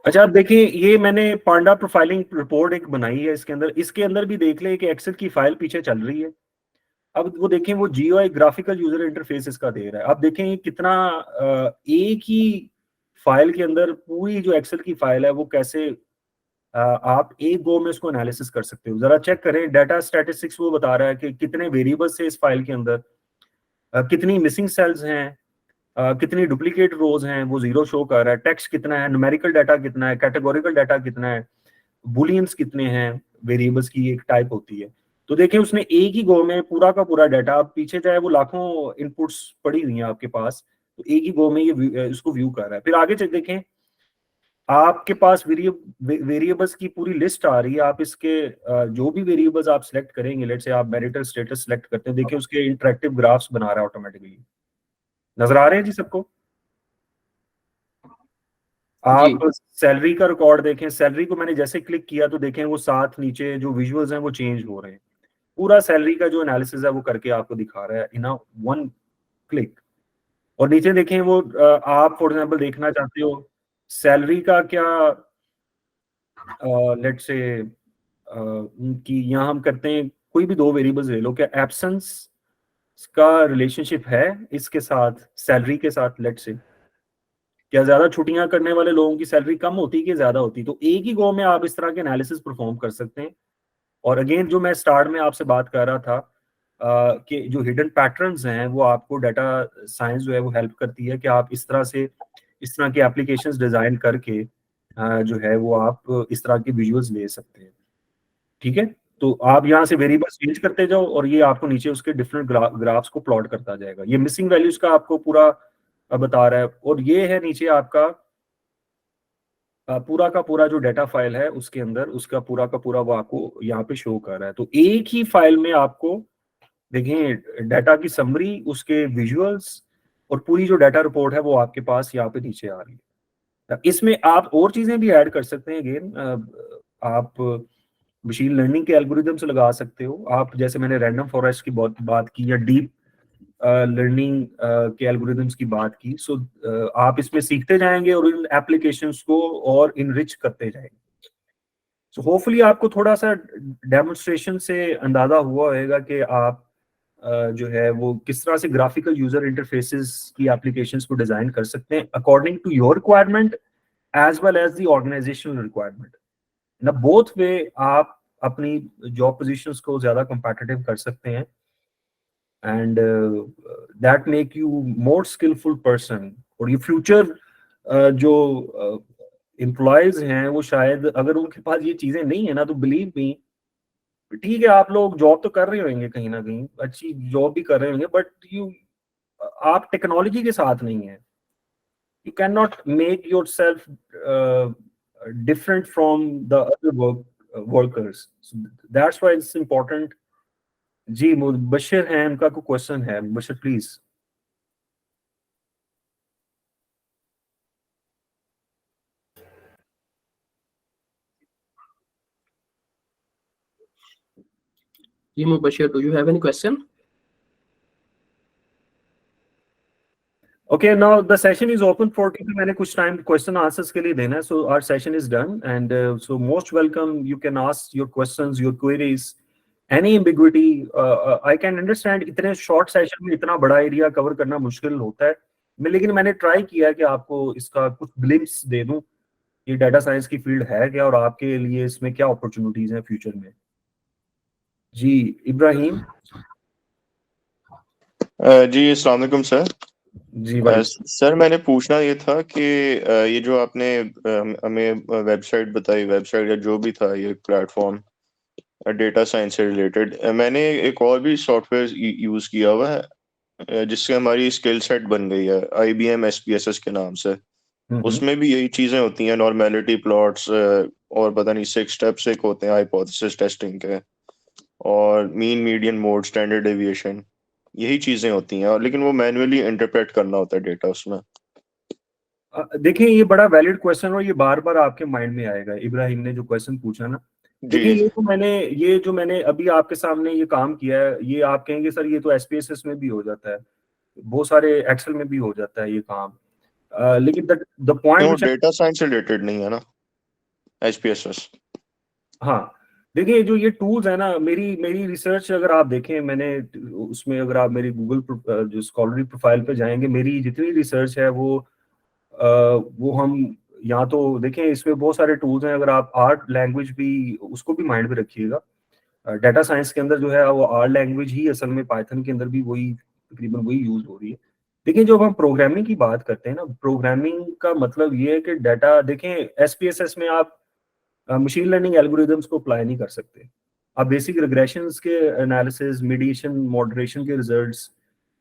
अच्छा, आप देखिए ये मैंने पांडा प्रोफाइलिंग रिपोर्ट एक बनाई है, इसके अंदर भी देख ले कि एक्सेल की फाइल पीछे चल रही है। अब वो देखें वो जीयूआई ग्राफिकल यूजर इंटरफेस इसका दे रहा है। अब देखें ये कितना एक ही फाइल के अंदर पूरी जो एक्सेल की फाइल है वो कैसे आप एक गो में उसको एनालिसिस कर सकते हो। जरा चेक करें, डाटा स्टैटिस्टिक्स वो बता रहा है कि कितने वेरिएबल्स है इस फाइल के अंदर, कितनी मिसिंग सेल्स हैं, कितनी डुप्लीकेट रोज हैं वो जीरो शो कर रहा है, टेक्स्ट कितना है, न्यूमेरिकल डाटा कितना है, कैटेगोरिकल डाटा कितना है, बुलियंस कितने हैं, वेरिएबल्स की एक टाइप होती है। तो देखें उसने एक ही गो में पूरा का पूरा डाटा, आप पीछे चाहे वो लाखों इनपुट्स पड़ी हुई हैं आपके पास, तो एक ही गो में ये इसको व्यू कर रहा है। फिर आगे देखें, आपके पास वेरिएबल्स की पूरी लिस्ट आ रही है, आप इसके जो भी वेरिएबल्स आप सिलेक्ट करेंगे, लेट्स से आप मैरिटल स्टेटस सिलेक्ट करते हैं, देखिए उसके इंटरेक्टिव ग्राफ्स बना रहा है ऑटोमेटिकली। नजर आ रहे हैं जी सबको? आप सैलरी का रिकॉर्ड देखें, सैलरी को मैंने जैसे क्लिक किया तो देखें वो साथ नीचे जो विजुअल्स हैं वो चेंज हो रहे हैं, पूरा सैलरी का जो एनालिसिस है वो करके आपको दिखा रहा है इन वन क्लिक। और नीचे देखें वो आप फॉर एग्जांपल देखना चाहते हो सैलरी का क्या, लेट्स से कि यहाँ हम करते हैं कोई भी दो वेरिएबल्स ले लो, क्या एब्सेंस का रिलेशनशिप है इसके साथ सैलरी के साथ, लेट्स से क्या ज्यादा छुट्टियां करने वाले लोगों की सैलरी कम होती कि ज्यादा होती, तो एक ही गो में आप इस तरह के एनालिसिस परफॉर्म कर सकते हैं। और अगेन जो मैं स्टार्ट में आपसे बात कर रहा था कि जो हिडन पैटर्न्स हैं वो आपको डाटा साइंस जो है वो हेल्प करती है कि आप इस तरह के एप्लीकेशंस डिजाइन करके जो है वो आप इस तरह के विजुअल्स ले सकते हैं। ठीक है, तो आप यहाँ से वेरिएबल्स चेंज करते जाओ और ये आपको नीचे उसके डिफरेंट ग्राफ्स को प्लॉट करता जाएगा। ये मिसिंग वैल्यूज का आपको पूरा बता रहा है, और ये है नीचे आपका पूरा का पूरा जो डाटा फाइल है उसके अंदर उसका पूरा का पूरा वो आपको यहाँ पे शो कर रहा है। तो एक ही फाइल में आपको देखें डाटा की समरी, उसके विजुअल्स और पूरी जो डाटा रिपोर्ट है वो आपके पास यहाँ पे नीचे आ रही है। इसमें आप और चीजें भी ऐड कर सकते हैं। अगेन आप मशीन लर्निंग के एल्गोरिदम्स लगा सकते हो, आप जैसे मैंने रैंडम फॉरेस्ट की बात की या डीप लर्निंग के एल्गोरिदम्स की बात की। सो आप इसमें सीखते जाएंगे और इन एप्लीकेशंस को और इनरिच करते जाएंगे। सो होपफुली आपको थोड़ा सा डेमोन्स्ट्रेशन से अंदाजा हुआ होगा कि आप जो है वो किस तरह से ग्राफिकल यूजर इंटरफेसेस की एप्लीकेशंस को डिजाइन कर सकते हैं according to your requirement as well as the organizational requirement. ना बोथ वे आप अपनी जॉब पोजीशंस को ज्यादा कंपेटिटिव कर सकते हैं and that make you more skillful person। और ये फ्यूचर जो एम्प्लॉयज हैं वो शायद अगर उनके पास ये चीजें नहीं है ना, तो बिलीव मी, ठीक है आप लोग जॉब तो कर रहे होंगे कहीं ना कहीं, अच्छी जॉब भी कर रहे होंगे, बट आप टेक्नोलॉजी के साथ नहीं है। You can not make yourself different from the other workers, that's why it's important. जी मुबशिर हैं, उनका कोई क्वेश्चन है? मुबशिर प्लीज। जी Mubashir, do you have any question? Okay, now the session is open for, क्योंकि मैंने कुछ टाइम क्वेश्चन आंसर्स के लिए देना है, so our session is done and so most welcome, you can ask your questions, your queries, any ambiguity। I can understand इतने short session में इतना बड़ा एरिया कवर करना मुश्किल होता है, लेकिन मैंने ट्राई किया कि आपको इसका कुछ ग्लिम्स दे दूं, ये डाटा साइंस की फील्ड है क्या और आपके लिए इसमें क्या अपॉर्चुनिटीज हैं फ्यूचर में। जी इब्राहिम। जी अस्सलाम वालेकुम सर। जी भाई। सर मैंने पूछना ये था कि ये जो आपने हमें वेबसाइट बताई, वेबसाइट या जो भी था ये प्लेटफॉर्म डेटा साइंस से रिलेटेड, मैंने एक और भी सॉफ्टवेयर यूज किया हुआ है जिससे हमारी स्किल सेट बन गई है, IBM SPSS के नाम से। उसमें भी यही चीजें होती हैं, नॉर्मेलिटी प्लॉट्स और पता नहीं 6 स्टेप्स एक होते हैं हाइपोथेसिस टेस्टिंग के, और mean median mode, standard deviation, यही चीजें होती हैं, और लेकिन वो मैन्युअली इंटरप्रेट करना होता है डेटा उसमें। देखिए ये बड़ा वैलिड क्वेश्चन और ये बार बार आपके माइंड में आएगा, इब्राहिम ने जो क्वेश्चन पूछा ना। देखिए ये जो मैंने अभी आपके सामने ये काम किया है, ये आप कहेंगे सर ये तो SPSS में भी हो जाता है, बहुत सारे एक्सेल में भी हो जाता है ये काम, लेकिन the point data science related नहीं है ना SPSS। हाँ देखिए जो ये टूल्स है ना, मेरी रिसर्च अगर आप देखें, मैंने उसमें अगर आप मेरी गूगल जो स्कॉलरी प्रोफाइल पे जाएंगे, मेरी जितनी रिसर्च है वो हम यहाँ तो देखें, इसमें बहुत सारे टूल्स हैं। अगर आप आर्ट लैंग्वेज भी उसको भी माइंड में रखिएगा, डाटा साइंस के अंदर जो है वो आर्ट लैंग्वेज ही असल में पाइथन के अंदर भी वही तकरीबन वही यूज हो रही है। लेकिन जब हम प्रोग्रामिंग की बात करते हैं ना, प्रोग्रामिंग का मतलब ये है कि डाटा, देखें SPSS में आप मशीन लर्निंग एल्गोरिदम्स को अप्लाई नहीं कर सकते। आप बेसिक रिग्रेशंस के एनालिसिस, मीडिएशन, मॉडरेशन के रिजल्ट्स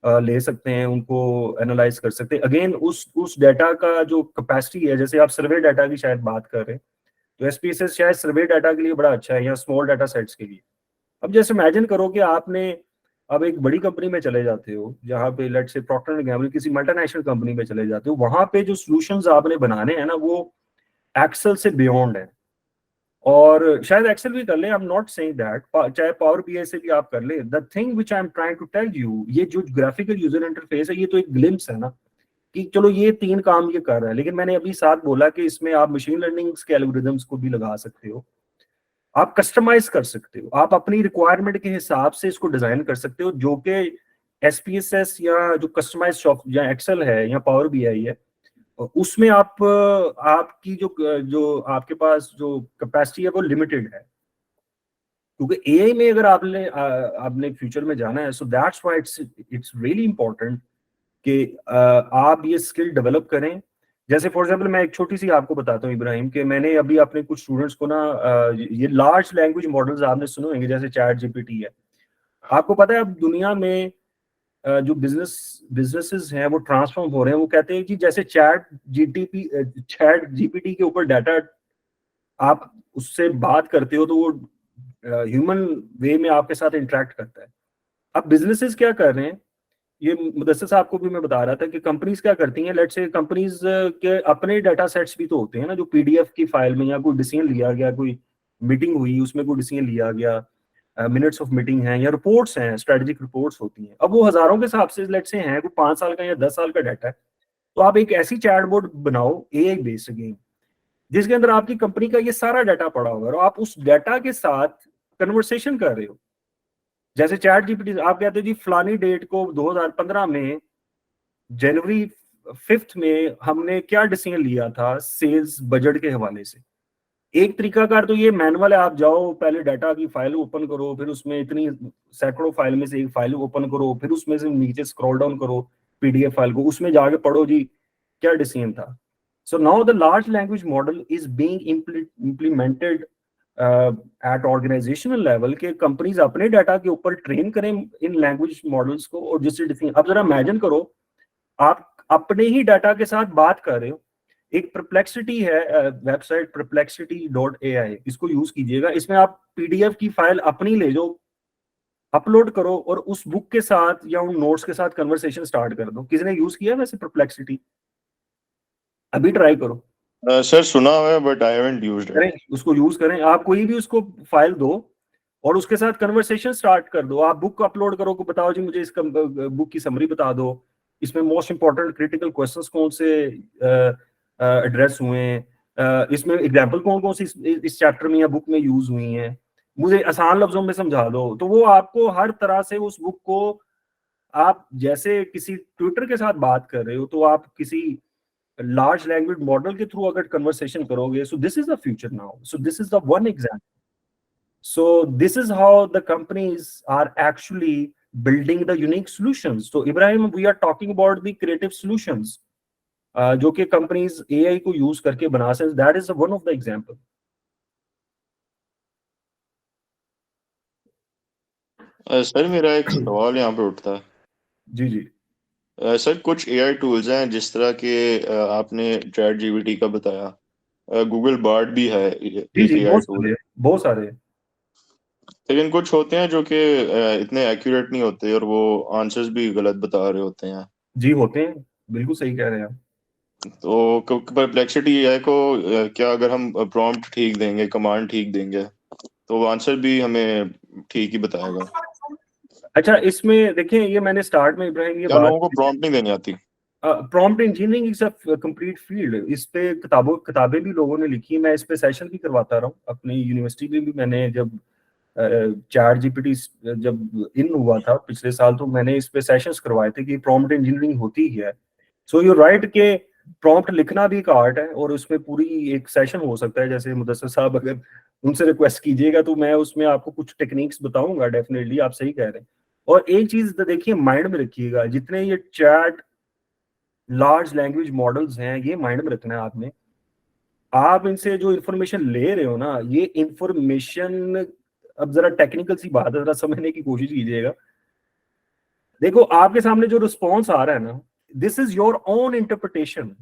ले सकते हैं, उनको एनालाइज कर सकते हैं। अगेन उस डाटा का जो कैपेसिटी है, जैसे आप सर्वे डाटा की शायद बात कर रहे हैं, तो SPSS शायद सर्वे डाटा के लिए बड़ा अच्छा है या स्मॉल डाटा सेट्स के लिए। अब जैसे इमेजिन करो कि आपने अब एक बड़ी कंपनी में चले जाते हो, जहाँ पे let's say Procter and Gamble, किसी मल्टीनेशनल कंपनी में चले जाते हो, वहां पे जो सॉल्यूशंस आपने बनाने हैं ना, वो एक्सेल से बियॉन्ड है। और शायद एक्सेल भी कर ले, I am not saying that, चाहे पावर BI से भी आप कर ले। The thing which I am trying to tell you, ये जो ग्राफिकल यूजर इंटरफेस है, ये तो एक ग्लिम्स है ना, कि चलो ये 3 काम ये कर रहा है, लेकिन मैंने अभी साथ बोला कि इसमें आप मशीन लर्निंग के एल्गोरिदम्स को भी लगा सकते हो, आप कस्टमाइज कर सकते हो, आप अपनी रिक्वायरमेंट के हिसाब से इसको डिजाइन कर सकते हो, जो कि SPSS या जो कस्टमाइज सॉफ्ट या एक्सेल है या पावर BI है, उसमें आपकी जो आपके पास जो कैपेसिटी है वो लिमिटेड है। क्योंकि AI में अगर आपने फ्यूचर में जाना है, सो that's why it's really important कि आप ये स्किल डेवलप करें। जैसे फॉर एग्जांपल मैं एक छोटी सी आपको बताता हूँ इब्राहिम, कि मैंने अभी अपने कुछ स्टूडेंट्स को ना ये लार्ज लैंग्वेज मॉडल्स आपने सुने होंगे, जैसे ChatGPT है। आपको पता है अब दुनिया में जो बिजनेसेस हैं वो ट्रांसफॉर्म हो रहे हैं। वो कहते हैं कि जैसे ChatGPT के ऊपर डाटा आप उससे बात करते हो, तो वो ह्यूमन वे में आपके साथ इंटरेक्ट करता है। अब बिजनेसेस क्या कर रहे हैं, ये मुदस्सिर साहब को भी मैं बता रहा था कि कंपनीज क्या करती हैं, लेट्स से कंपनीज के अपने डाटा सेट्स भी तो होते हैं ना, जो PDF की फाइल में या कोई डिसीजन लिया गया, कोई मीटिंग हुई उसमें कोई डिसीजन लिया गया, मिनट्स ऑफ मीटिंग हैं या रिपोर्ट्स हैं, स्ट्रेटेजिक रिपोर्ट्स होती हैं। अब वो हजारों के हिसाब से लेट्स से हैं, कोई 5 साल का या 10 साल का डाटा है, तो आप एक ऐसी चैटबॉट बनाओ AI बेस्ड अगेन, जिसके अंदर आपकी कंपनी का ये सारा डाटा पड़ा होगा और आप उस डाटा के साथ कन्वर्सेशन कर रहे हो। जैसे ChatGPT, आप कहते हो जी फलानी डेट को 2015 में जनवरी 5 में हमने क्या डिसीजन लिया था सेल्स बजट के हवाले से। एक तरीकाकार तो ये मैनुअल है, आप जाओ पहले डाटा की फाइल ओपन करो, फिर उसमें इतनी सैकड़ों फाइल में से एक फाइल ओपन करो, फिर उसमें से नीचे स्क्रॉल डाउन करो PDF फाइल को, उसमें जाके पढ़ो जी क्या डिसीजन था। So now the large language model is being implemented at organizational level, के कंपनीज अपने डाटा के ऊपर ट्रेन करें इन लैंग्वेज मॉडल्स को, और जिससे डिसीजन। अब जरा इमेजिन करो आप अपने ही डाटा के साथ बात कर रहे हो। एक परप्लेक्सिटी है वेबसाइट perplexity.ai, इसको यूज कीजिएगा। इसमें आप PDF की फाइल अपनी ले जाओ, अपलोड करो और उस बुक के साथ या उन नोट्स के साथ कन्वर्सेशन स्टार्ट कर दो। किसी ने यूज किया वैसे परप्लेक्सिटी? अभी ट्राई करो। सर सुना हुआ है but I haven't used it. करें, उसको यूज करें। आप कोई भी उसको फाइल दो और उसके साथ कन्वर्सेशन स्टार्ट कर दो। आप बुक अपलोड करो, को बताओ जी मुझे इस बुक की समरी बता दो, इसमें मोस्ट इंपॉर्टेंट क्रिटिकल क्वेश्चंस कौन से एड्रेस हुए हैं, इसमें एग्जांपल कौन कौन सी इस चैप्टर में या बुक में यूज हुई हैं, मुझे आसान लफ्जों में समझा दो। तो वो आपको हर तरह से उस बुक को, आप जैसे किसी ट्विटर के साथ बात कर रहे हो, तो आप किसी लार्ज लैंग्वेज मॉडल के थ्रू अगर कन्वर्सेशन करोगे, सो this is the future now. So this is the one example. So this is how the companies are actually building the unique solutions. So Ibrahim, we are talking about the creative solutions जो कि companies AI को use करके बना सकते। That is one of the example. Sir मेरा एक सवाल यहाँ पे उठता है। जी जी। सर कुछ AI टूल्स हैं जिस तरह के आपने ChatGPT का बताया, गूगल बार्ड भी है जी एक जी, AI टूल, बहुत सारे। लेकिन कुछ होते हैं जो कि इतने एक्यूरेट नहीं होते और वो आंसर्स भी गलत बता रहे होते हैं। जी होते हैं, बिल्कुल सही कह रहे हैं आप। तो परप्लेक्सिटी AI को क्या अगर हम प्रॉम्प्ट ठीक देंगे, कमांड ठीक देंगे, तो वो आंसर भी हमें ठीक ही बताएगा? अच्छा, इसमें देखें, ये मैंने स्टार्ट में इब्राहिम ये क्या बात, लोगों को प्रॉम्प्ट नहीं देनी आती? Prompt engineering is a complete field. इस पे किताबें भी लोगों ने लिखी। मैं इस पे सेशन भी करवाता रहा हूँ अपनी यूनिवर्सिटी में भी। मैंने जब ChatGPT जब इन हुआ था पिछले साल, तो मैंने इस पे सेशंस करवाए थे कि प्रॉम्प्ट इंजीनियरिंग होती है। सो यू राइट के प्रॉम्प्ट लिखना भी एक आर्ट है, और उसमें पूरी एक सेशन हो सकता है। जैसे मुदस्सिर साहब अगर उनसे रिक्वेस्ट कीजिएगा तो मैं उसमें आपको कुछ टेक्निक्स बताऊंगा डेफिनेटली, आप सही कह रहे हैं। और एक चीज तो देखिए माइंड में रखिएगा, जितने ये चैट लार्ज लैंग्वेज मॉडल्स हैं, ये माइंड में रखना है आपने। आप इनसे जो इंफॉर्मेशन ले रहे हो ना, ये इंफॉर्मेशन, अब जरा टेक्निकल सी बात है, जरा समझने की कोशिश कीजिएगा। देखो आपके सामने जो रिस्पॉन्स आ रहा है ना, this is your own interpretation.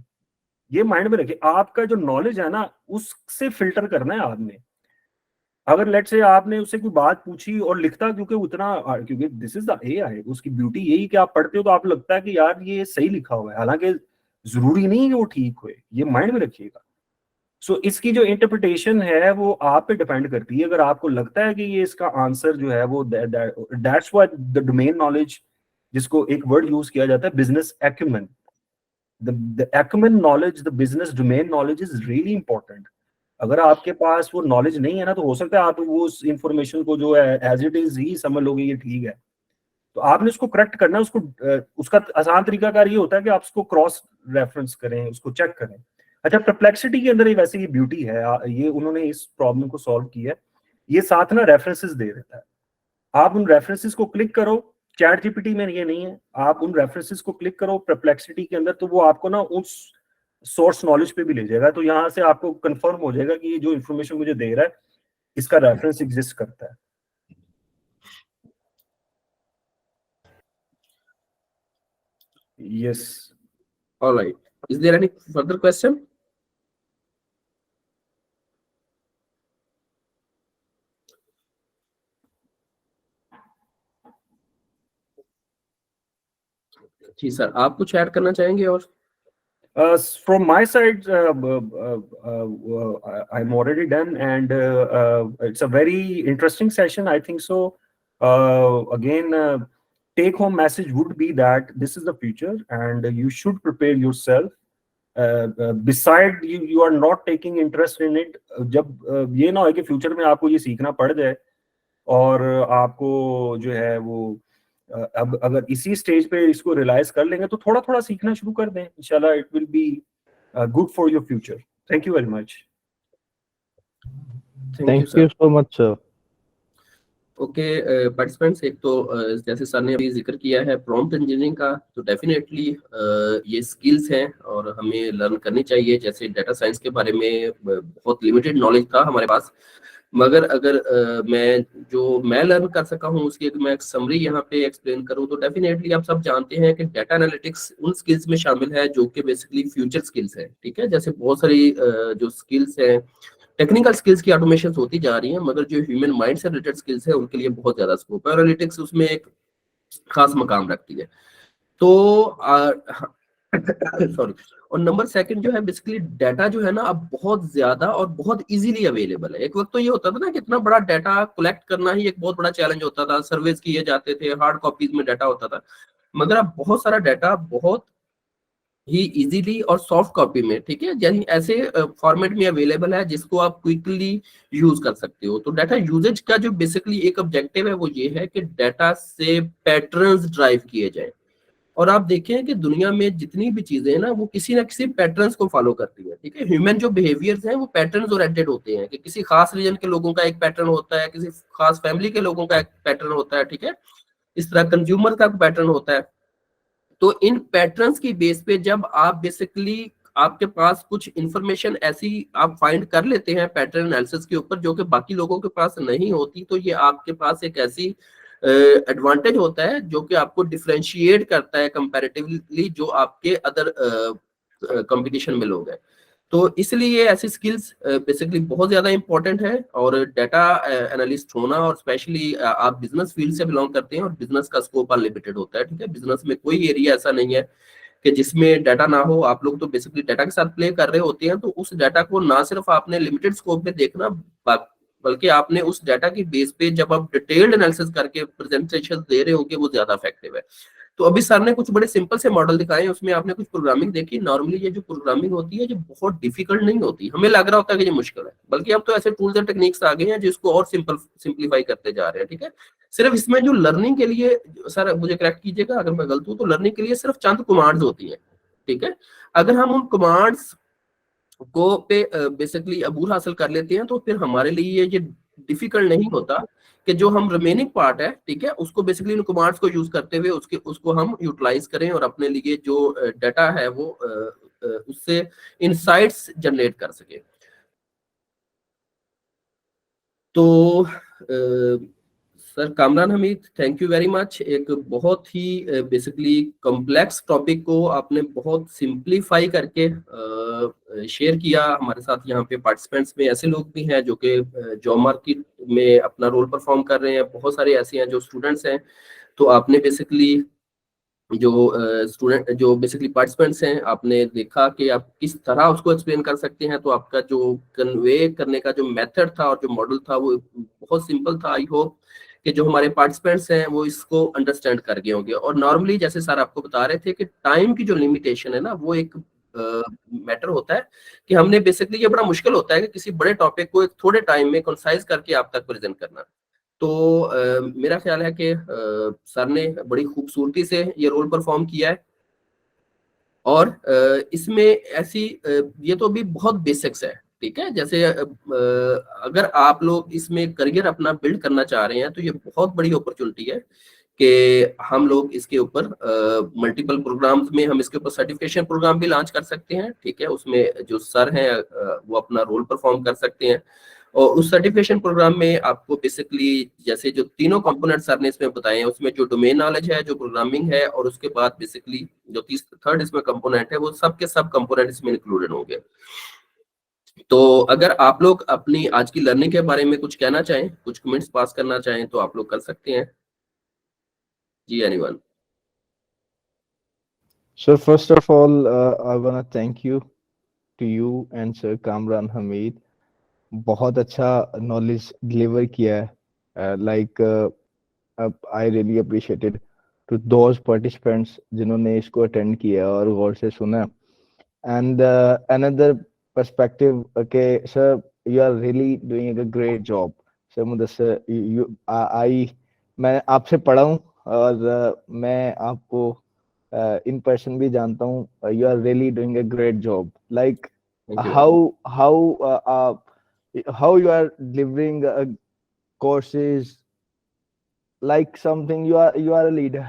ये माइंड में रखिए, आपका जो नॉलेज है ना, उससे फिल्टर करना है आपने। अगर लेट से आपने उससे कोई बात पूछी और लिखता, क्योंकि दिस इज द एआई, उसकी ब्यूटी यही कि आप पढ़ते हो तो आपको लगता है कि यार ये सही लिखा हुआ है, हालांकि जरूरी नहीं है कि वो ठीक हो। ये माइंड में रखिएगा। सो इसकी जो इंटरप्रिटेशन है वो आप पे डिपेंड करती है। अगर आपको लगता है कि ये इसका आंसर जो है वो, that's why the domain knowledge, जिसको एक वर्ड यूज किया जाता है business acumen, the acumen knowledge, the business domain knowledge is really important. अगर आपके पास वो नॉलेज नहीं है ना, तो हो सकता है आप वो उस इंफॉर्मेशन को जो है एज इट इज ही समझ लोगे ये ठीक है। तो आपने उसको करेक्ट करना है। उसका आसान तरीकाकार ये होता है कि आप उसको क्रॉस रेफरेंस करें, उसको चेक करें। अच्छा, परप्लेक्सिटी के अंदर वैसे ये ब्यूटी है, ये उन्होंने इस प्रॉब्लम को सॉल्व किया है। ये साथ ना रेफरेंसेस दे देता है। आप उन रेफरेंसेस को क्लिक करो, चैट जीपीटी में ये नहीं है। आप उन रेफरेंसेस को क्लिक करो परप्लेक्सिटी के अंदर, तो वो आपको ना उस सोर्स नॉलेज पे भी ले जाएगा। तो यहाँ से आपको कंफर्म हो जाएगा कि ये जो इन्फॉर्मेशन मुझे दे रहा है, इसका रेफरेंस एग्जिस्ट करता है। Yes. All right. Is there any further question? जी सर, आप कुछ ऐड करना चाहेंगे? और From my side, I'm already done, and it's a very interesting session, I think so. Again, take-home message would be that this is the future, and you should prepare yourself. Beside you are not taking interest in it. जब ये ना हो कि future में आपको ये सीखना पड़ जाए और आपको जो है वो अब अगर इसी स्टेज पे इसको रियलाइज कर लेंगे तो थोड़ा थोड़ा सीखना शुरू कर दें, इंशाल्लाह it will be good for your future. Thank you very much. Thank you so much, sir. Okay participants, एक तो जैसे सर ने अभी जिक्र किया है प्रॉम्प्ट इंजीनियरिंग का, तो डेफिनेटली ये स्किल्स हैं और हमें लर्न करनी चाहिए। जैसे डेटा साइंस के बारे में बहुत लिमिटेड नॉलेज था हमारे पास, मगर अगर मैं लर्न कर सका हूँ उसकी अगर मैं एक समरी यहाँ पे एक्सप्लेन करूँ, तो डेफिनेटली आप सब जानते हैं कि डेटा एनालिटिक्स उन स्किल्स में शामिल है जो कि बेसिकली फ्यूचर स्किल्स है। ठीक है, जैसे बहुत सारी जो स्किल्स हैं, टेक्निकल स्किल्स की ऑटोमेशन होती जा रही है, मगर जो ह्यूमन माइंड से रिलेटेड स्किल्स है उनके लिए बहुत ज्यादा स्कोप है और एनालिटिक्स उसमें एक खास मकाम रखती है। तो सॉरी। और नंबर सेकंड जो है, बेसिकली डाटा जो है ना अब बहुत ज्यादा और बहुत इजीली अवेलेबल है। एक वक्त तो ये होता था ना कि इतना बड़ा डाटा कलेक्ट करना ही एक बहुत बड़ा चैलेंज होता था, सर्वेज किए जाते थे, हार्ड कॉपीज में डाटा होता था, मगर अब बहुत सारा डाटा बहुत ही इजीली और सॉफ्ट कॉपी में, ठीक है, यानी ऐसे फॉर्मेट में अवेलेबल है जिसको आप क्विकली यूज कर सकते हो। तो डाटा यूजेज का जो बेसिकली एक ऑब्जेक्टिव है वो ये है कि डाटा से पैटर्न्स ड्राइव किए जाए। और आप देखें कि दुनिया में जितनी भी चीजें हैं ना, वो किसी ना किसी पैटर्न्स को फॉलो करती है। ठीक है, ह्यूमन जो बिहेवियर्स हैं वो पैटर्न्स ओरिएंटेड होते हैं कि किसी खास रीजन के लोगों का एक पैटर्न होता है, किसी खास फैमिली के लोगों का एक पैटर्न होता है। ठीक है, इस तरह कंज्यूमर का पैटर्न होता है। तो इन पैटर्न्स की बेस पे जब आप बेसिकली आपके पास कुछ इंफॉर्मेशन ऐसी आप फाइंड कर लेते हैं पैटर्न एनालिसिस के ऊपर जो कि बाकी लोगों के पास नहीं होती, तो ये आपके पास एक ऐसी एडवांटेज होता है जो कि आपको डिफरेंशिएट करता है कंपैरेटिवली जो आपके अदर कंपटीशन में लोग हैं। तो इसलिए ऐसी स्किल्स बेसिकली बहुत ज्यादा इंपॉर्टेंट है। और डाटा एनालिस्ट होना, और स्पेशली आप बिजनेस फील्ड से बिलोंग करते हैं और बिजनेस का स्कोप अनलिमिटेड होता है। ठीक है, बिजनेस में कोई एरिया ऐसा नहीं है कि जिसमें डाटा ना हो। आप लोग तो बेसिकली डाटा के साथ प्ले कर रहे होते हैं, तो उस डाटा को ना सिर्फ आपने लिमिटेड स्कोप में देखना, बल्कि आपने उस डाटा की बेस पे जब आप डिटेल्ड एनालिसिस करके प्रेजेंटेशन दे रहे होंगे वो ज्यादा इफेक्टिव है। तो अभी सर ने कुछ बड़े सिंपल से मॉडल दिखाए, उसमें आपने कुछ प्रोग्रामिंग देखी। नॉर्मली ये जो प्रोग्रामिंग होती है जो बहुत डिफिकल्ट नहीं होती, हमें लग रहा होता है कि ये मुश्किल है, बल्कि अब तो ऐसे टूल्स एंड टेक्निक्स आ गए हैं जिसको और सिंपलीफाई करते जा रहे हैं। ठीक है, सिर्फ इसमें जो लर्निंग के लिए, सर मुझे करेक्ट कीजिएगा अगर मैं गलत हूं, तो लर्निंग के लिए सिर्फ चंद कमांड्स होती है। ठीक है, अगर हम उन कमांड्स को पे बेसिकली अबूर हासिल कर लेते हैं तो फिर हमारे लिए ये डिफिकल्ट नहीं होता कि जो हम रिमेनिंग पार्ट है, ठीक है, उसको बेसिकली इन कमांड्स को यूज करते हुए उसको हम यूटिलाइज करें और अपने लिए जो डाटा है वो उससे इनसाइट्स जनरेट कर सके। तो sir Kamran Hamid, thank you very much. एक बहुत ही बेसिकली कॉम्प्लेक्स टॉपिक को आपने बहुत सिंप्लीफाई करके शेयर किया हमारे साथ। यहाँ पे पार्टिसिपेंट्स में ऐसे लोग भी हैं जो कि जॉब मार्केट में अपना रोल परफॉर्म कर रहे हैं, बहुत सारे ऐसे हैं जो स्टूडेंट्स हैं। तो आपने बेसिकली जो स्टूडेंट जो बेसिकली पार्टिसिपेंट्स हैं, आपने देखा कि आप किस तरह उसको एक्सप्लेन कर सकते हैं। तो आपका जो कन्वे करने का जो मेथड था और जो मॉडल था वो बहुत सिंपल था। आई होप कि जो हमारे पार्टिसिपेंट्स हैं वो इसको अंडरस्टैंड कर गए होंगे। और नॉर्मली जैसे सर आपको बता रहे थे कि टाइम की जो लिमिटेशन है ना, वो एक मैटर होता है कि हमने बेसिकली, ये बड़ा मुश्किल होता है कि किसी बड़े टॉपिक को एक थोड़े टाइम में कंसाइज करके आप तक प्रेजेंट करना। तो मेरा ख्याल है कि सर ने बड़ी खूबसूरती से ये रोल परफॉर्म किया है। और इसमें ऐसी ये तो भी बहुत बेसिक्स है, ठीक है। जैसे अगर आप लोग इसमें करियर अपना बिल्ड करना चाह रहे हैं तो ये बहुत बड़ी अपॉर्चुनिटी है कि हम लोग इसके ऊपर मल्टीपल प्रोग्राम्स में हम इसके ऊपर सर्टिफिकेशन प्रोग्राम भी लॉन्च कर सकते हैं, ठीक है। उसमें जो सर हैं वो अपना रोल परफॉर्म कर सकते हैं। और उस सर्टिफिकेशन प्रोग्राम में आपको बेसिकली जैसे जो तीनों कंपोनेंट सर ने इसमें बताए हैं, उसमें जो डोमेन नॉलेज है, जो प्रोग्रामिंग है, और उसके बाद बेसिकली जो थर्ड इसमें कंपोनेंट है, वो सब के सब कंपोनेंट इसमें इंक्लूडेड होंगे। तो अगर आप लोग अपनी आज की लर्निंग के बारे में कुछ कहना चाहें, कुछ कमेंट्स पास करना चाहें, तो आप लोग कर सकते हैं जी। Anyone? So first of all, I wanna thank you and Sir Kamran Hameed. बहुत अच्छा नॉलेज डिलीवर किया है। Like I really appreciated to those participants जिन्होंने इसको अटेंड किया और गौर से सुना। एंड अनदर पर्सपेक्टिव के sir, you are really doing a great job sir. Mudassir, मैं आपसे पढ़ा हूँ और मैं आपको इन पर्सन भी जानता हूँ। You are really doing a great job. Like how you are delivering courses, like something, you are a leader,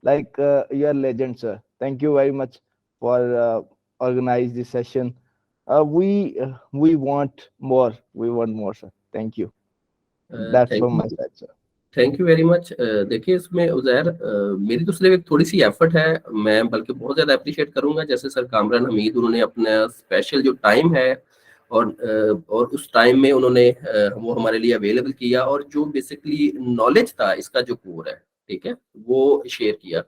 like you are legend sir. Thank you very much for organize this session. We want more sir. Thank you. That's from my side sir. Thank you very much. देखिए इसमें उज़ैर मेरी तो सिर्फ एक थोड़ी सी effort है, मैं बल्कि बहुत ज़्यादा अप्रिशिएट करूंगा। जैसे सर कामरान हमीद, उन्होंने अपना स्पेशल जो टाइम है और उस टाइम में उन्होंने वो हमारे लिए अवेलेबल किया, और जो बेसिकली नॉलेज था इसका जो कोर है, ठीक है, वो शेयर किया।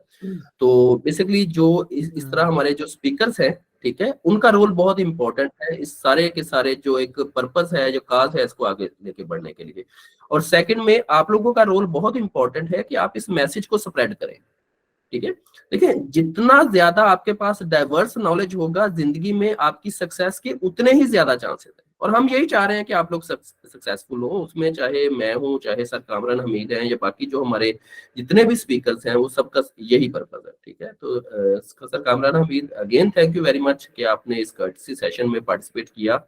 तो बेसिकली जो इस तरह हमारे जो स्पीकर्स हैं, ठीक है, उनका रोल बहुत इंपॉर्टेंट है इस सारे के सारे जो एक पर्पस है, जो काज है, इसको आगे लेके बढ़ने के लिए। और सेकंड में आप लोगों का रोल बहुत इंपॉर्टेंट है कि आप इस मैसेज को स्प्रेड करें, ठीक है। देखिए जितना ज्यादा आपके पास डाइवर्स नॉलेज होगा जिंदगी में, आपकी सक्सेस के उतने ही ज्यादा चांसेस है। और हम यही चाह रहे हैं कि आप लोग सक्सेसफुल हो उसमें, चाहे मैं हूं, चाहे सर कामरान हमीद हैं, या बाकी जो हमारे जितने भी स्पीकर्स हैं, वो सबका यही पर्पज है, ठीक है। तो sir Kamran Hamid, again thank you very much कि आपने इस कर्टसी सेशन में पार्टिसिपेट किया।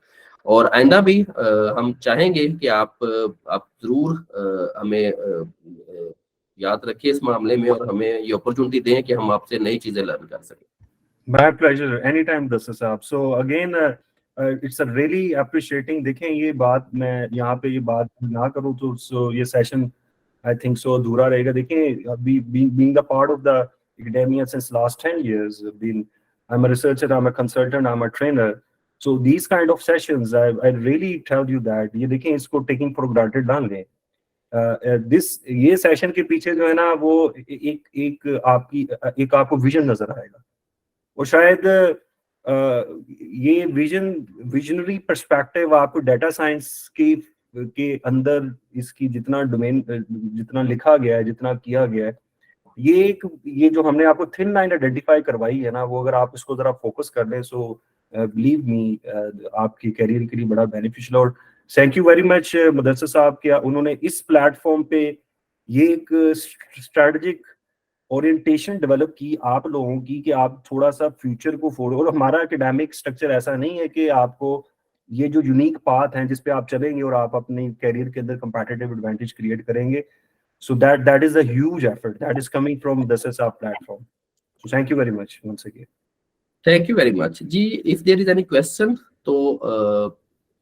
और आइंदा भी हम चाहेंगे कि आप जरूर हमें याद रखिए इस मामले में, और हमें ये अपॉर्चुनिटी दें कि हम आपसे नई चीजें लर्न कर सकें। My pleasure, anytime दस साहब। So again it's a really appreciating। देखें ये बात, मैं यहाँ पे ये बात ना करूँ तो ये सेशन I think so अधूरा रहेगा। देखें being the part of the academia since last 10 years, I'm a researcher, I'm a consultant, I'm a trainer. So these kind of sessions, I really tell you that ये देखें इसको taking for granted ना लें। ये session के पीछे जो है ना, वो एक आपको विजन नजर आएगा, और शायद ये विजनरी पर्सपेक्टिव आपको डाटा साइंस के अंदर इसकी जितना डोमेन, जितना लिखा गया है, जितना किया गया है, ये जो हमने आपको थिन लाइन आइडेंटिफाई करवाई है ना, वो अगर आप इसको जरा फोकस कर लें, सो बिलीव मी आपकी करियर के लिए बड़ा बेनिफिशियल। और thank you very much Mudassir साहब के, उन्होंने इस प्लेटफॉर्म पे ये एक स्ट्रेटेजिक ओरिएंटेशन डेवलप की आप लोगों की, कि आप थोड़ा सा फ्यूचर को फॉलो। और हमारा एकेडमिक स्ट्रक्चर ऐसा नहीं है कि आपको ये जो यूनिक पाथ है जिस पे आप चलेंगे और आप अपने कैरियर के अंदर कंपेटिटिव एडवांटेज क्रिएट करेंगे, so that is a huge effort that is coming from the SSR platform. So thank you very much once again. Thank you very much जी। If there is any question तो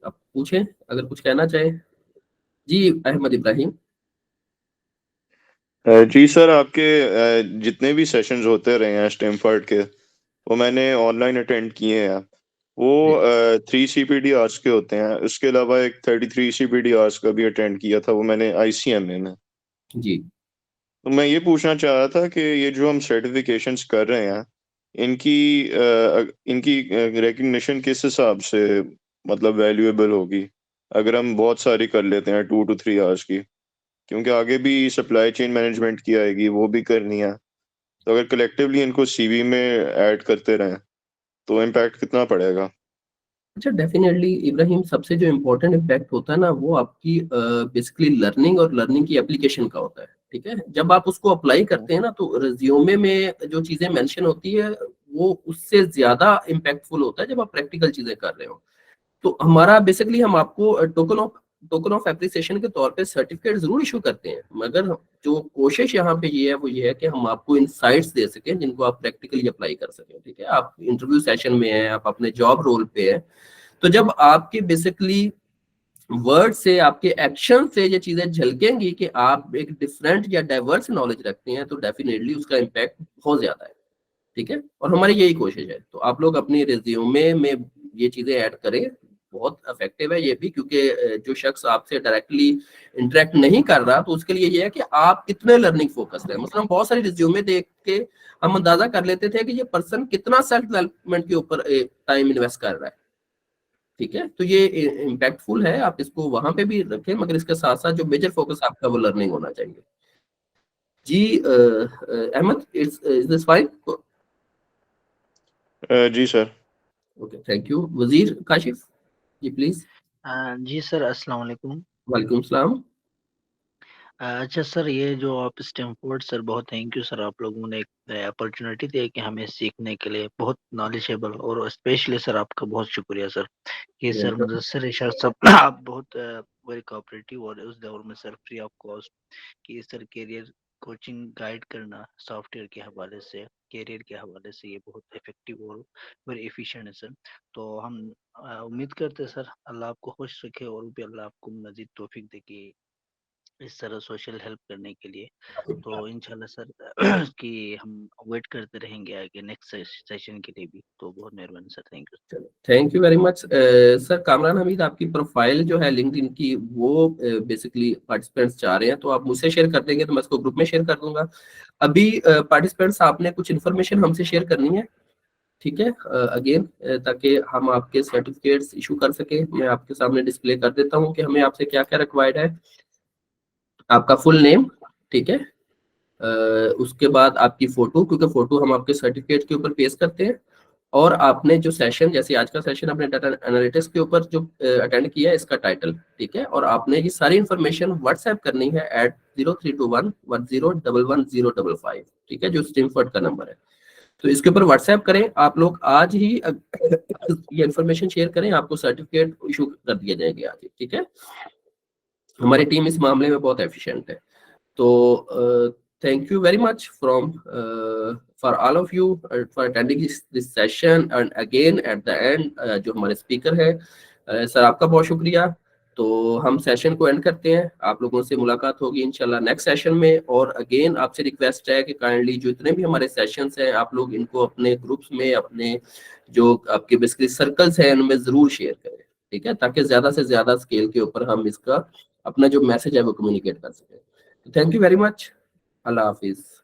आप पूछें अगर कुछ कहना चाहें। जी अहमद इब्राहिम। जी सर, आपके जितने भी सेशंस होते रहे हैं स्टैमफोर्ड के, वो मैंने ऑनलाइन अटेंड किए हैं। वो 3 CPD आवर्स के होते हैं। उसके अलावा एक 33 CPD आवर्स का भी अटेंड किया था, वो मैंने ICMA में। जी तो मैं ये पूछना चाह रहा था कि ये जो हम सर्टिफिकेशंस कर रहे हैं, इनकी रिकग्निशन किस हिसाब से मतलब वैल्यूएबल होगी अगर हम बहुत सारी कर लेते हैं 2 to 3 आवर्स की, क्योंकि आगे भी सप्लाई चेन मैनेजमेंट की आएगी, वो भी करनी है। तो अगर कलेक्टिवली इनको CV में ऐड करते रहें तो इम्पैक्ट कितना पड़ेगा? अच्छा, डेफिनेटली इब्राहिम, सबसे जो इम्पोर्टेंट इम्पैक्ट होता है ना वो आपकी बेसिकली लर्निंग और लर्निंग की एप्लीकेशन का होता है। ठीक है, जब आप उसको अप्लाई करते हैं ना तो रिज्यूमे में जो चीजें मेंशन होती है वो उससे ज्यादा इम्पैक्टफुल होता है जब आप प्रैक्टिकल चीजें कर रहे हो। तो हमारा बेसिकली हम आपको टोकन ऑफ एप्रिसिएशन के तौर पे सर्टिफिकेट जरूर इशू करते हैं, मगर जो कोशिश यहाँ पे ये है वो ये है कि हम आपको इनसाइट्स दे सकें जिनको आप प्रैक्टिकली अप्लाई कर सकें। ठीक है, आप इंटरव्यू सेशन में हैं, आप अपने जॉब रोल पे हैं, तो जब आपके बेसिकली वर्ड से, आपके एक्शन से ये चीजें झलकेंगी कि आप एक डिफरेंट या डाइवर्स नॉलेज रखते हैं, तो डेफिनेटली उसका इम्पैक्ट बहुत ज्यादा है। ठीक है, और हमारी यही कोशिश है। तो आप लोग अपनी रिज्यूमे में ये चीजें ऐड करें, बहुत इफेक्टिव है ये भी, क्योंकि जो शख्स आपसे डायरेक्टली इंटरेक्ट नहीं कर रहा तो उसके लिए ये है कि आप कितने लर्निंग फोकस्ड है। मतलब बहुत सारे रिज्यूमे देख के हम अंदाजा कर लेते थे कि ये पर्सन कितना सेल्फ डेवलपमेंट के ऊपर टाइम इन्वेस्ट कर रहा है। ठीक है, तो ये इम्पैक्टफुल है, आप इसको वहां पे भी रखें, मगर इसके साथ साथ जो मेजर फोकस आपका वो लर्निंग होना चाहिए। जी अहमद, इज दिस फाइन? जी sir. Okay, thank you. Wazir Kashif ji please. जी सर, अस्सलाम वालेकुम। वालेकुम सलाम। अच्छा सर, ये जो आप स्टैमफोर्ड सर, बहुत थैंक यू सर, आप लोगों ने एक अपॉर्चुनिटी दी कि हमें सीखने के लिए, बहुत नॉलेजेबल, और स्पेशली सर आपका बहुत शुक्रिया सर कि सर मुदस्सिर इरशाद साहब आप बहुत वेरी कोऑपरेटिव, और उस दौर में सर फ्री ऑफ कॉस्ट कि सर कैरियर कोचिंग गाइड करना सॉफ्टवेयर के हवाले से, कैरियर के हवाले से, ये बहुत इफेक्टिव और वेरी एफिशिएंट है सर। तो हम उम्मीद करते हैं सर अल्लाह आपको खुश रखे और भी अल्लाह आपको मजीद तौफीक दे कि इस तरह सोशल हेल्प करने के लिए। तो इंशाल्लाह सर कि हम वेट करते रहेंगे आगे नेक्स्ट सेशन के लिए भी। तो बहुत मेहरबानी sir, thank you. Thank you very much sir. Kamran Hamid, आपकी प्रोफाइल जो है लिंक्डइन की वो बेसिकली पार्टिसिपेंट्स चाह रहे हैं, तो आप मुझसे शेयर कर देंगे तो मैं इसको ग्रुप में शेयर कर दूंगा। अभी पार्टिसिपेंट्स आपने कुछ इन्फॉर्मेशन हमसे शेयर करनी है, ठीक है, अगेन ताकि हम आपके सर्टिफिकेट्स इशू कर सके। मैं आपके सामने डिस्प्ले कर देता हूँ कि हमें आपसे क्या क्या रिक्वायर्ड है। आपका फुल नेम, ठीक है, उसके बाद आपकी फोटो, क्योंकि फोटो हम आपके सर्टिफिकेट के ऊपर पेश करते हैं, और आपने जो सेशन, जैसे आज का सेशन आपने डाटा एनालिटिक्स के ऊपर जो अटेंड किया है, इसका टाइटल, ठीक है, और आपने ये सारी इंफॉर्मेशन व्हाट्सएप करनी है एट 0321101105, ठीक है, जो स्टैमफोर्ड का नंबर है। तो इसके ऊपर व्हाट्सएप करें आप लोग आज ही, ये इन्फॉर्मेशन शेयर करें, आपको सर्टिफिकेट इशू कर दिए जाएंगे आज ही। ठीक है, हमारी टीम इस मामले में बहुत एफिशिएंट है। तो thank you very much for all of you for attending this session, and again at the end जो हमारे स्पीकर है सर, आपका बहुत शुक्रिया। तो हम सेशन को एंड करते हैं, आप लोगों से मुलाकात होगी इंशाल्लाह नेक्स्ट सेशन में। और अगेन आपसे रिक्वेस्ट है कि काइंडली जो इतने भी हमारे सेशंस हैं आप लोग इनको अपने ग्रुप्स में, अपने जो आपके बेसिकली सर्कल्स हैं उनमें जरूर शेयर करें, ठीक है, ताकि ज्यादा से ज्यादा स्केल के ऊपर हम इसका अपना जो मैसेज है वो कम्युनिकेट कर सकें। Thank you very much. Allah Hafiz.